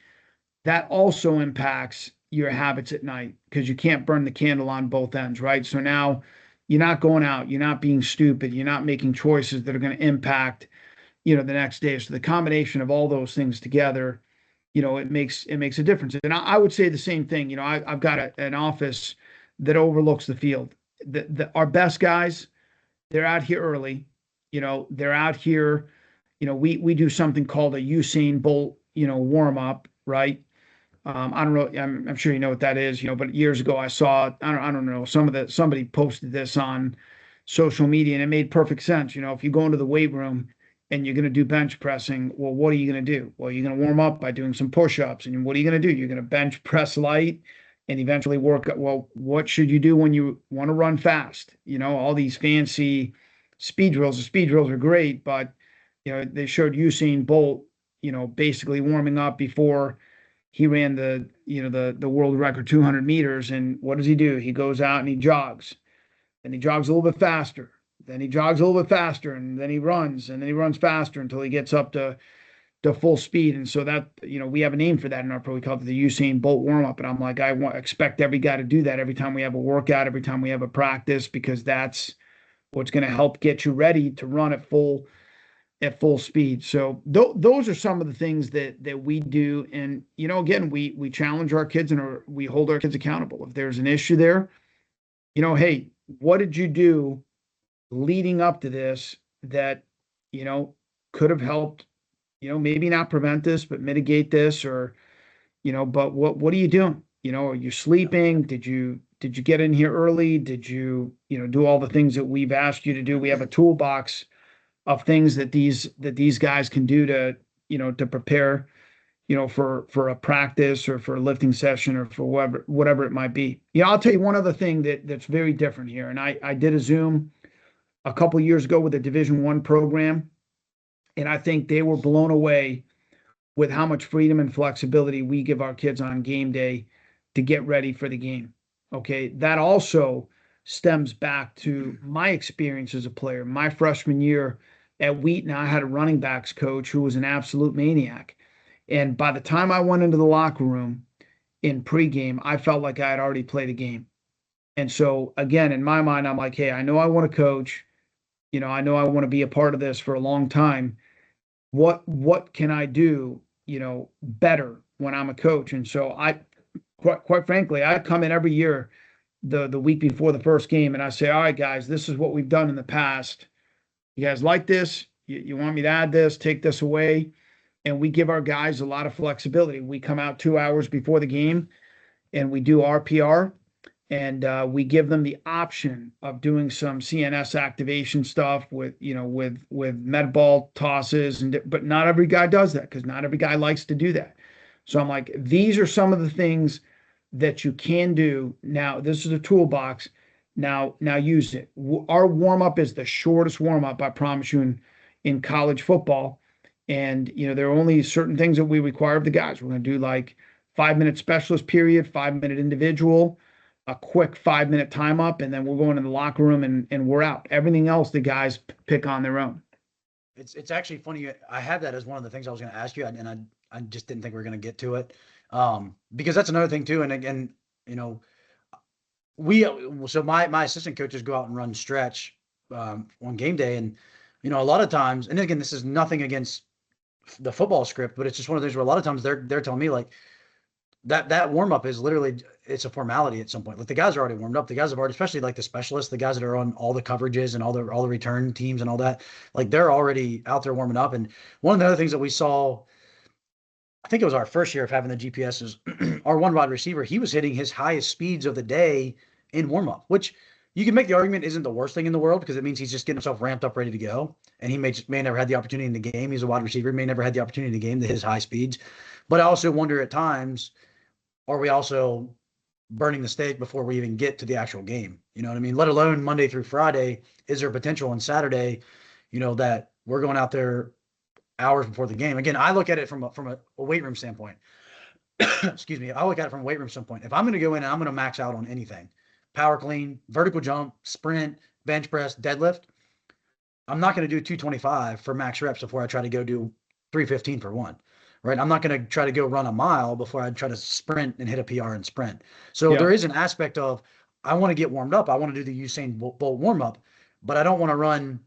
that also impacts your habits at night because you can't burn the candle on both ends, right? So now you're not going out, you're not being stupid, you're not making choices that are going to impact, the next day. So the combination of all those things together, it makes a difference. And I would say the same thing. I've got an office that overlooks the field. Our best guys, they're out here early. They're out here. We do something called a Usain Bolt, warm up, right? I don't know. I'm sure you know what that is, but years ago I saw, I don't know, somebody posted this on social media and it made perfect sense. If you go into the weight room and you're going to do bench pressing, well, what are you going to do? Well, you're going to warm up by doing some push-ups. And what are you going to do? You're going to bench press light and eventually work. Well, what should you do when you want to run fast? All these fancy speed drills. The speed drills are great, but they showed Usain Bolt, basically warming up before he ran the world record 200 meters. And what does he do? He goes out and he jogs, and he jogs a little bit faster. Then he jogs a little bit faster, and then he runs, and then he runs faster until he gets up to full speed. And so that, we have a name for that in our pro. We call it the Usain Bolt warm up. And I'm like, expect every guy to do that every time we have a workout, every time we have a practice, because that's what's going to help get you ready to run at full speed. So those are some of the things that we do. And, again, we challenge our kids and we hold our kids accountable. If there's an issue there, hey, what did you do leading up to this that, could have helped, maybe not prevent this, but mitigate this, or, but what are you doing? Are you sleeping? Did you get in here early? Did you, do all the things that we've asked you to do? We have a toolbox of things that these guys can do to, to prepare, for a practice or for a lifting session or for whatever it might be. I'll tell you one other thing that's very different here. And I did a Zoom a couple of years ago with a Division I program, and I think they were blown away with how much freedom and flexibility we give our kids on game day to get ready for the game. Okay. That also stems back to my experience as a player. My freshman year at Wheaton, I had a running backs coach who was an absolute maniac. And by the time I went into the locker room in pregame, I felt like I had already played a game. And so again, in my mind, I'm like, hey, I know I want to coach. I know I want to be a part of this for a long time. What can I do, better when I'm a coach? And so I, quite frankly, I come in every year the week before the first game and I say, all right, guys, this is what we've done in the past. You guys like this? You want me to add this, take this away? And we give our guys a lot of flexibility. We come out 2 hours before the game and we do RPR, and we give them the option of doing some CNS activation stuff with med ball tosses, but not every guy does that because not every guy likes to do that. So I'm like, these are some of the things that you can do. Now, this is a toolbox. Now use it. Our warm up is the shortest warm up, I promise you, in college football. And, there are only certain things that we require of the guys. We're going to do like 5-minute specialist period, 5-minute individual, a quick 5-minute time up, and then we're going in the locker room and we're out. Everything else, the guys pick on their own. It's actually funny. I had that as one of the things I was going to ask you, and I just didn't think we were going to get to it. Because that's another thing too. And again, so my assistant coaches go out and run stretch, on game day. And, a lot of times, and again, this is nothing against the football script, but it's just one of those where a lot of times they're telling me like that warm up is literally, it's a formality at some point. Like the guys are already warmed up. The guys have already, especially like the specialists, the guys that are on all the coverages and all the return teams and all that, like they're already out there warming up. And one of the other things that we saw, I think it was our first year of having the GPS, is our one wide receiver, he was hitting his highest speeds of the day in warm up, which you can make the argument isn't the worst thing in the world, because it means he's just getting himself ramped up, ready to go. And he may never had the opportunity in the game. He's a wide receiver, may never had the opportunity in the game to hit his high speeds. But I also wonder at times, are we also burning the steak before we even get to the actual game? You know what I mean? Let alone Monday through Friday, is there potential on Saturday, that we're going out there hours before the game? Again, I look at it from a weight room standpoint. Excuse me. I look at it from a weight room standpoint. If I'm going to go in and I'm going to max out on anything, power clean, vertical jump, sprint, bench press, deadlift, I'm not going to do 225 for max reps before I try to go do 315 for one, right? I'm not going to try to go run a mile before I try to sprint and hit a PR and sprint. So there is an aspect of, I want to get warmed up. I want to do the Usain Bolt warm up, but I don't want to run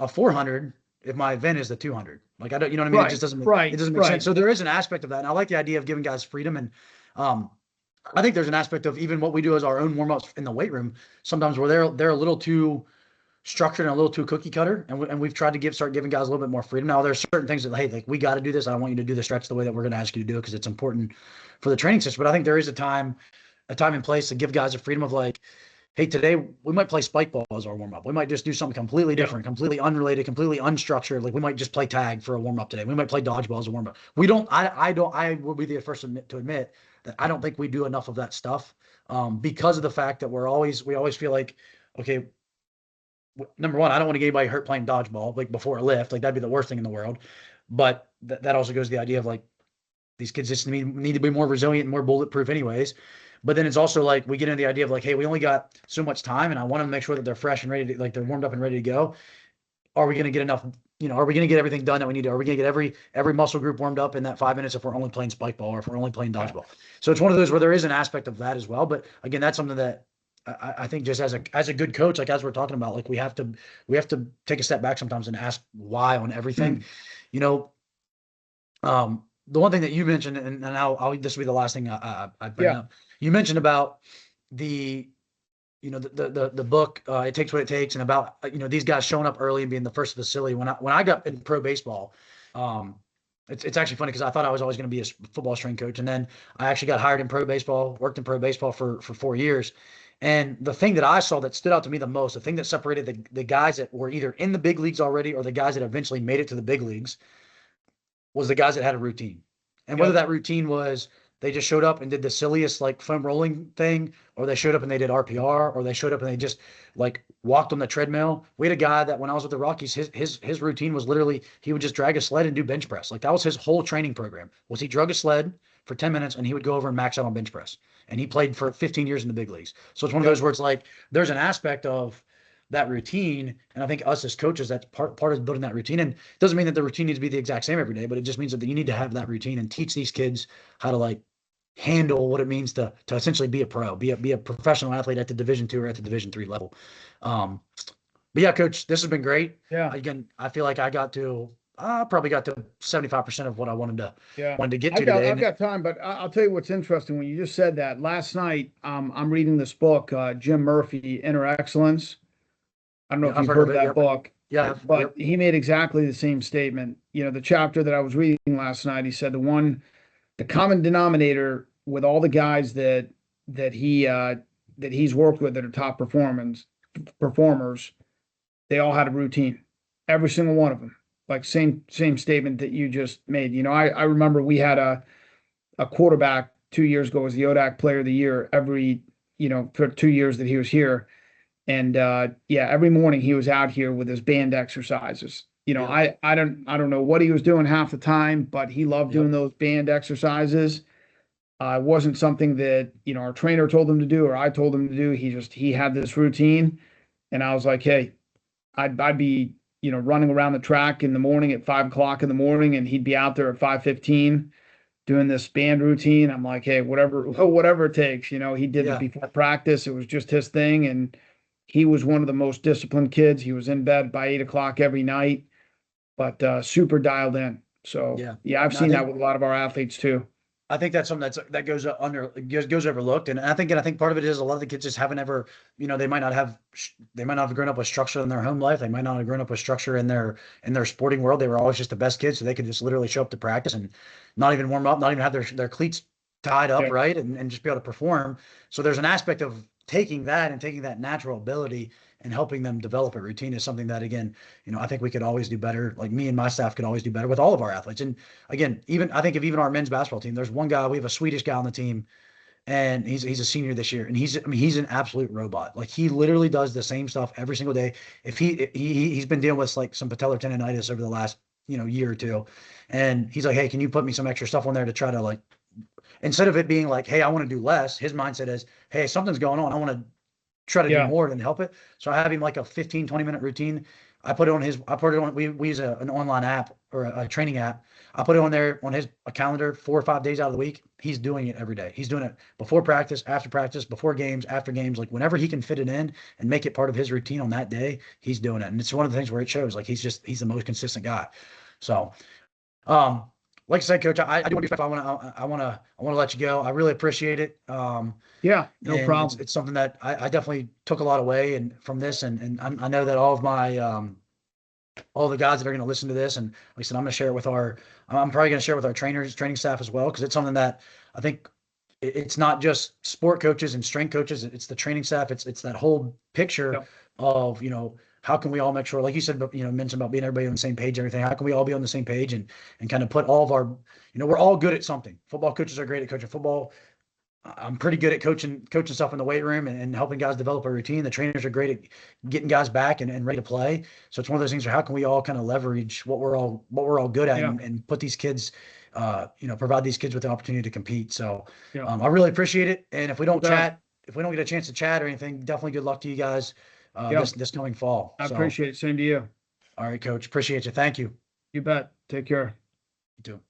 a 400 if my event is the 200. Like, I don't, you know what I mean? Right, it just doesn't right, it doesn't make sense. So there is an aspect of that. And I like the idea of giving guys freedom. And I think there's an aspect of even what we do as our own warm-ups in the weight room, sometimes where they're a little too structured and a little too cookie cutter. And we've tried to start giving guys a little bit more freedom. Now there's certain things that, hey, like, we got to do this. I don't want you to do the stretch the way that we're going to ask you to do it, because it's important for the training system. But I think there is a time and place to give guys a freedom of like, hey, today we might play spike ball as our warm-up. We might just do something completely different, completely unrelated, completely unstructured. Like, we might just play tag for a warm-up today. We might play dodgeball as a warm-up. I will be the first to admit that I don't think we do enough of that stuff, because of the fact that we always feel like, okay, number one, I don't want to get anybody hurt playing dodgeball, like before a lift. Like, that'd be the worst thing in the world. But that also goes to the idea of like, these kids just need to be more resilient and more bulletproof anyways. But then it's also like, we get into the idea of like, hey, we only got so much time, and I want to make sure that they're fresh and ready to, like, they're warmed up and ready to go. Are we going to get enough? Are we going to get everything done that we need to? Are we going to get every muscle group warmed up in that 5 minutes if we're only playing spike ball or if we're only playing dodgeball? So it's one of those where there is an aspect of that as well. But again, that's something that I think just as a good coach, like as we're talking about, like we have to take a step back sometimes and ask why on everything. The one thing that you mentioned, and this will be the last thing I bring up. You mentioned about the book, It Takes What It Takes, and about, these guys showing up early and being the first facility. When I got in pro baseball, it's actually funny because I thought I was always going to be a football strength coach. And then I actually got hired in pro baseball, worked in pro baseball for 4 years. And the thing that I saw that stood out to me the most, the thing that separated the guys that were either in the big leagues already or the guys that eventually made it to the big leagues, was the guys that had a routine. And whether that routine was they just showed up and did the silliest like foam rolling thing, or they showed up and they did RPR, or they showed up and they just like walked on the treadmill. We had a guy that when I was with the Rockies, his routine was literally, he would just drag a sled and do bench press. Like, that was his whole training program, was he drug a sled for 10 minutes and he would go over and max out on bench press. And he played for 15 years in the big leagues. So it's one of those where it's like, there's an aspect of that routine. And I think us as coaches, that's part of building that routine. And it doesn't mean that the routine needs to be the exact same every day, but it just means that you need to have that routine and teach these kids how to like handle what it means to essentially be a pro, be a professional athlete at the Division II or at the Division III level. But yeah, Coach, this has been great. Yeah. Again, I feel like I probably got to 75% of what I wanted to get to today. I've got time, but I'll tell you what's interesting. When you just said that, last night, I'm reading this book, Jim Murphy, Inner Excellence. I don't know if you've heard of that book. Yeah. But he made exactly the same statement. The chapter that I was reading last night, he said the common denominator with all the guys that he's worked with that are top performers, they all had a routine. Every single one of them. Like same statement that you just made. I remember we had a quarterback 2 years ago, was the ODAC Player of the Year for 2 years that he was here. And every morning he was out here with his band exercises, You know, Yep. I don't know what he was doing half the time, but he loved doing Yep. those band exercises. It wasn't something that, you know, our trainer told him to do or I told him to do. He had this routine, and I was like, hey, I'd be, you know, running around the track in the morning at 5 o'clock in the morning, and he'd be out there at 5:15 doing this band routine. I'm like, hey, whatever it takes. You know, he did it Yeah. before practice. It was just his thing, and he was one of the most disciplined kids. He was in bed by 8 o'clock every night, but super dialed in. So Yeah. yeah, I've And I seen that think with a lot of our athletes too. I think that's something that goes goes overlooked, and I think part of it is a lot of the kids just haven't ever, they might not have grown up with structure in their home life. They might not have grown up with structure in their sporting world. They were always just the best kids, so they could just literally show up to practice and not even warm up, not even have their cleats tied up Yeah, right, and just be able to perform. So there's an aspect of taking that and taking that natural ability and helping them develop a routine is something that, again, I think we could always do better. Like me and my staff could always do better with all of our athletes. And again, even I think of even our men's basketball team, there's one guy, we have a Swedish guy on the team, and he's a senior this year, and he's an absolute robot. Like, he literally does the same stuff every single day. If he's been dealing with like some patellar tendonitis over the last year or two, and he's like, hey, can you put me some extra stuff on there to try to, like, instead of it being like, hey, I want to do less, his mindset is, hey, something's going on, I want to try to do yeah, more than help it. So I have him like a 15, 20-minute routine. I put it on, we use an online app or a training app. I put it on there on his calendar 4 or 5 days out of the week. He's doing it every day. He's doing it before practice, before games, after games, like whenever he can fit it in and make it part of his routine on that day, he's doing it. And it's one of the things where it shows, like, he's the most consistent guy. So, um, like I said, Coach, I do want to be, I want to let you go. I really appreciate it. yeah, no And problem. it's something that I definitely took a lot away and from this, and I know that all of my all the guys that are going to listen to this, and like I said, I'm probably going to share with our training staff as well, because it's something that I think it's not just sport coaches and strength coaches, it's the training staff, it's that whole picture Yeah, of, how can we all make sure, like you said, mentioned about being everybody on the same page, and everything. How can we all be on the same page and kind of put all of our, we're all good at something. Football coaches are great at coaching football. I'm pretty good at coaching stuff in the weight room and helping guys develop a routine. The trainers are great at getting guys back and ready to play. So it's one of those things where how can we all kind of leverage what we're all good at, yeah, and put these kids, provide these kids with the opportunity to compete. So yeah. I really appreciate it. And No doubt. if we don't get a chance to chat or anything, definitely good luck to you guys Yeah, this coming fall. I So, appreciate it. Same to you. all right, Coach, appreciate you. Thank you. You bet. Take care. You too.